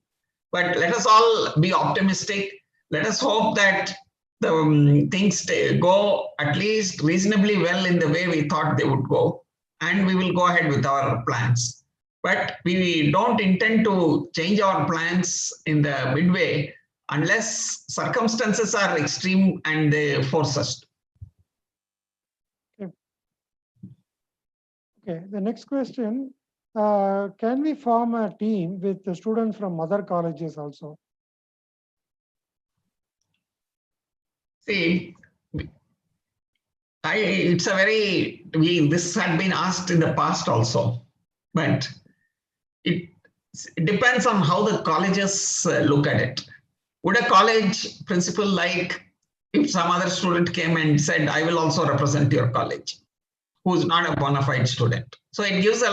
S5: But let us all be optimistic. Let us hope that the things go at least reasonably well in the way we thought they would go, and we will go ahead with our plans. But we don't intend to change our plans in the midway unless circumstances are extreme and they force us to.
S3: Okay, the next question, can we form a team with the students from other colleges also?
S5: See, this had been asked in the past also, but it depends on how the colleges look at it. Would a college principal like if some other student came and said, I will also represent your college, who's not a bona fide student? So it gives a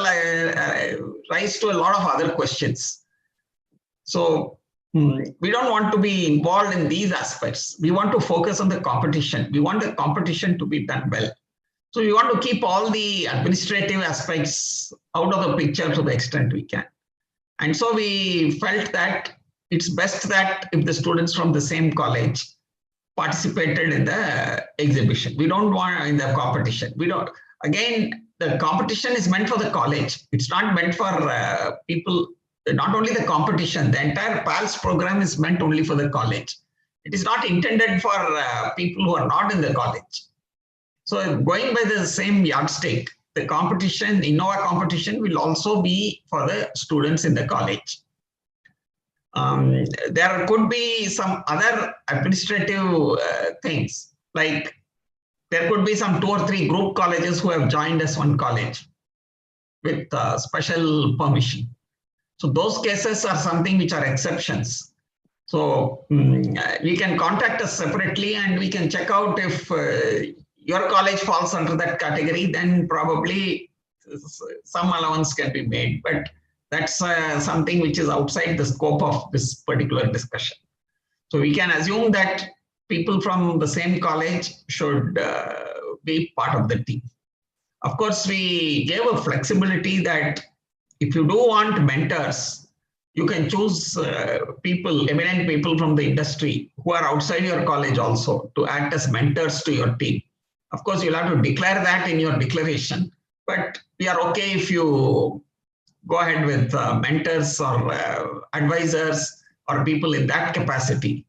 S5: rise to a lot of other questions. So we don't want to be involved in these aspects. We want to focus on the competition. We want the competition to be done well. So we want to keep all the administrative aspects out of the picture to the extent we can. And so we felt that it's best that if the students from the same college participated in the exhibition. We don't want in the competition. Again, the competition is meant for the college. It's not meant for people. Not only the competition, the entire PALS program is meant only for the college. It is not intended for people who are not in the college. So going by the same yardstick, the competition, InnoWAH competition will also be for the students in the college. There could be some other administrative things, like there could be some 2 or 3 group colleges who have joined as one college with special permission. So those cases are something which are exceptions. So we can contact us separately and we can check out if your college falls under that category, then probably some allowance can be made. But that's something which is outside the scope of this particular discussion. So we can assume that people from the same college should be part of the team. Of course, we gave a flexibility that if you do want mentors, you can choose eminent people from the industry who are outside your college also to act as mentors to your team. Of course, you'll have to declare that in your declaration, but we are okay if you go ahead with mentors or advisors or people in that capacity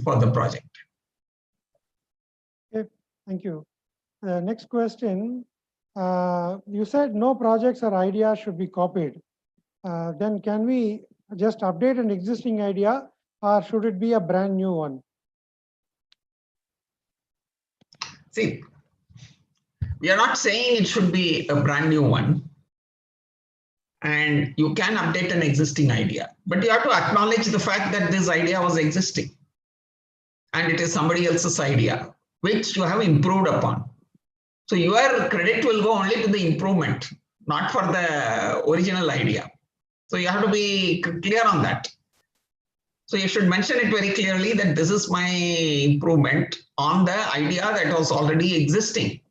S5: for the project.
S3: Okay, thank you. Next question. You said no projects or ideas should be copied. then can we just update an existing idea, or should it be a brand new one?
S5: See, we are not saying it should be a brand new one. And you can update an existing idea, but you have to acknowledge the fact that this idea was existing and it is somebody else's idea, which you have improved upon. So your credit will go only to the improvement, not for the original idea. So you have to be clear on that. So you should mention it very clearly that this is my improvement on the idea that was already existing.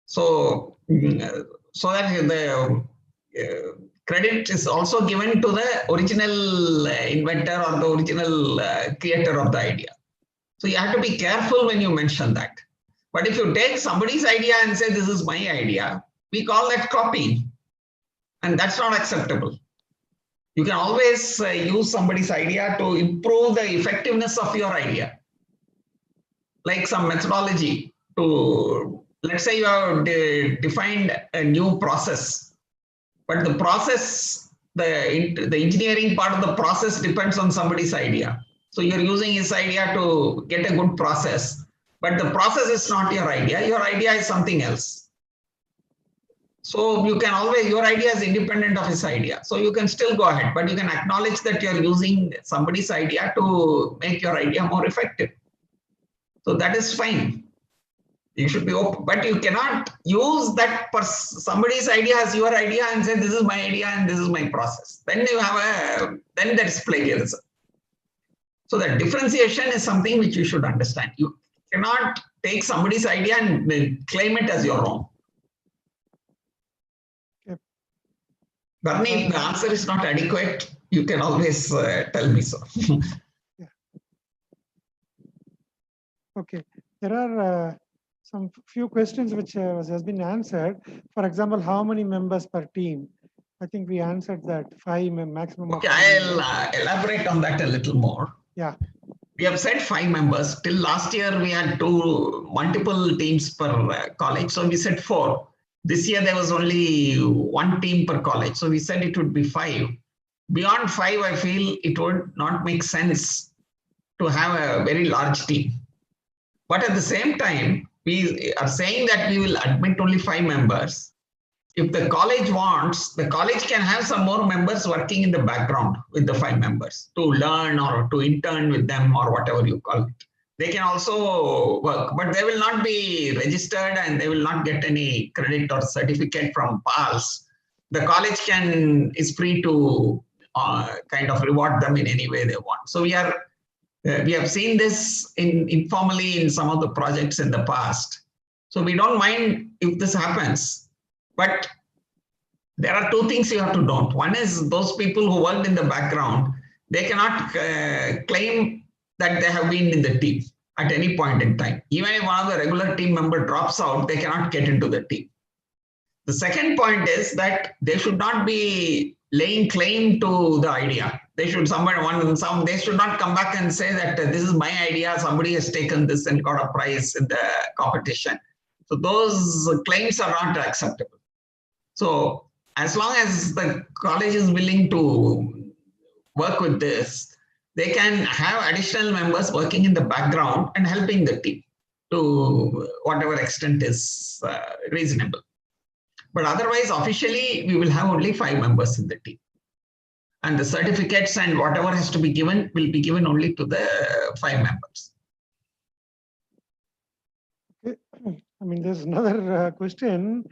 S5: So, so that the credit is also given to the original inventor or the original creator of the idea. So you have to be careful when you mention that. But if you take somebody's idea and say, this is my idea, we call that copying. And that's not acceptable. You can always use somebody's idea to improve the effectiveness of your idea. Like some methodology to, let's say you have defined a new process, but the process, the engineering part of the process depends on somebody's idea. So you're using his idea to get a good process, but the process is not your idea is something else. So you can always, your idea is independent of his idea. So you can still go ahead, but you can acknowledge that you're using somebody's idea to make your idea more effective. So that is fine. You should be open, but you cannot use that somebody's idea as your idea and say, this is my idea and this is my process. Then you have then that's plagiarism. So that differentiation is something which you should understand. You cannot take somebody's idea and claim it as your own.
S3: Okay.
S5: Barney, if the answer is not adequate, you can always tell me so.
S3: Yeah. Okay. There are some few questions which has been answered. For example, how many members per team? I think we answered that 5 maximum.
S5: Okay, I'll elaborate on that a little more.
S3: Yeah.
S5: We have said 5 members. Till last year, we had multiple teams per college. So we said 4. This year, there was only 1 team per college. So we said it would be 5. Beyond 5, I feel it would not make sense to have a very large team. But at the same time, we are saying that we will admit only 5 members. If the college wants, the college can have some more members working in the background with the 5 members to learn or to intern with them or whatever you call it. They can also work, but they will not be registered and they will not get any credit or certificate from PALS. The college is free to kind of reward them in any way they want. So we have seen this informally in some of the projects in the past. So we don't mind if this happens, but there are 2 things you have to note. One is those people who worked in the background, they cannot claim that they have been in the team at any point in time. Even if one of the regular team member drops out, they cannot get into the team. The second point is that they should not be laying claim to the idea. They should they should not come back and say that this is my idea, somebody has taken this and got a prize in the competition. So those claims are not acceptable. So as long as the college is willing to work with this, they can have additional members working in the background and helping the team to whatever extent is reasonable. But otherwise, officially, we will have only 5 members in the team. And the certificates and whatever has to be given will be given only to the 5 members.
S3: Okay. I mean, there's another question.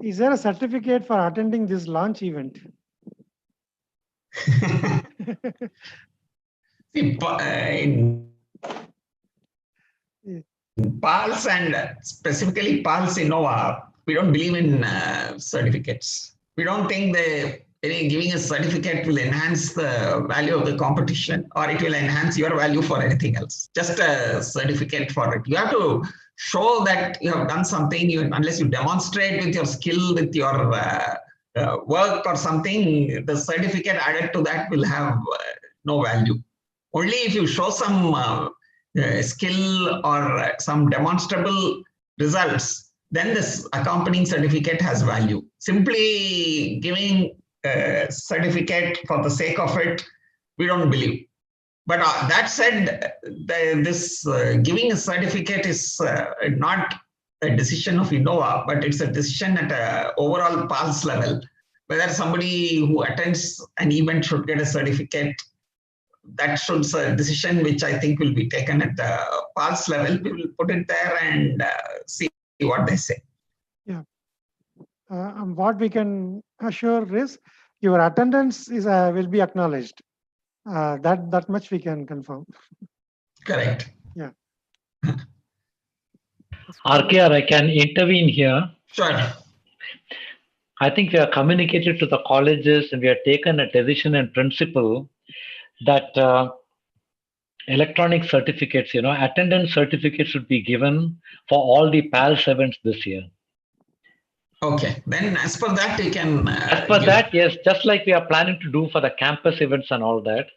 S3: Is there a certificate for attending this launch event?
S5: See, in PALS and specifically PALS InnoWAH, we don't believe in certificates. We don't think giving a certificate will enhance the value of the competition or it will enhance your value for anything else. Just a certificate for it. You have to show that you have done something, unless you demonstrate with your skill, with your work or something, the certificate added to that will have no value. Only if you show some skill or some demonstrable results, then this accompanying certificate has value. Simply giving certificate for the sake of it, we don't believe. But that said, this giving a certificate is not a decision of InnoWAH, but it's a decision at an overall PALS level. Whether somebody who attends an event should get a certificate, that should be a decision which I think will be taken at the PALS level. We will put it there and see what they say.
S3: Yeah. What we can assure is your attendance is will be acknowledged. That much we can confirm.
S5: Correct.
S3: Yeah.
S8: RKR, I can intervene here.
S5: Sure.
S8: I think we have communicated to the colleges and we have taken a decision in principle that electronic certificates, attendance certificates should be given for all the PALS events this year.
S5: Okay, then as per that, you can.
S8: As per that, yes, just like we are planning to do for the campus events and all that,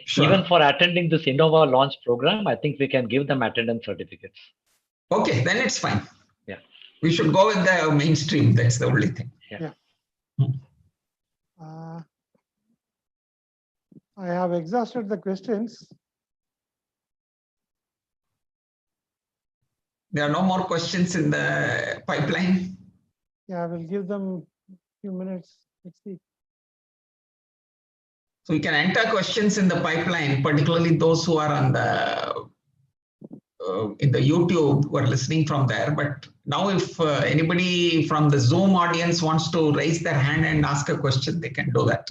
S5: Sure.
S8: even for attending this InnoWAH launch program, I think we can give them attendance certificates.
S5: Okay, then it's fine.
S8: Yeah.
S5: We should go with the mainstream. That's the only thing.
S3: Yeah. I have exhausted the questions.
S5: There are no more questions in the pipeline.
S3: Yeah, I will give them a few minutes. Let's see.
S5: So you can enter questions in the pipeline, particularly those who are on the in the YouTube who are listening from there. But now if anybody from the Zoom audience wants to raise their hand and ask a question, they can do that.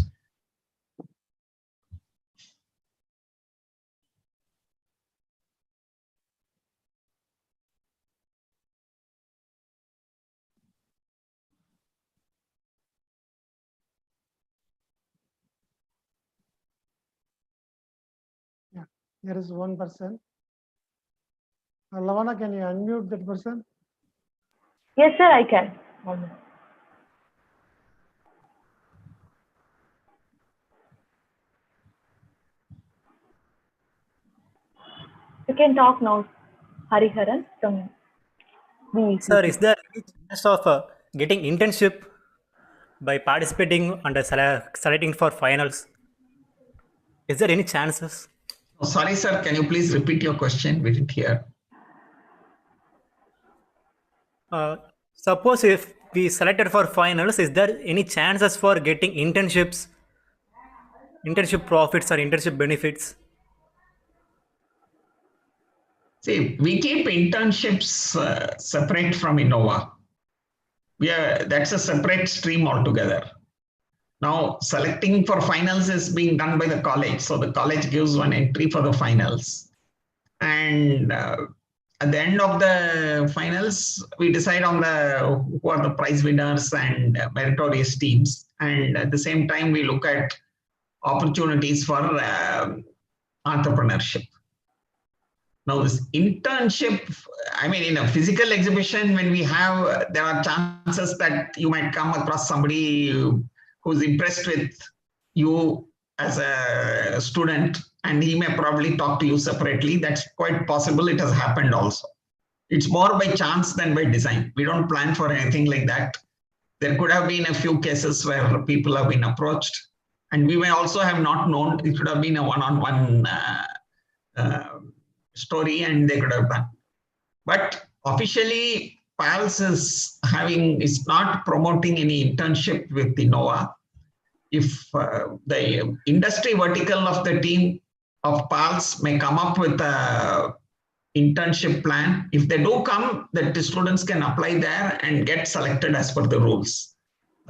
S3: Yeah, there is one person. Lavana, can you unmute that person?
S1: Yes, sir, I can. 1 minute. You can talk now, Hariharan from the.
S13: Sir, is there any chance of getting internship by participating and selecting for finals? Is there any chances?
S5: Oh, sorry, sir. Can you please repeat your question? We didn't hear.
S13: Suppose if we selected for finals, is there any chances for getting internships, internship profits or internship benefits?
S5: See, we keep internships separate from InnoWAH. That's a separate stream altogether. Now, selecting for finals is being done by the college. So the college gives one entry for the finals. And at the end of the finals, we decide on who are the prize winners and meritorious teams. And at the same time, we look at opportunities for entrepreneurship. Now, this internship, I mean, in a physical exhibition, when we have, there are chances that you might come across somebody who's impressed with you as a student, and he may probably talk to you separately. That's quite possible. It has happened also. It's more by chance than by design. We don't plan for anything like that. There could have been a few cases where people have been approached, and we may also have not known. It could have been a one-on-one story, and they could have done. But officially, PALS is not promoting any internship with InnoWAH. If the industry vertical of the team of PALS may come up with a internship plan, if they do come, that the students can apply there and get selected as per the rules.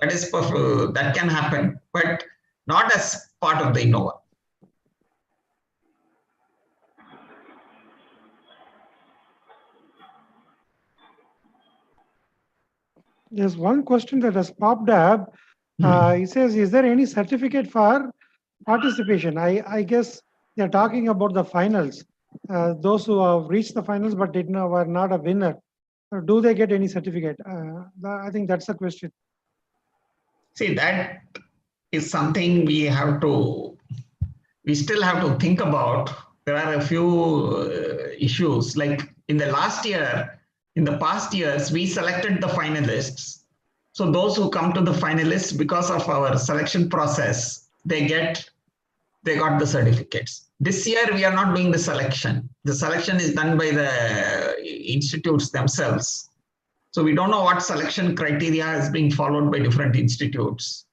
S5: That can happen, but not as part of the InnoWAH.
S3: There's one question that has popped up. He says, is there any certificate for participation? I guess they're talking about the finals. Those who have reached the finals but were not a winner. Do they get any certificate? I think that's the question.
S5: See, that is something we still have to think about. There are a few issues. Like in the past years, we selected the finalists, So those who come to the finalists, because of our selection process, they got the certificates. This year, we are not doing the selection. The selection is done by the institutes themselves. So we don't know what selection criteria is being followed by different institutes.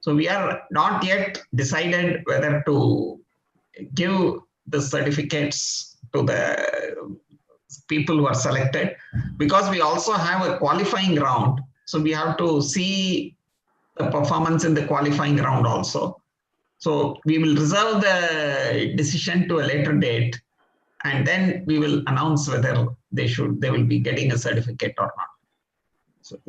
S5: So we are not yet decided whether to give the certificates to the people who are selected, because we also have a qualifying round. So we have to see the performance in the qualifying round also. So we will reserve the decision to a later date, and then we will announce whether they will be getting a certificate or not.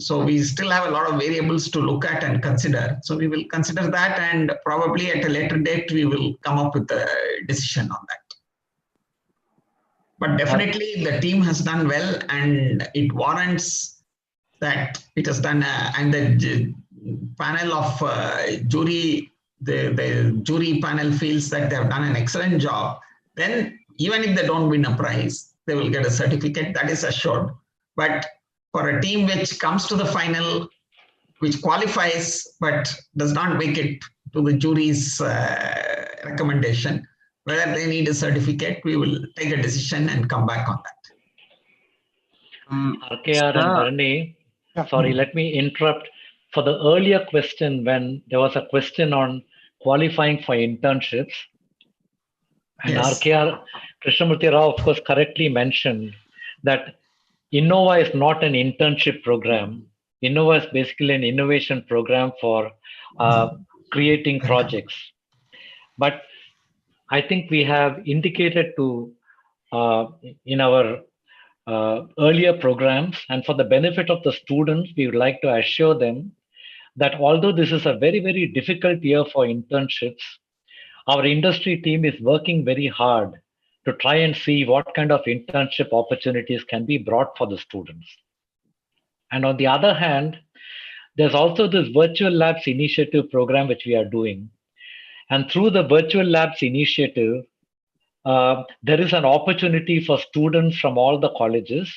S5: So we still have a lot of variables to look at and consider. So we will consider that, and probably at a later date, we will come up with a decision on that. But definitely the team has done well, and it warrants that it has done, and the panel of jury, the jury panel feels that they have done an excellent job. Then even if they don't win a prize, they will get a certificate, that is assured. But for a team which comes to the final, which qualifies but does not make it to the jury's recommendation, whether they need a certificate, we will take a decision and come back on that.
S8: RKR and Bharani, sorry, let me interrupt. For the earlier question, when there was a question on qualifying for internships, and
S5: Yes.
S8: RKR Krishnamurti Rao, of course, correctly mentioned that InnoWAH is not an internship program. InnoWAH is basically an innovation program for creating projects. But I think we have indicated to in our earlier programs, and for the benefit of the students, we would like to assure them that although this is a very, very difficult year for internships, our industry team is working very hard to try and see what kind of internship opportunities can be brought for the students. And on the other hand, there's also this virtual labs initiative program which we are doing. And through the virtual labs initiative, there is an opportunity for students from all the colleges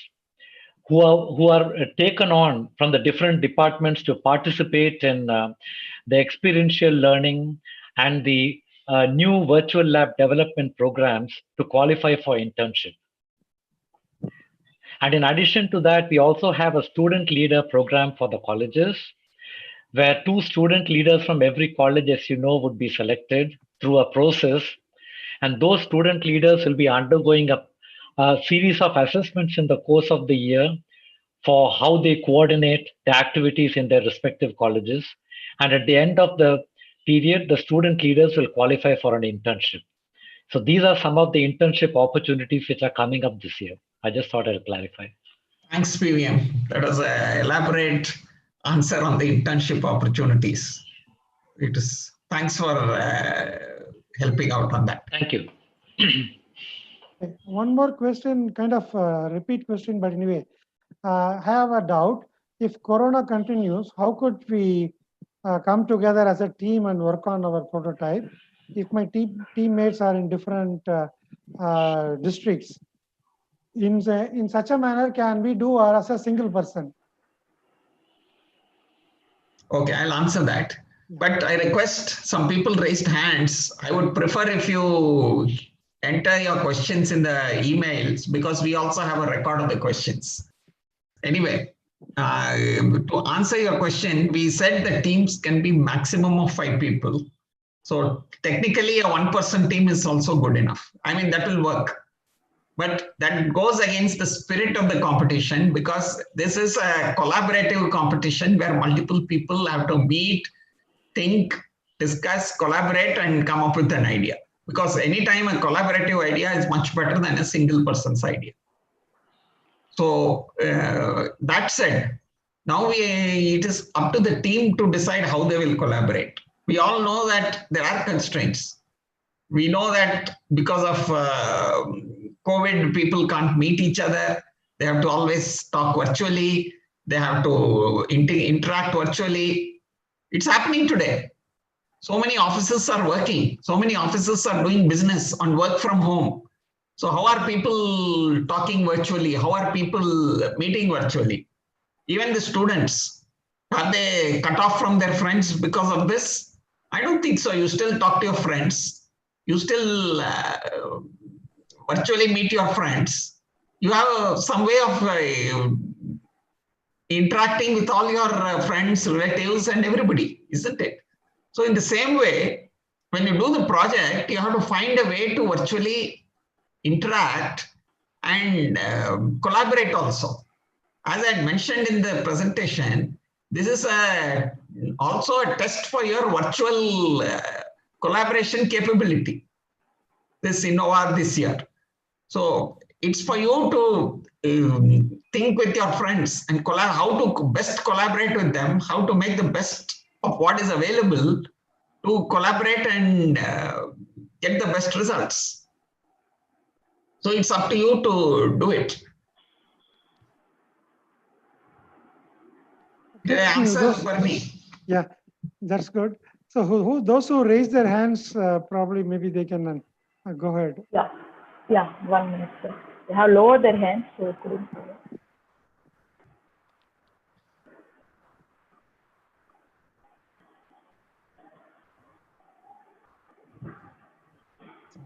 S8: who are taken on from the different departments to participate in the experiential learning and the new virtual lab development programs to qualify for internship. And in addition to that, we also have a student leader program for the colleges, where 2 student leaders from every college, as you know, would be selected through a process. And those student leaders will be undergoing a series of assessments in the course of the year for how they coordinate the activities in their respective colleges. And at the end of the period, the student leaders will qualify for an internship. So these are some of the internship opportunities which are coming up this year. I just thought I'd clarify.
S5: Thanks, PVM. That was an elaborate answer on the internship opportunities. Thanks for helping out on that.
S8: Thank you.
S3: One more question, kind of repeat question, but anyway, I have a doubt. If Corona continues, how could we come together as a team and work on our prototype? If my teammates are in different districts, in such a manner, can we do or as a single person?
S5: Okay, I'll answer that. But I request, some people raised hands. I would prefer if you enter your questions in the emails, because we also have a record of the questions. Anyway, to answer your question, we said the teams can be maximum of 5 people. So technically a 1-person team is also good enough. I mean, that will work. But that goes against the spirit of the competition, because this is a collaborative competition where multiple people have to meet, think, discuss, collaborate, and come up with an idea. Because anytime a collaborative idea is much better than a single person's idea. So that said, now it is up to the team to decide how they will collaborate. We all know that there are constraints. We know that because of COVID, people can't meet each other. They have to always talk virtually. They have to interact virtually. It's happening today. So many offices are working. So many offices are doing business on work from home. So how are people talking virtually? How are people meeting virtually? Even the students. Are they cut off from their friends because of this? I don't think so. You still talk to your friends. You still virtually meet your friends. You have some way of interacting with all your friends, relatives, and everybody, isn't it? So in the same way, when you do the project, you have to find a way to virtually interact and collaborate also. As I mentioned in the presentation, this is also a test for your virtual collaboration capability, this InnoWAH this year. So it's for you to think with your friends and how to best collaborate with them, how to make the best of what is available to collaborate and get the best results. So it's up to you to do it. Did I answer, Bernie?
S3: Yeah, that's good. So those who raise their hands, probably maybe they can go ahead.
S1: Yeah, 1 minute, sir. They have lowered their hands, so couldn't.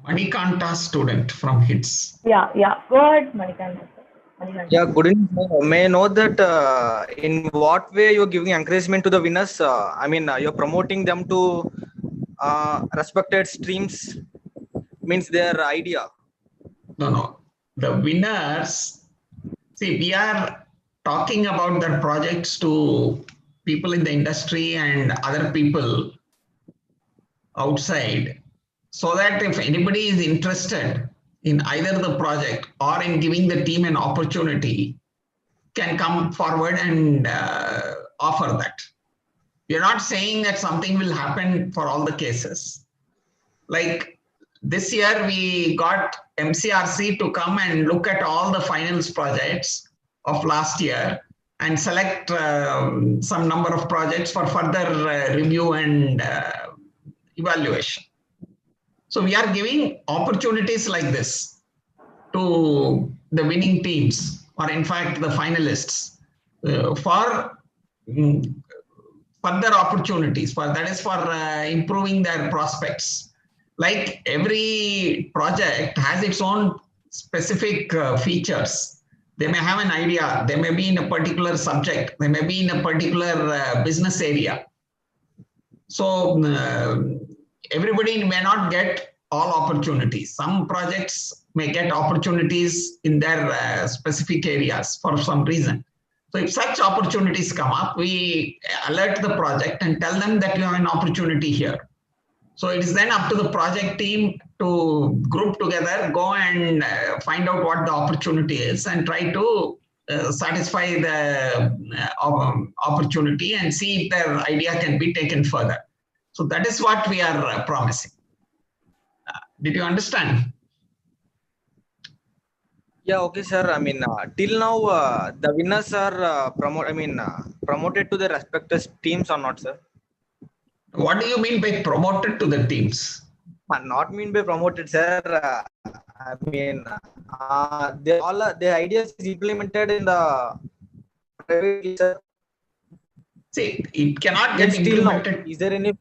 S5: Manikanta student from HITS.
S1: Yeah. Go ahead, Manikanta.
S14: Yeah, good evening. May I know that in what way you're giving encouragement to the winners? I mean, you're promoting them to respected streams, means their idea.
S5: No. The winners, see, we are talking about the projects to people in the industry and other people outside, so that if anybody is interested in either the project or in giving the team an opportunity, can come forward and offer that. We're not saying that something will happen for all the cases. Like this year, we got MCRC to come and look at all the finals projects of last year and select some number of projects for further review and evaluation. So we are giving opportunities like this to the winning teams, or in fact the finalists, for further opportunities. That is for improving their prospects. Like every project has its own specific features. They may have an idea. They may be in a particular subject. They may be in a particular business area. So everybody may not get all opportunities. Some projects may get opportunities in their specific areas for some reason. So if such opportunities come up, we alert the project and tell them that you have an opportunity here. So it is then up to the project team to group together, go and find out what the opportunity is and try to satisfy the opportunity and see if their idea can be taken further. So that is what we are promising. Did you understand?
S14: Yeah, okay, sir. I mean, till now, the winners are promoted to the respective teams or not, sir?
S5: What do you mean by promoted to the teams?
S14: Not mean by promoted, sir. I mean, their ideas is implemented in the private, sir.
S5: See, it cannot get implemented.
S14: Is there any?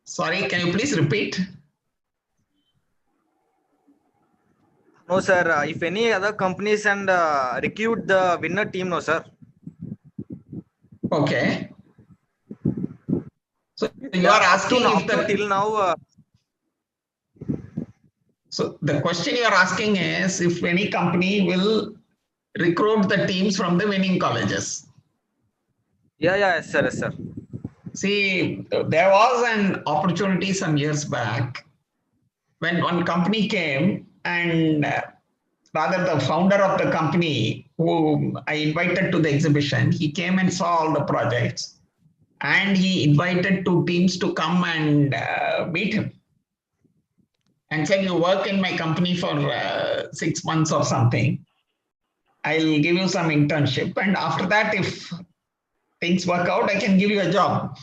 S5: Sorry, can you please repeat?
S14: No, sir. If any other companies and recruit the winner team, no, sir.
S5: Okay. So you are asking if the
S14: till now.
S5: So the question you are asking is if any company will recruit the teams from the winning colleges.
S14: Yeah, yes, sir, yes, sir.
S5: See, there was an opportunity some years back when one company came and rather the founder of the company who I invited to the exhibition, he came and saw all the projects and he invited two teams to come and meet him and said, you work in my company for 6 months or something. I'll give you some internship. And after that, if things work out, I can give you a job.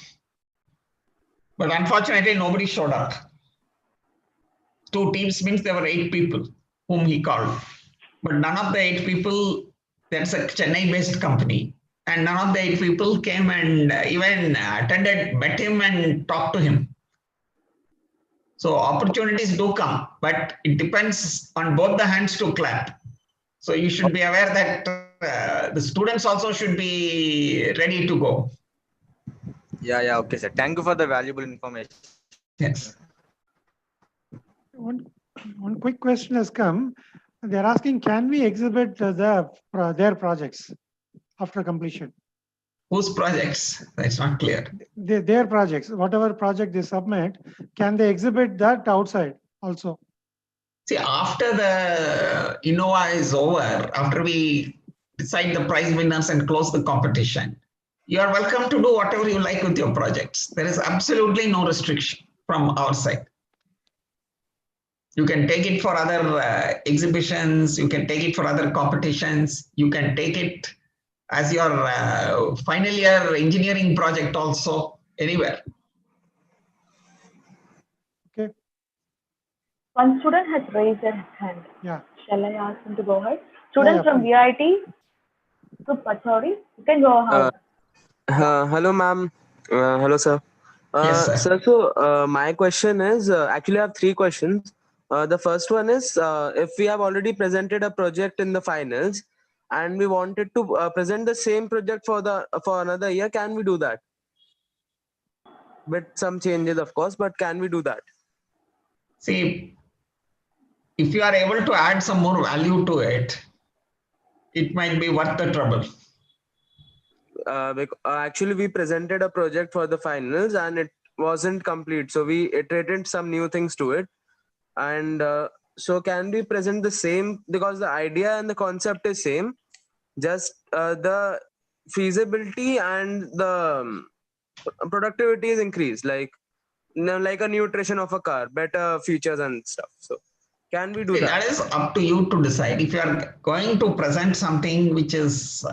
S5: But unfortunately, nobody showed up. Two teams means there were 8 people whom he called. But none of the 8 people, that's a Chennai-based company. And none of the 8 people came and even met him and talked to him. So opportunities do come, but it depends on both the hands to clap. So you should be aware that the students also should be ready to go.
S14: Yeah, okay, sir. Thank you for the valuable information.
S5: Yes.
S3: One quick question has come. They're asking, can we exhibit their projects after completion?
S5: Whose projects? That's not clear.
S3: Their projects, whatever project they submit, can they exhibit that outside also?
S5: See, after the InnoWAH is over, after we decide the prize winners and close the competition, you are welcome to do whatever you like with your projects. There is absolutely no restriction from our side. You can take it for other exhibitions, you can take it for other competitions, you can take it as your final year engineering project also, anywhere.
S3: Okay.
S1: One student has raised their hand.
S3: Yeah.
S1: Shall I ask him to go ahead? Student from
S3: please.
S1: VIT, Supachori, you can go ahead.
S15: Hello, ma'am. Hello, sir.
S5: Yes, sir.
S15: Sir, so my question is, actually I have 3 questions. The first one is, if we have already presented a project in the finals and we wanted to present the same project for another year, can we do that? With some changes, of course, but can we do that?
S5: See, if you are able to add some more value to it, it might be worth the trouble.
S15: Actually, we presented a project for the finals and it wasn't complete. So we iterated some new things to it. And so can we present the same, because the idea and the concept is same, just the feasibility and the productivity is increased, like a nutrition of a car, better features and stuff. So can we do that?
S5: That is up to you to decide. If you are going to present something which is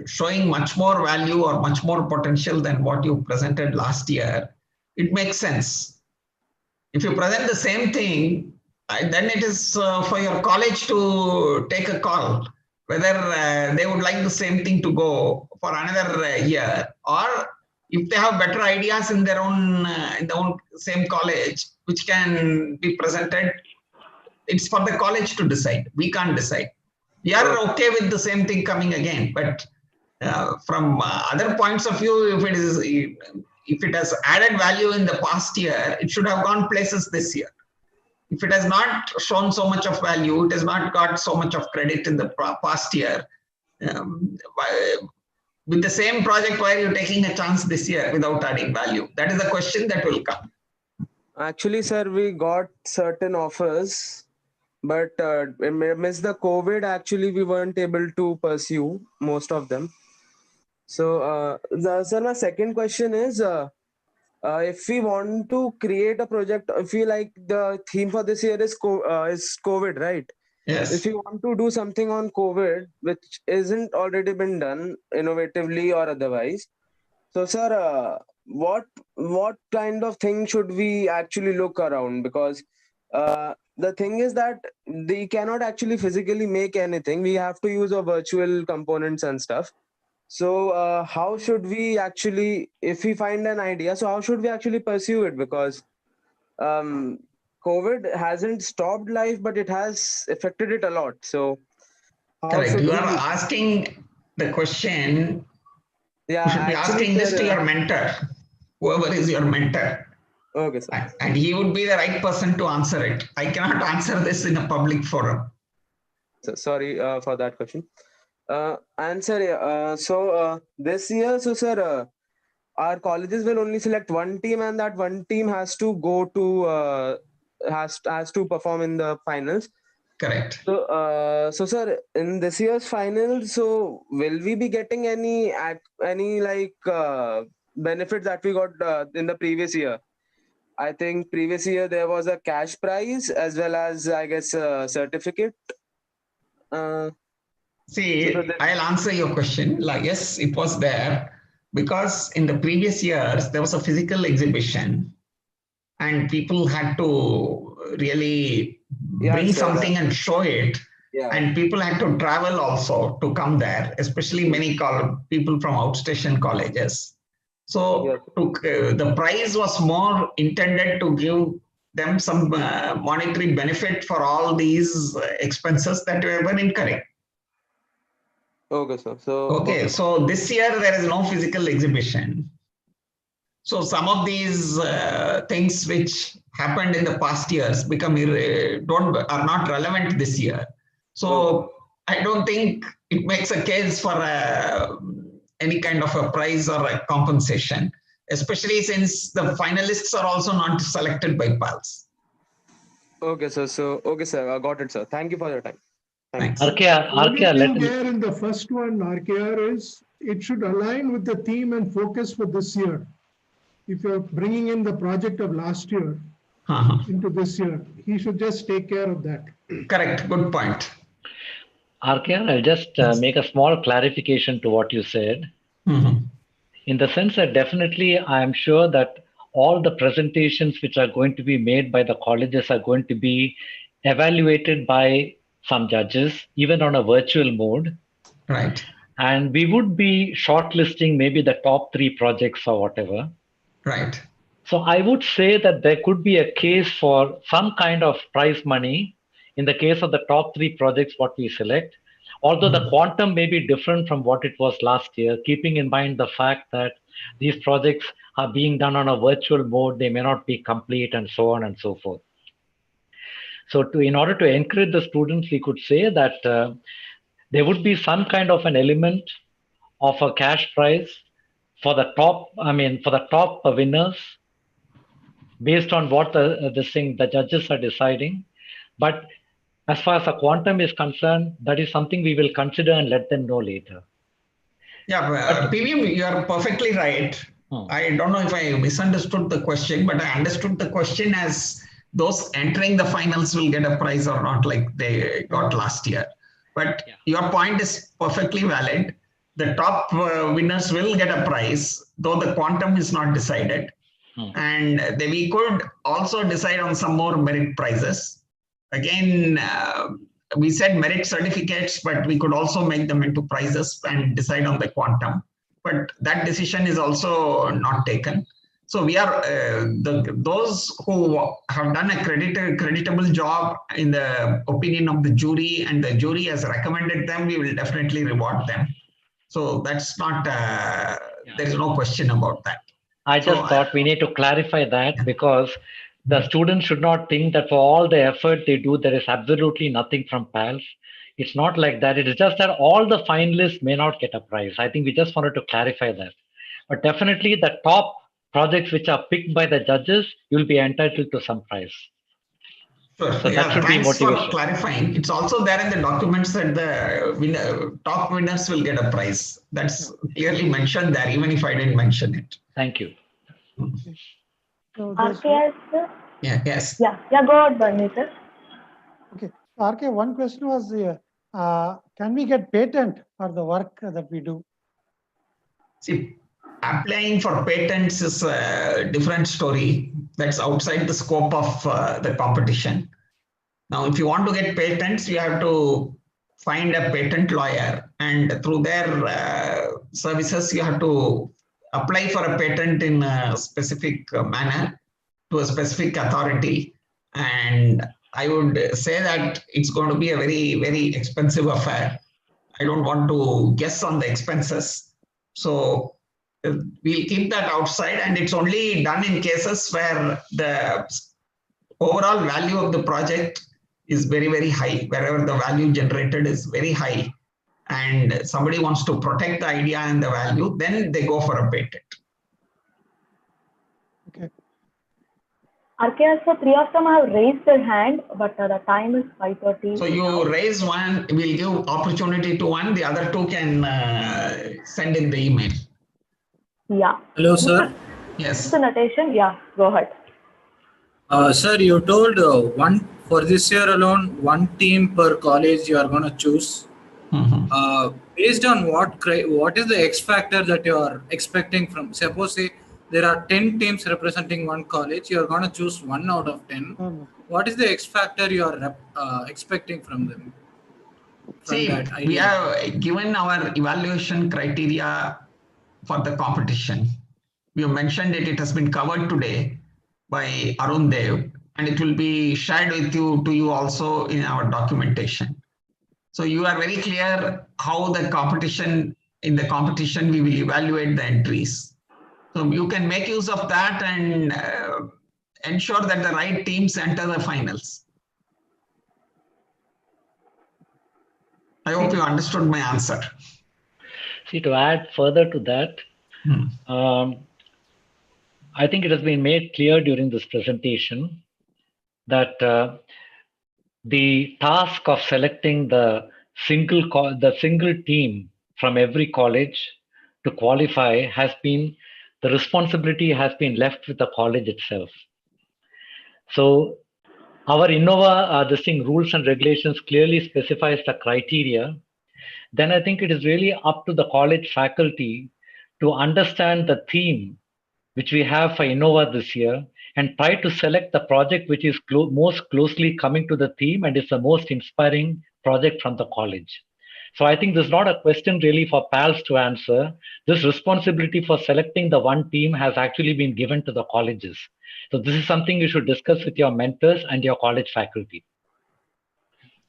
S5: showing much more value or much more potential than what you presented last year, it makes sense. If you present the same thing, then it is for your college to take a call whether they would like the same thing to go for another year, or if they have better ideas in their own same college which can be presented. It's for the college to decide. We can't decide. We are okay with the same thing coming again, but from other points of view, if it has added value in the past year, it should have gone places this year. If it has not shown so much of value, it has not got so much of credit in the past year. With the same project, why are you taking a chance this year without adding value? That is the question that will come.
S15: Actually, sir, we got certain offers, but amidst the COVID, actually, we weren't able to pursue most of them. So, sir, my second question is, if we want to create a project, if we like the theme for this year is COVID, right?
S5: Yes.
S15: If you want to do something on COVID, which isn't already been done innovatively or otherwise, so sir, what kind of thing should we actually look around? Because the thing is that they cannot actually physically make anything. We have to use our virtual components and stuff. So how should we actually, if we find an idea, so how should we actually pursue it? Because COVID hasn't stopped life, but it has affected it a lot. So how
S5: correct.
S15: should
S5: You
S15: we...
S5: are asking the question.
S15: Yeah,
S5: you should be asking this to your mentor, whoever is your mentor.
S15: Okay, sir.
S5: And he would be the right person to answer it. I cannot answer this in a public forum.
S15: So, sorry for that question. And sir, this year, so sir, our colleges will only select one team, and that one team has to go to has to perform in the finals.
S5: Correct.
S15: So sir, in this year's finals, so will we be getting any like benefits that we got in the previous year? I think previous year there was a cash prize as well as, I guess, a certificate.
S5: See, I'll answer your question. Like, yes, it was there because in the previous years there was a physical exhibition and people had to really bring something and show it. and people had to travel also to come there, especially many people from outstation colleges. So the prize was more intended to give them some monetary benefit for all these expenses that we were incurring.
S15: Okay, sir.
S5: So this year there is no physical exhibition. So some of these things which happened in the past years are not relevant this year. So I don't think it makes a case for any kind of a prize or a compensation, especially since the finalists are also not selected by PALS.
S15: Okay, sir. Okay, sir. I got it, sir. Thank you for your time.
S5: Thanks.
S2: Only thing there in the first one, RKR, is it should align with the theme and focus for this year. If you're bringing in the project of last year into this year, he should just take care of that.
S5: Correct. Good point.
S8: RKR, I'll just make a small clarification to what you said. In the sense that definitely I am sure that all the presentations which are going to be made by the colleges are going to be evaluated by some judges, even on a virtual mode.
S5: Right.
S8: And we would be shortlisting maybe the top 3 projects or whatever.
S5: Right.
S8: So I would say that there could be a case for some kind of prize money in the case of the top 3 projects what we select, although the quantum may be different from what it was last year, keeping in mind the fact that these projects are being done on a virtual mode, they may not be complete and so on and so forth. So in order to encourage the students, we could say that there would be some kind of an element of a cash prize for the top, winners based on what the judges are deciding. But as far as the quantum is concerned, that is something we will consider and let them know later.
S5: Yeah, PV, you are perfectly right. I don't know if I misunderstood the question, but I understood the question as those entering the finals will get a prize or not, like they got last year. But your point is perfectly valid. The top winners will get a prize, though the quantum is not decided. And we could also decide on some more merit prizes. Again, we said merit certificates, but we could also make them into prizes and decide on the quantum. But that decision is also not taken. So we are those who have done a creditable job in the opinion of the jury, and the jury has recommended them, we will definitely reward them. So that's not there is no question about that.
S8: I just thought we need to clarify that, because the students should not think that for all the effort they do, there is absolutely nothing from PALS. It's not like that. It is just that all the finalists may not get a prize. I think we just wanted to clarify that. But definitely the top projects which are picked by the judges, you'll be entitled to some prize.
S5: Sure.
S8: So that should be
S5: Thanks for
S8: motivation.
S5: clarifying. It's also there in the documents that the top winners will get a prize. That's clearly mentioned there, even if I didn't mention it.
S8: Thank you.
S3: So
S1: RKS?
S5: Yes.
S1: Yeah, go ahead, Bharani.
S3: Okay. RK, one question was, can we get patent for the work that we do?
S5: See, applying for patents is a different story. That's outside the scope of the competition. Now, if you want to get patents, you have to find a patent lawyer, and through their services, you have to apply for a patent in a specific manner to a specific authority. And I would say that it's going to be a very, very expensive affair. I don't want to guess on the expenses. So we'll keep that outside, and it's only done in cases where the overall value of the project is very, very high, wherever the value generated is very high, and somebody wants to protect the idea and the value, then they go for a patent.
S3: Okay.
S1: RKS, so 3 of them have raised their hand, but the time is 5:30.
S5: So you raise one, we'll give opportunity to one, the other 2 can send in the email.
S1: Yeah.
S16: Hello, sir.
S5: Yes.
S1: Mr. Natation, yeah, go ahead.
S16: Sir, you told for this year alone, 1 team per college you are going to choose. Based on what is the X factor that you are expecting from? Suppose say there are 10 teams representing 1 college, you are going to choose 1 out of 10. What is the X factor you are expecting from them?
S5: See, we have given our evaluation criteria for the competition. We have mentioned it, it has been covered today by Arun Dev, and it will be shared with you to you also in our documentation. So you are very clear how the competition, in the competition, we will evaluate the entries. So you can make use of that and ensure that the right teams enter the finals. I hope you understood my answer.
S8: See, to add further to that, I think it has been made clear during this presentation that the task of selecting the single team from every college to qualify has been, the responsibility has been left with the college itself. So our InnoWAH rules and regulations clearly specifies the criteria. Then I think it is really up to the college faculty to understand the theme which we have for InnoWAH this year and try to select the project which is most closely coming to the theme and is the most inspiring project from the college. So I think this is not a question really for PALS to answer. This responsibility for selecting the one team has actually been given to the colleges. So this is something you should discuss with your mentors and your college faculty.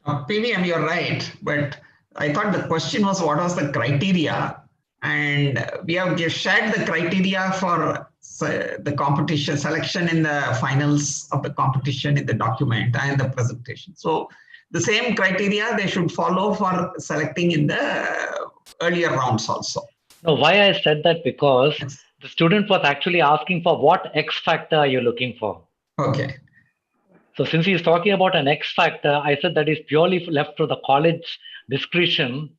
S5: PVM, you're right, but I thought the question was what was the criteria, and we have shared the criteria for the competition selection in the finals of the competition in the document and the presentation. So the same criteria they should follow for selecting in the earlier rounds also.
S8: No, why I said that because the student was actually asking for what X factor are you looking for?
S5: Okay.
S8: So since he's talking about an X factor, I said that is purely left to the college discretion,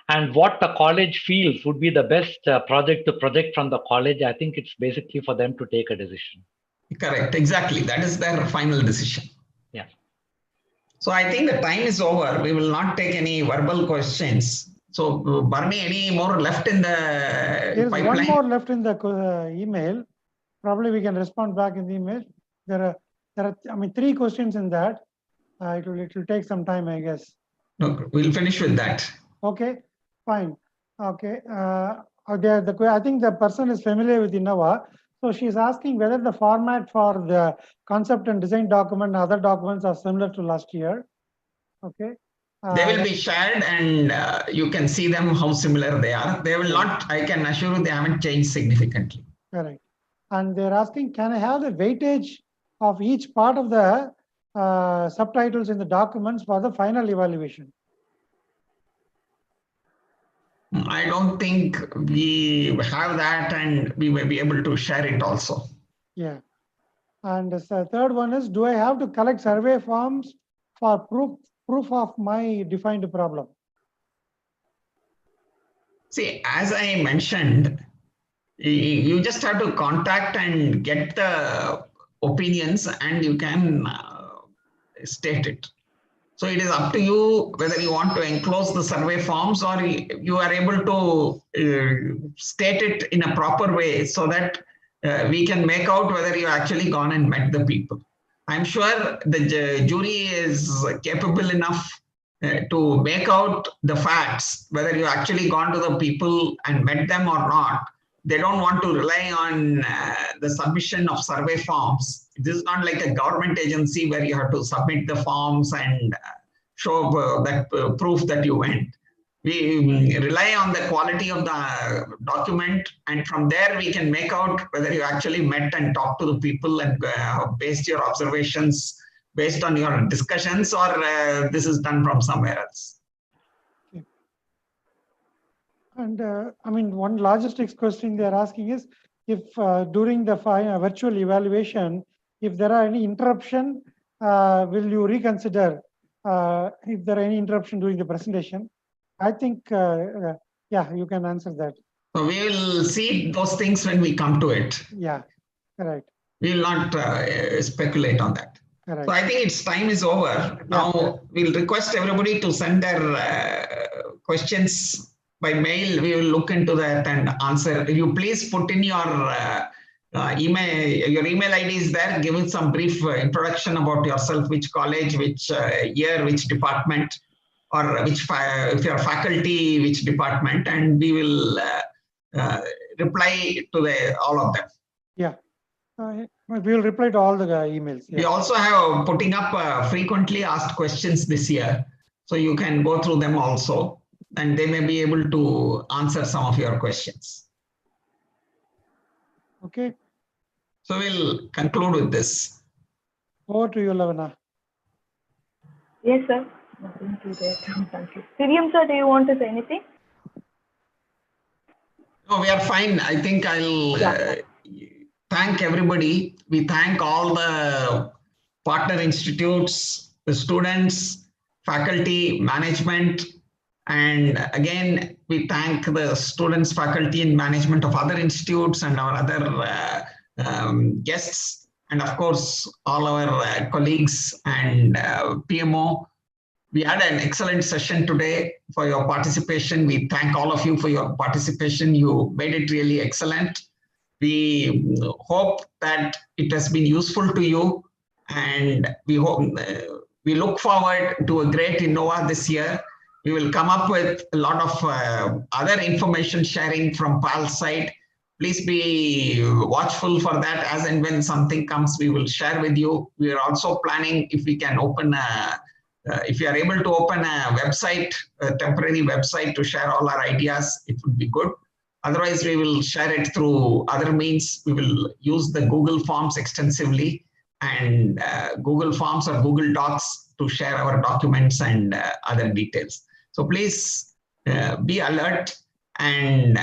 S8: and what the college feels would be the best project to project from the college. I think it's basically for them to take a decision.
S5: Correct, exactly. That is their final decision.
S8: Yeah.
S5: So I think the time is over. We will not take any verbal questions. So Barney, any more left in the
S3: There's
S5: pipeline?
S3: one more left in the email. Probably we can respond back in the email. There are, I mean, 3 questions in that. It will take some time, I guess.
S5: No, we'll finish with that.
S3: Okay, fine. Okay. I think the person is familiar with InnoWAH. So she's asking whether the format for the concept and design document and other documents are similar to last year. Okay.
S5: They will be shared and you can see them how similar they are. They will not, I can assure you, they haven't changed significantly.
S3: Correct. And they're asking, can I have the weightage of each part of the subtitles in the documents for the final evaluation?
S5: I don't think we have that, and we may be able to share it also.
S3: Yeah. And the third one is, do I have to collect survey forms for proof of my defined problem?
S5: See, as I mentioned, you just have to contact and get the opinions and you can state it. So it is up to you whether you want to enclose the survey forms or you are able to state it in a proper way so that we can make out whether you actually gone and met the people. I'm sure the jury is capable enough to make out the facts, whether you actually gone to the people and met them or not. They don't want to rely on the submission of survey forms. This is not like a government agency where you have to submit the forms and show that proof that you went. We rely on the quality of the document, and from there we can make out whether you actually met and talked to the people and based your observations based on your discussions, or this is done from somewhere else.
S3: Okay. And I mean, one logistics question they're asking is, if during the virtual evaluation, if there are any interruption, will you reconsider if there are any interruption during the presentation? I think, yeah, you can answer that.
S5: So we will see those things when we come to it.
S3: Yeah, correct.
S5: We will not speculate on that.
S3: Correct.
S5: So I think its time is over. Now we'll request everybody to send their questions by mail. We will look into that and answer. You please put in your email. Your email ID is there. Give it some brief introduction about yourself, which college, which year, which department, or if you're faculty, which department, and we will reply to all of them.
S3: Yeah. We will reply to all the emails.
S5: We
S3: Yeah.
S5: also have putting up frequently asked questions this year. So you can go through them also, and they may be able to answer some of your questions.
S3: Okay.
S5: So we'll conclude with this.
S3: Over to you, Lavana.
S1: Yes, sir. Nothing to that. Thank you. Siriam, sir, do you want to say anything?
S5: No, we are fine. I think I'll thank everybody. We thank all the partner institutes, the students, faculty, management, and again, we thank the students, faculty, and management of other institutes and our other guests, and of course, all our colleagues and PMO. We had an excellent session today for your participation. We thank all of you for your participation. You made it really excellent. We hope that it has been useful to you, and we look forward to a great InnoWAH this year. We will come up with a lot of other information sharing from PALS side. Please be watchful for that. As and when something comes, we will share with you. We are also planning if we can open if you are able to open a website, a temporary website to share all our ideas, it would be good. Otherwise, we will share it through other means. We will use the Google Forms extensively, and Google Forms or Google Docs to share our documents and other details. So please be alert, and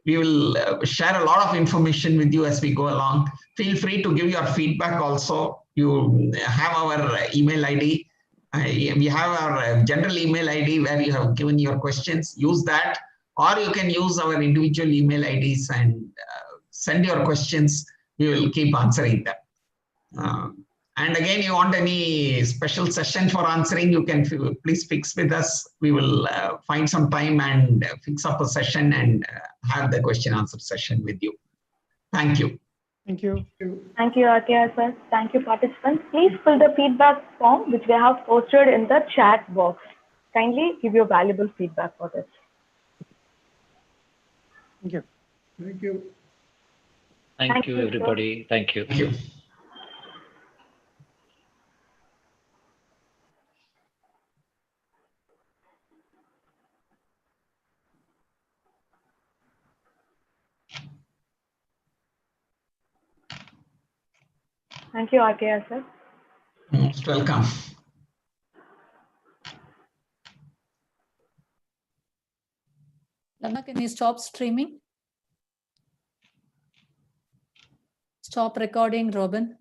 S5: we will share a lot of information with you as we go along. Feel free to give your feedback also. You have our email ID. We have our general email ID where you have given your questions. Use that, or you can use our individual email IDs and send your questions. We will keep answering them. And again, you want any special session for answering, you can please fix with us. We will find some time and fix up a session and have the question answer session with you. Thank you.
S3: Thank you.
S1: Thank you, RKR sir. Thank you, participants. Please fill the feedback form which we have posted in the chat box. Kindly give your valuable feedback for this.
S3: Thank you.
S2: Thank you.
S8: Thank you, everybody. Thank you.
S5: Thank you.
S1: Thank you, RKR sir.
S5: Most welcome.
S6: Lana, can you stop streaming? Stop recording, Robin.